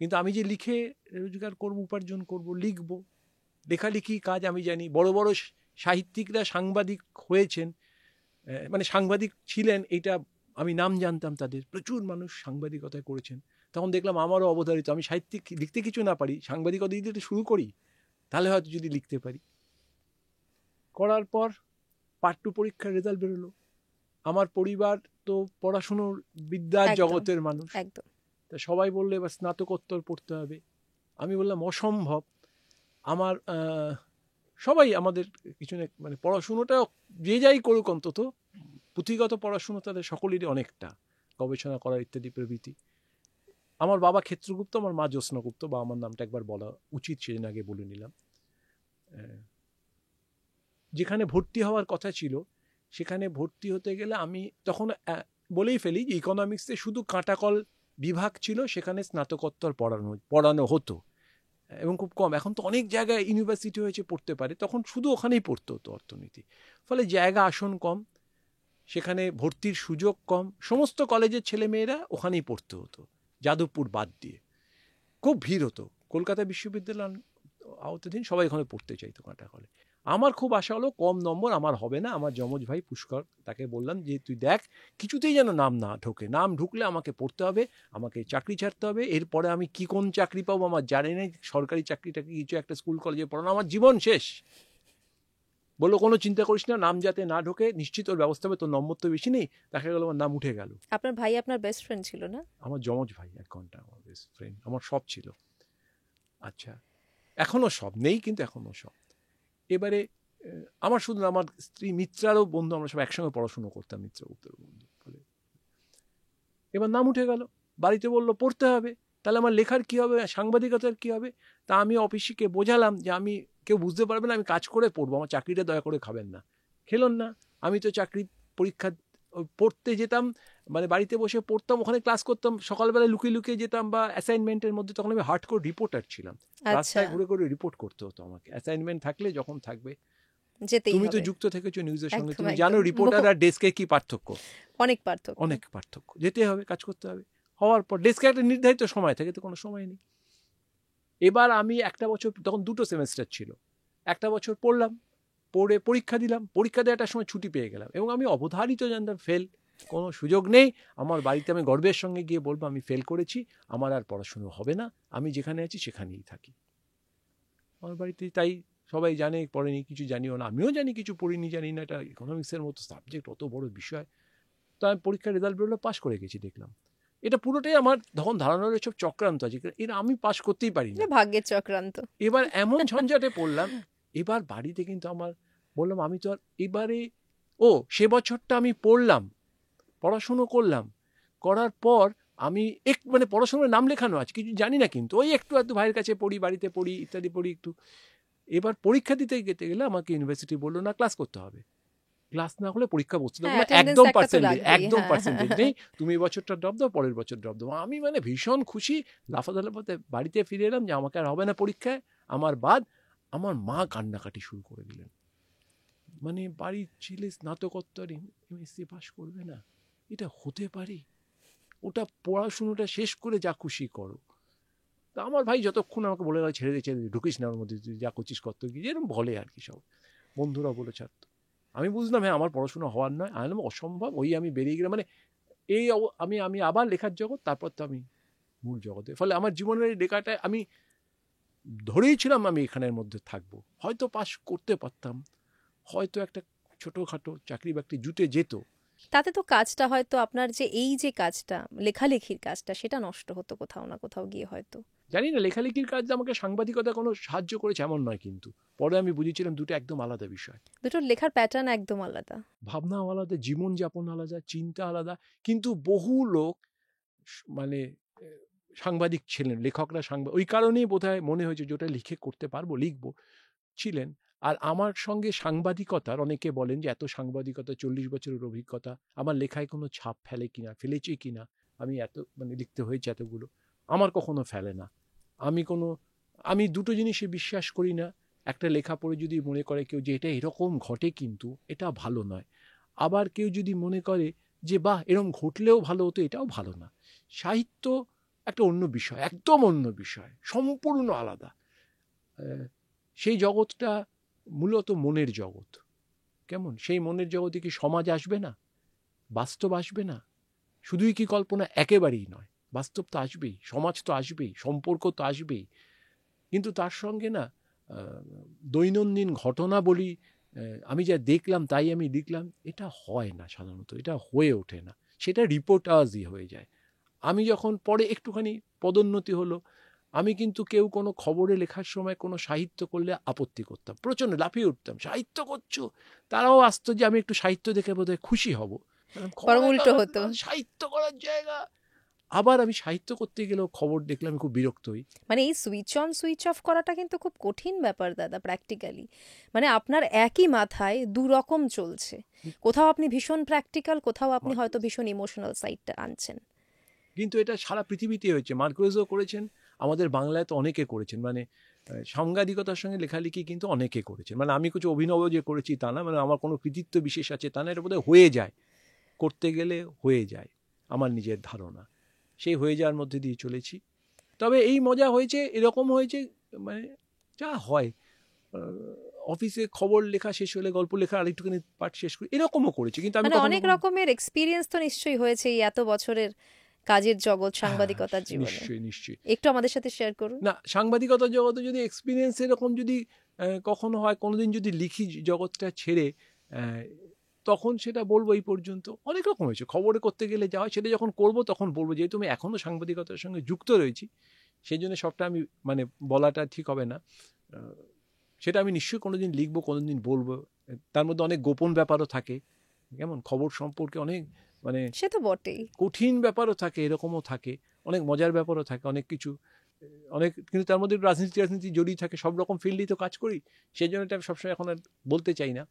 কিন্তু আমি যে লিখে রোজগার করব, উপার্জন করব, লিখব, লেখালেখি কাজ আমি জানি। বড় বড় সাহিত্যিকরা সাংবাদিক হয়েছেন, মানে সাংবাদিক ছিলেন, এটা আমি নাম জানতাম তাদের, প্রচুর মানুষ সাংবাদিকতায় করেছেন। তখন দেখলাম আমারও অবধারিত, আমি সাহিত্যিক, লিখতে কিছু না পারি, সাংবাদিকতা দিতে শুরু করি, তাহলে হয়তো যদি লিখতে পারি। করার পর পার্ট 2 পরীক্ষার রেজাল্ট বেরোলো। আমার পরিবার তো পড়াশুনোর বিদ্যার জগতের মানুষ, একদম। তা সবাই বললে এবার স্নাতকোত্তর পড়তে হবে। আমি বললাম অসম্ভব। আমার সবাই আমাদের কিছু না, মানে পড়াশুনোটা যে যাই করুক, অন্তত পুঁথিগত পড়াশুনো তাদের সকলেরই অনেকটা, গবেষণা করার ইত্যাদি প্রভৃতি। আমার বাবা ক্ষেত্রগুপ্ত, আমার মা জ্যোৎস্নাগুপ্ত, বা আমার নামটা একবার বলা উচিত, সেদিন আগে বলে নিলাম। যেখানে ভর্তি হওয়ার কথা ছিল সেখানে ভর্তি হতে গেলে আমি তখন বলেই ফেলি যে ইকোনমিক্সে শুধু কাঁটাকল বিভাগ ছিল, সেখানে স্নাতকোত্তর পড়ানো হতো এবং খুব কম। এখন তো অনেক জায়গায় ইউনিভার্সিটি হয়েছে, পড়তে পারে, তখন শুধু ওখানেই পড়তে হতো অর্থনীতি। ফলে জায়গা আসন কম, সেখানে ভর্তির সুযোগ কম, সমস্ত কলেজের ছেলেমেয়েরা ওখানেই পড়তে হতো, যাদবপুর বাদ দিয়ে। খুব ভিড় হতো, কলকাতা বিশ্ববিদ্যালয় আওতাধীন সবাই ওখানে পড়তে চাইতো কাঁটাকলে। আমার খুব আশা হলো কম নম্বর আমার হবে না। আমার যমজ ভাই পুষ্কর, তাকে বললাম যে তুই দেখ কিছুতেই যেন নাম না ঢোকে, নাম ঢুকলে আমাকে পড়তে হবে, আমাকে চাকরি ছাড়তে হবে, এরপরে আমি কি কোন চাকরি পাবো আমার জানি নেই, সরকারি চাকরিটাকে কিছু একটা স্কুল কলেজে পড়ানো, আমার জীবন শেষ। বললো কোনো চিন্তা করিস না, নাম যাতে না ঢোকে, নিশ্চিত ওর ব্যবস্থা হবে, তোর নম্বর তো বেশি নেই। দেখা গেল আমার নাম উঠে গেল। আপনার ভাই আপনার বেস্ট ফ্রেন্ড ছিল না? আমার যমজ ভাই, 1 ঘন্টা আমার বেস্ট ফ্রেন্ড, আমার সব ছিল। আচ্ছা, এখনো সব নেই, কিন্তু এখনো সব। এবারে আমার শুধু আমার স্ত্রী মিত্রারও বন্ধু, আমরা সব একসঙ্গে পড়াশুনো করতাম, মিত্রগুপ্তের বন্ধু। ফলে এবার নাম উঠে গেল, বাড়িতে বললো পড়তে হবে, তাহলে আমার লেখার কি হবে, সাংবাদিকতার কি হবে? তা আমি অফিসকে বোঝালাম যে আমি, কেউ বুঝতে পারবে না, আমি কাজ করে পড়বো, আমার চাকরিটা দয়া করে খাবেন না। খেলুন না, আমি তো চাকরি পরীক্ষা পড়তে যেতাম, মানে বাড়িতে বসে পড়তাম, ওখানে ক্লাস করতাম, সকালবেলা লুকিয়ে লুকিয়ে যেতাম, বা অ্যাসাইনমেন্টের মধ্যে, তখন আমি হার্ডকোর রিপোর্টার ছিলাম, রাস্তায় ঘুরে ঘুরে রিপোর্ট করতে হতো আমাকে। অ্যাসাইনমেন্ট থাকলে যখন থাকবে, তুমি তো যুক্ত থেকেছো নিউজের সঙ্গে, তুমি জানো রিপোর্টার আর ডেস্কের কি পার্থক্য। অনেক পার্থক্য, অনেক পার্থক্য। যেতে হবে, কাজ করতে হবে। হওয়ার পর ডেস্কে একটা নির্ধারিত সময় থাকে, তো কোনো সময় নেই। এবার আমি একটা বছর, তখন 2টো সেমেস্টার ছিল, একটা বছর পড়লাম, পড়ে পরীক্ষা দিলাম, পরীক্ষা দেওয়ার সময় ছুটি পেয়ে গেলাম, এবং আমি অবধারিত জানতাম ফেল, কোনো সুযোগ নেই। আমার বাড়িতে আমি গর্বের সঙ্গে গিয়ে বলবো আমি ফেল করেছি, আমার আর পড়াশুনো হবে না, আমি যেখানে আছি সেখানেই থাকি। আমার বাড়িতে তাই সবাই জানে, পড়েনি কিছু জানিও না, আমিও জানি কিছু পড়িনি, জানি না, এটা ইকোনমিক্সের মতো সাবজেক্ট, অত বড় বিষয়। তো আমি পরীক্ষার রেজাল্ট বেরোলো, পাশ করে গেছি। দেখলাম এটা পুরোটাই আমার তখন ধারণা হলো সব চক্রান্ত আছে, এটা আমি পাশ করতেই পারি না। ভাগ্যের চক্রান্ত। এবার এমন ঝঞ্ঝাটে পড়লাম, এবার বাড়িতে কিন্তু আমার বললাম আমি তো আর এবারে, সে বছরটা আমি পড়লাম, পড়াশুনো করলাম, করার পর আমি মানে পড়াশোনার নাম লেখানো আছে, কিছু জানি না, কিন্তু ওই একটু ভাইয়ের কাছে পড়ি, বাড়িতে পড়ি, ইত্যাদি পড়ি একটু। এবার পরীক্ষা দিতে যেতে গেলে আমাকে ইউনিভার্সিটি বললো না, ক্লাস করতে হবে, ক্লাস না হলে পরীক্ষা বসতে দেবো না, একদম পার্সেন্টেজ নেই, তুমি এই বছরটা ড্রপ দাও, পরের বছর ড্রপ দাও। আমি মানে ভীষণ খুশি, লাফাতে লাফাতে বাড়িতে ফিরে এলাম যে আমাকে আর হবে না পরীক্ষায়, আমার বাদ। আমার মা কান্নাকাটি শুরু করে দিলেন, মানে বাড়ির ছেলে স্নাতকোত্তর এমএসসি পাস করবে না, এটা হতে পারে? ওটা পড়াশুনোটা শেষ করে যা খুশি করো। তা আমার ভাই যতক্ষণ আমাকে বলে গেল ছেড়ে দিয়ে ঢুকিস না ওর মধ্যে, তুই যা করছিস করতে গিয়ে, এরকম বলে আর কি, সব বন্ধুরা বলে ছাড়তো। আমি বুঝলাম হ্যাঁ আমার পড়াশোনা হওয়ার নয়, আমি অসম্ভব, আমি বেরিয়ে গেলাম। মানে এই আমি আবার লেখার জগৎ, তারপর তো আমি মূল জগতে। ফলে আমার জীবনের এই লেখাটা আমি ধরেইছিলাম আমি এখানের মধ্যে থাকবো, হয়তো পাশ করতে পারতাম, হয়তো একটা ছোটোখাটো চাকরি বাকরি জুটে যেত, তাতে তো কাজটা হয়তো আপনার যে এই যে কাজটা, লেখালেখির কাজটা, সেটা নষ্ট হতো কোথাও না কোথাও গিয়ে হয়তো। জানি না লেখালেখির কাজ আমাকে সাংবাদিকতা কোনো সাহায্য করেছে এমন নয়, কিন্তু পরে আমি বুঝেছিলাম দুটো একদম আলাদা বিষয়। দুটোর লেখার প্যাটার্ন একদম আলাদা, ভাবনাও আলাদা, জীবনযাপন আলাদা, চিন্তা আলাদা। কিন্তু বহু লোক মানে সাংবাদিক ছিলেন, লেখকরা সাংবাদিক, ওই কারণেই বোধহয় মনে হয়েছে যে ওটা লিখে করতে পারবো, লিখবো, ছিলেন। আর আমার সঙ্গে সাংবাদিকতার, অনেকে বলেন যে এত সাংবাদিকতা, 40 বছরের অভিজ্ঞতা, আমার লেখায় কোনো ছাপ ফেলে কিনা, ফেলেছে কিনা, আমি এত মানে লিখতে হয়েছে এতগুলো, আমার কখনো ফেলে না। আমি দুটো জিনিসে বিশ্বাস করি না। একটা লেখা পড়ে যদি মনে করে কেউ যে এটা এরকম ঘটে, কিন্তু এটা ভালো নয়। আবার কেউ যদি মনে করে যে বাহ এরকম ঘটলেও ভালো হতো, এটাও ভালো না। সাহিত্য একটা অন্য বিষয়, একদম অন্য বিষয়, সম্পূর্ণ আলাদা। সেই জগৎটা মূলত মনের জগৎ। কেমন সেই মনের জগতে কি সমাজ আসবে না, বাস্তব আসবে না? শুধুই কি কল্পনা? একেবারেই নয়, বাস্তব তো আসবেই, সমাজ তো আসবেই, সম্পর্ক তো আসবেই। কিন্তু তার সঙ্গে না দৈনন্দিন ঘটনা বলি, আমি যা দেখলাম তাই আমি লিখলাম, এটা হয় না সাধারণত, এটা হয়ে ওঠে না, সেটা রিপোর্টাজই হয়ে যায়। আমি যখন পরে একটুখানি পদোন্নতি হলো, আমি কিন্তু কেউ কোনো খবরে লেখার সময় কোনো সাহিত্য করলে আপত্তি করতাম, প্রচণ্ড লাফিয়ে উঠতাম, সাহিত্য করছো। তারাও আসতো যে আমি একটু সাহিত্য দেখে বোধহয় খুশি হব, উল্টো হতো, সাহিত্য করার জায়গা। আবার আমি সাহিত্য করতে গেলেও খবর দেখলে আমি খুব বিরক্ত হই। মানে এই সুইচ অন সুইচ অফ করাটা কিন্তু খুব কঠিন ব্যাপার দাদা, প্র্যাকটিক্যালি। মানে আপনার একই মাথায় দু রকম চলছে, কোথাও আপনি ভীষণ প্র্যাকটিক্যাল, কোথাও আপনি হয়তো ভীষণ ইমোশনাল সাইডটা আনছেন। কিন্তু এটা সারা পৃথিবীতে হয়েছে, মার্কোয়েজও করেছেন, আমাদের বাংলায় তো অনেকে করেছেন। মানে সাংবাদিকতার সঙ্গে লেখালেখি কিন্তু অনেকে করেছেন। মানে আমি কিছু অভিনব যে করেছি তা না, মানে আমার কোনো কৃতিত্ব বিশেষ আছে তা না, এটা বোধহয় হয়ে যায়, করতে গেলে হয়ে যায়, আমার নিজের ধারণা। সেই হয়ে যাওয়ার মধ্যে দিয়ে চলেছি। তবে এই মজা হয়েছে, এরকম হয়েছে, মানে যা হয়, অফিসে খবর লেখা শেষ হলে গল্প লেখা আরেকটুখানি পাঠ শেষ করি, এরকমও করেছি। কিন্তু আমি অনেক রকমের এক্সপিরিয়েন্স তো নিশ্চয়ই হয়েছে এই এত বছরের কাজের জগৎ, সাংবাদিকতার জীবনে। নিশ্চয়ই নিশ্চয়ই একটু আমাদের সাথে শেয়ার করুন না। সাংবাদিকতার জগতে যদি এক্সপিরিয়েন্স এরকম যদি কখনো হয়, কোনোদিন যদি লিখি জগৎটা ছেড়ে, তখন সেটা বলবো এই পর্যন্ত অনেক রকম হয়েছে। খবরে করতে গেলে যা হয় সেটা যখন করবো তখন বলবো, যেহেতু আমি এখনও সাংবাদিকতার সঙ্গে যুক্ত রয়েছি, সেই জন্য সবটা আমি মানে বলাটা ঠিক হবে না। সেটা আমি নিশ্চয়ই কোনোদিন লিখবো, কোনোদিন বলবো। তার মধ্যে অনেক গোপন ব্যাপারও থাকে, কেমন খবর সম্পর্কে অনেক মানে সে তো বটেই, কঠিন ব্যাপারও থাকে, এরকমও থাকে, অনেক মজার ব্যাপারও থাকে, অনেক কিছু, অনেক, কিন্তু তার মধ্যে রাজনীতি জড়িয়ে থাকে। সব রকম ফিল্ডেই তো কাজ করি, সেই জন্য এটা সবসময় এখন আর বলতে চাই না।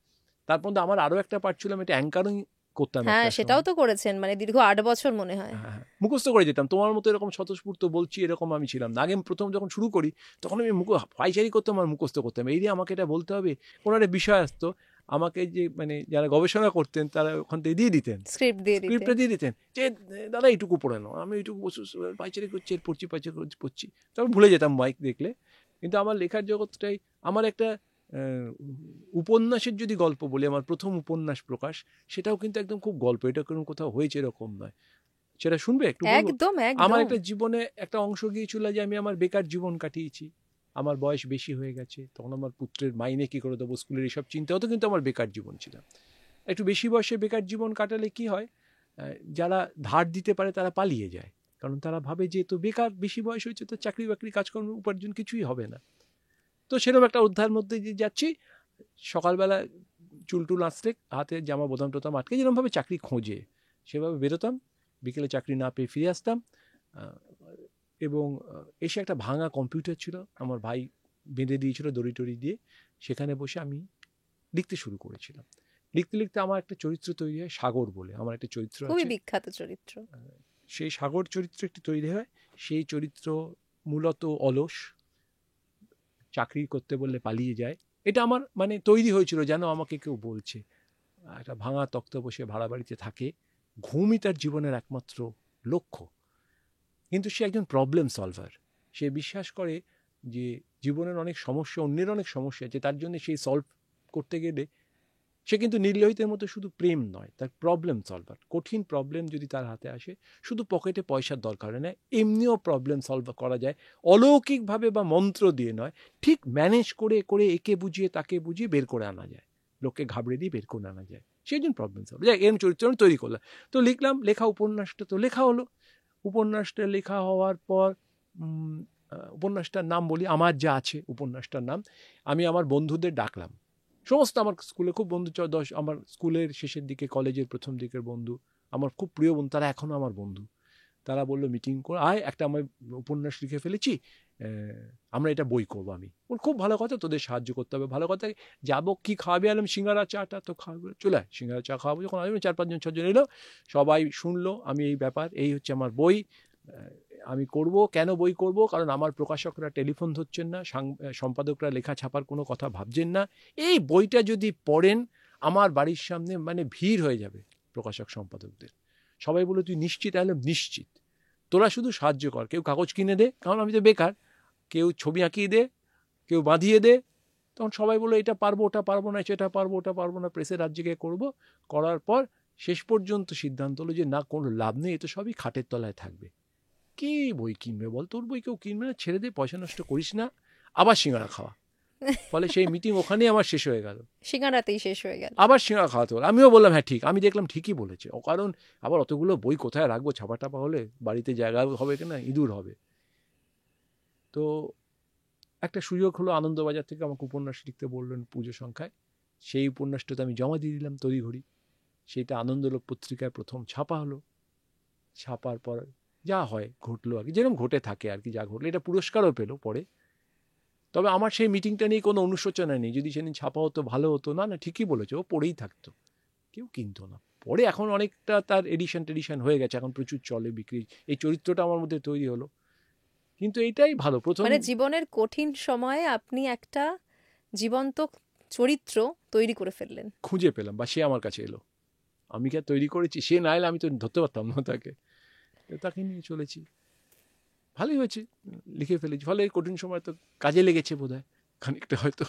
তার মধ্যে আমার আরও একটা পার্ট ছিল, আমি এটা অ্যাঙ্কারিং করতাম। হ্যাঁ সেটাও তো করেছেন, মানে দীর্ঘ 8 বছর মনে হয়। হ্যাঁ, মুখস্থ করে যেতাম, তোমার মতো এরকম স্বতঃস্ফূর্ত বলছি এরকম আমি ছিলাম না। আগে প্রথম যখন শুরু করি তখন আমি পাইচারি করতাম আর মুখস্থ করতাম, এই দিয়ে আমাকে এটা বলতে হবে। কোনো একটা বিষয় আসতো, আমাকে যে মানে যারা গবেষণা করতেন তারা ওখান থেকে দিয়ে দিতেন, স্ক্রিপ্টটা দিয়ে দিতেন যে দাদা এইটুকু পড়ে নাও। আমি এইটুকু পাইচারি করছি, পাইচারি পড়ছি, তারপর ভুলে যেতাম মাইক দেখলে। কিন্তু আমার লেখার জগৎটাই আমার একটা উপন্যাসের যদি গল্প বলি, আমার প্রথম উপন্যাস প্রকাশ, সেটাও কিন্তু একদম খুব গল্প, এটা কোনো কোথাও হয়েছে এরকম নয়। সেটা শুনবে একটু বলবো? একদম আমার একদম। একটা জীবনে একটা অংশ গিয়েছিল যে আমি আমার বেকার জীবন কাটিয়েছি। আমার বয়স বেশি হয়ে গেছে, তখন আমার পুত্রের মাইনে কি করে দেবো, স্কুলের এইসব চিন্তা হতো, কিন্তু আমার বেকার জীবন ছিল। একটু বেশি বয়সে বেকার জীবন কাটালে কি হয়, যারা ধার দিতে পারে তারা পালিয়ে যায়, কারণ তারা ভাবে যে তো বেকার, বেশি বয়স হয়েছে, তো চাকরি বাকরি কাজকর্ম উপার্জন কিছুই হবে না। তো সেরকম একটা অধ্যায়ের মধ্যে দিয়ে যাচ্ছি, সকালবেলা চুলটুল আঁচড়ে হাতে জামা বোতাম টোতাম আটকে যেরকমভাবে চাকরি খোঁজে সেভাবে বেরোতাম, বিকেলে চাকরি না পেয়ে ফিরে আসতাম। এবং এসে একটা ভাঙা কম্পিউটার ছিল, আমার ভাই বেঁধে দিয়েছিল দড়ি টড়ি দিয়ে, সেখানে বসে আমি লিখতে শুরু করেছিলাম। লিখতে লিখতে আমার একটা চরিত্র তৈরি হয়, সাগর বলে আমার একটা চরিত্র খুবই আছে, বিখ্যাত চরিত্র। সেই সাগর চরিত্র একটি তৈরি হয়। সেই চরিত্র মূলত অলস, চাকরি করতে বললে পালিয়ে যায়। এটা আমার মানে তৈরি হয়েছিল যেন আমাকে কেউ বলছে। একটা ভাঙা তক্ত বসে ভাড়া বাড়িতে থাকে, ঘুমই তার জীবনের একমাত্র লক্ষ্য। কিন্তু সে একজন প্রবলেম সলভার। সে বিশ্বাস করে যে জীবনের অনেক সমস্যা, অন্যের অনেক সমস্যা আছে, তার জন্য সেই সলভ করতে গেলে সে কিন্তু নির্লোহিতের মতো শুধু প্রেম নয়, তার প্রবলেম সলভার। কঠিন প্রবলেম যদি তার হাতে আসে, শুধু পকেটে পয়সার দরকার হয় না, এমনিও প্রবলেম সলভ করা যায়, অলৌকিকভাবে বা মন্ত্র দিয়ে নয়, ঠিক ম্যানেজ করে করে একে বুঝিয়ে তাকে বুঝিয়ে বের করে আনা যায়, লোককে ঘাবড়ে দিয়ে বের করে আনা যায়। সেই জন্য প্রবলেম সলভ। যাই, এরম চরিত্র আমি তৈরি করলাম। তো লিখলাম, লেখা উপন্যাসটা তো লেখা হলো। উপন্যাসটা লেখা হওয়ার পর উপন্যাসটার নাম বলি, আমার যা আছে উপন্যাসটার নাম। আমি আমার বন্ধুদের ডাকলাম, সমস্ত আমার স্কুলে খুব বন্ধু, আমার স্কুলের শেষের দিকে, কলেজের প্রথম দিকের বন্ধু, আমার খুব প্রিয় বন্ধু, তারা এখনও আমার বন্ধু। তারা বললো মিটিং করে আয়, একটা আমার উপন্যাস লিখে ফেলেছি, আমরা এটা বই করবো। আমি ওর খুব ভালো কথা, তোদের সাহায্য করতে হবে, ভালো কথা। যাবো, কি খাওয়াবে? আলাম সিঙ্গারা চাটা তো খাওয়াবে, চলে আয় সিঙ্গারা চা খাওয়াবো। যখন আসবে 4-5 জন 6 জন এলো, সবাই শুনলো আমি এই ব্যাপার, এই হচ্ছে আমার বই, আমি করব। কেন বই করব? কারণ আমার প্রকাশকরা টেলিফোন ধরছেন না, সম্পাদকরা লেখা ছাপার কোনো কথা ভাবছেন না। এই বইটা যদি পড়েন, আমার বাড়ির সামনে মানে ভিড় হয়ে যাবে প্রকাশক সম্পাদকদের। সবাই বলে তুই নিশ্চিত? তাহলে নিশ্চিত, তোরা শুধু সাহায্য কর, কেউ কাগজ কিনে দে, কারণ আমি তো বেকার, কেউ ছবি আঁকিয়ে দে, কেউ বাঁধিয়ে দে। তখন সবাই বললো এটা পারবো, ওটা পারবো না, সেটা পারবো, ওটা পারবো না, প্রেসের রাজ্যকে করবো। করার পর শেষ পর্যন্ত সিদ্ধান্ত হলো যে না, কোনো লাভ নেই, এ তো সবই খাটের তলায় থাকবে। কে বই কিনবে বল? তোর বই কেউ কিনবে না, ছেড়ে দে, পয়সা নষ্ট করিস না, আবার সিঙ্গারা খাওয়া। ফলে সেই মিটিং ওখানেই আমার শেষ হয়ে গেল, সিঙ্গারাতেই শেষ হয়ে গেল। আবার সিঙ্গারা খাওয়াতে হলো। আমিও বললাম হ্যাঁ ঠিক, আমি দেখলাম ঠিকই বলেছে, ও কারণ আবার অতগুলো বই কোথায় রাখবো, ছাপা টাপা হলে বাড়িতে জায়গা হবে কিনা, ইঁদুর হবে। তো একটা সুযোগ হলো, আনন্দবাজার থেকে আমাকে উপন্যাস লিখতে বললেন পুজো সংখ্যায়। সেই উপন্যাসটাতে আমি জমা দিয়ে দিলাম তড়িঘড়ি। সেটা আনন্দলোক পত্রিকায় প্রথম ছাপা হলো। ছাপার পর যা হয় ঘটলো আর কি, যেরকম ঘটে থাকে আর কি, যা ঘটলো। এটা পুরস্কারও পেলো পরে। তবে আমার সেই মিটিংটা নিয়ে কোনো অনুশোচনা নেই, যদি সেদিন ছাপা হতো ভালো হতো, না না ঠিকই বলেছে, ও পড়েই থাকতো, কেউ কিনতো না। পরে এখন অনেকটা তার এডিশন হয়ে গেছে, এখন প্রচুর চলে, বিক্রি। এই চরিত্রটা আমার মধ্যে তৈরি হলো। কিন্তু এইটাই ভালো, প্রথম মানে জীবনের কঠিন সময়ে আপনি একটা জীবন্ত চরিত্র তৈরি করে ফেললেন। খুঁজে পেলাম, বা সে আমার কাছে এলো। আমি কি আর তৈরি করেছি? সে না এলে আমি তো ধরতে পারতাম না তাকে। তাকে নিয়ে চলেছি, ভালোই হয়েছে, লিখে ফেলেছি। ফলে এই কঠিন সময় তো কাজে লেগেছে বোধহয় খানিকটা হয়তো।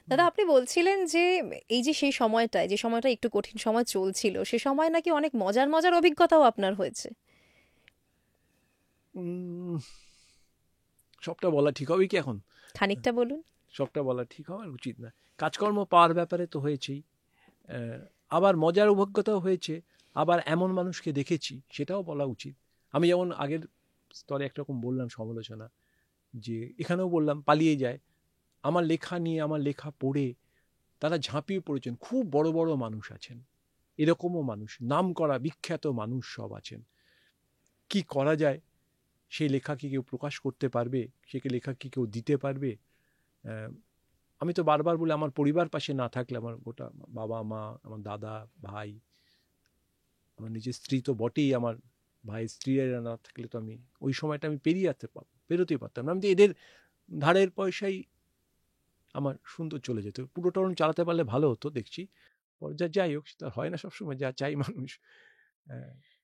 দাদা, আপনি বলছিলেন যে এই যে সেই সময়টায়, যে সময়টা একটু কঠিন সময় চলছিল, সে সময় নাকি অনেক মজার মজার অভিজ্ঞতাও আপনার হয়েছে। উম, সবটা বলা ঠিক হবে কি এখন? খানিকটা বলুন। সবটা বলা ঠিক হওয়ার উচিত না। কাজকর্ম পাওয়ার ব্যাপারে তো হয়েছেই, আবার মজার অভিজ্ঞতাও হয়েছে, আবার এমন মানুষকে দেখেছি সেটাও বলা উচিত। আমি যেমন আগের স্তরে একরকম বললাম সমালোচনা, যে এখানেও বললাম পালিয়ে যায়। আমার লেখা নিয়ে, আমার লেখা পড়ে তারা ঝাঁপিয়ে পড়েছেন। খুব বড় বড় মানুষ আছেন, এরকমও মানুষ, নাম করা বিখ্যাত মানুষ সব আছেন। কি করা যায়? সেই লেখা কি কেউ প্রকাশ করতে পারবে? সে লেখা কি কেউ দিতে পারবে? আমি তো বারবার বলি, আমার পরিবার পাশে না থাকলে, আমার গোটা বাবা মা, আমার দাদা ভাই, আমার নিজের স্ত্রী তো বটেই, আমার ভাই স্ত্রীরা না থাকলে তো আমি ওই সময়টা আমি পেরোতেই পারতাম না। আমি তো এদের ধারের পয়সাই আমার সুন্দর চলে যেত। পুরোটা চালাতে পারলে ভালো হতো দেখছি, পর্যায়ে যাই হোক, সেটা হয় না সবসময় যা চাই মানুষ।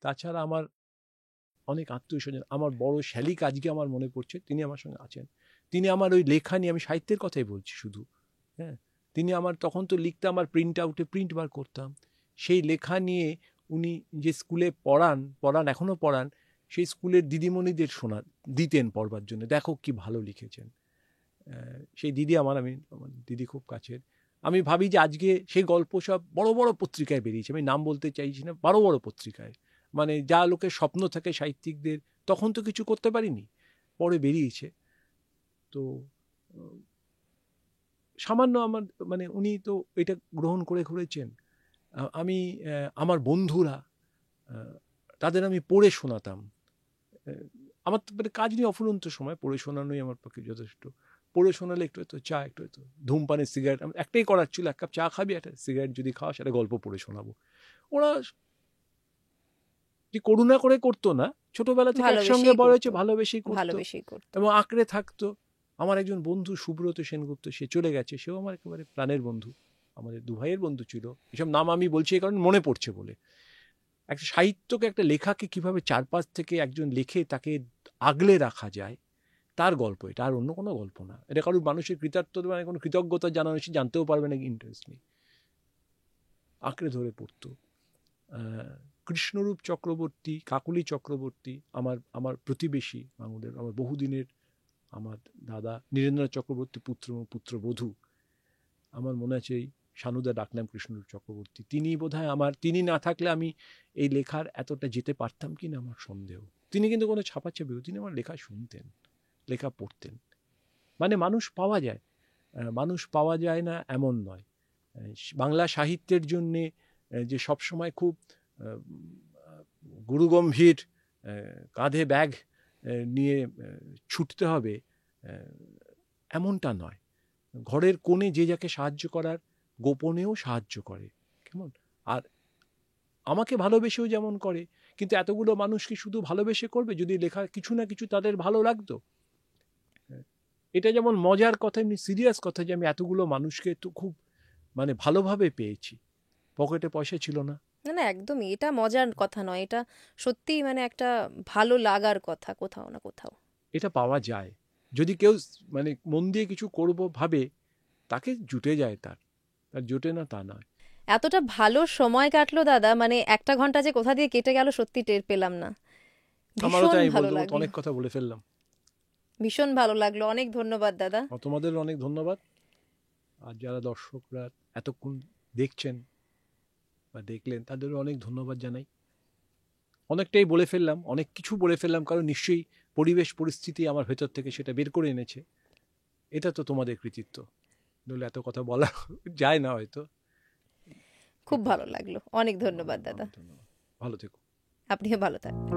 তাছাড়া আমার অনেক আত্মীয় স্বজন, আমার বড় শালিক আজকে আমার মনে পড়ছে, তিনি আমার সঙ্গে আছেন। তিনি আমার ওই লেখা নিয়ে, আমি সাহিত্যের কথাই বলছি শুধু, হ্যাঁ, তিনি আমার তখন তো লিখতাম আর প্রিন্ট আউটে প্রিন্ট বার করতাম, সেই লেখা নিয়ে উনি যে স্কুলে পড়ান এখনও পড়ান, সেই স্কুলের দিদিমণিদের দিতেন পড়বার জন্য, দেখো কি ভালো লিখেছেন। সেই দিদি আমার দিদি খুব কাছের। আমি ভাবি যে আজকে সেই গল্প সব বড় বড় পত্রিকায় বেরিয়েছে, আমি নাম বলতে চাইছি না, বড় বড় পত্রিকায়, মানে যা লোকের স্বপ্ন থাকে সাহিত্যিকদের, তখন তো কিছু করতে পারিনি, পরে বেরিয়েছে। তো সামান্য আমার উনি তো এটা গ্রহণ করেছেন। আমি আমার বন্ধুরা, তাদের আমি পড়ে শোনাতাম। আমার তো কাজ নিয়ে অফুরন্ত সময়, পড়ে শোনানোই আমার পক্ষে যথেষ্ট। পড়ে শোনালে একটু চা, একটু ধূমপানের সিগারেট, আমার একটাই করার ছিল, এক কাপ চা খাবি, একটা সিগারেট যদি খাওয়া, সেটা গল্প পড়ে শোনাবো। ওরা যে করুণা করে করতো না, ছোটবেলা থেকে একসঙ্গে বড় হয়েছে, ভালোবেসেই করতো এবং আঁকড়ে থাকতো। আমার একজন বন্ধু সুব্রত সেনগুপ্ত, সে চলে গেছে, সেও আমার একেবারে প্রাণের বন্ধু, আমাদের দু ভাইয়ের বন্ধু ছিল। এসব নাম আমি বলছি এই কারণে মনে পড়ছে বলে। একটা সাহিত্যকে, একটা লেখাকে কিভাবে চারপাশ থেকে একজন লেখে তাকে আগলে রাখা যায়, তার গল্প এটা, আর অন্য কোনো গল্প না। এটা কারোর মানুষের কৃতার্থতা, কোনো কৃতজ্ঞতা জানানো, সে জানতেও পারবে না, ইন্টারেস্ট নেই, আঁকড়ে ধরে পড়তো। কৃষ্ণরূপ চক্রবর্তী, কাকলি চক্রবর্তী, আমার প্রতিবেশী বাঙুরের, আমার বহুদিনের আমার দাদা নীরেন্দ্রনাথ চক্রবর্তী পুত্রবধূ, আমার মনে আছে এই সানুদা ডাকনাম কৃষ্ণরূপ চক্রবর্তী, তিনি বোধহয় তিনি না থাকলে আমি এই লেখার এতটা যেতে পারতাম কি না আমার সন্দেহ। তিনি কিন্তু কোনো ছাপাছাপিও, তিনি আমার লেখা শুনতেন, লেখা পড়তেন। মানুষ পাওয়া যায় না এমন নয়। বাংলা সাহিত্যের জন্যে যে সবসময় খুব গুরুগম্ভীর কাঁধে ব্যাগ নিয়ে ছুটতে হবে এমনটা নয়। ঘরের কোণে যে যাকে সাহায্য করার, গোপনেও সাহায্য করে, কেমন, আর আমাকে ভালোবেসেও যেমন করে। কিন্তু এতগুলো মানুষ কি শুধু ভালোবেসে করবে? যদি লেখা কিছু না কিছু তাদের ভালো লাগতো। এটা যেমন মজার কথা, এমনি সিরিয়াস কথা যে আমি এতগুলো মানুষকে তো খুব ভালোভাবে পেয়েছি, পকেটে পয়সা ছিল না। না, একদমই এটা মজার কথা নয়, এটা সত্যি একটা ভালো লাগার কথা কোথাও না কোথাও। এটা পাওয়া যায় যদি কেউ মন দিয়ে কিছু করব ভাবে, তাকে জুটে যায়, তার জুটে না তা নয়। এতটা ভালো সময় কাটলো দাদা, 1 ঘন্টা যে কোথা দিয়ে কেটে গেল সত্যি টের পেলাম না। আমারও তাই, ভালো লাগলো, অনেক কথা বলে ফেললাম, ভীষণ ভালো লাগলো। অনেক ধন্যবাদ দাদা। তোমাদের অনেক ধন্যবাদ। আর যারা দর্শকরা এতক্ষণ দেখছেন বা দেখলেন, তাদেরও অনেক ধন্যবাদ জানাই। অনেকটাই বলে ফেললাম, অনেক কিছু বলে ফেললাম, কারণ নিশ্চয়ই পরিবেশ পরিস্থিতি আমার ভেতর থেকে সেটা বের করে এনেছে। এটা তো তোমাদের কৃতিত্ব, নইলে এত কথা বলা যায় না হয়তো। খুব ভালো লাগলো, অনেক ধন্যবাদ দাদা। ভালো থেকো। আপনিও ভালো থাকবেন।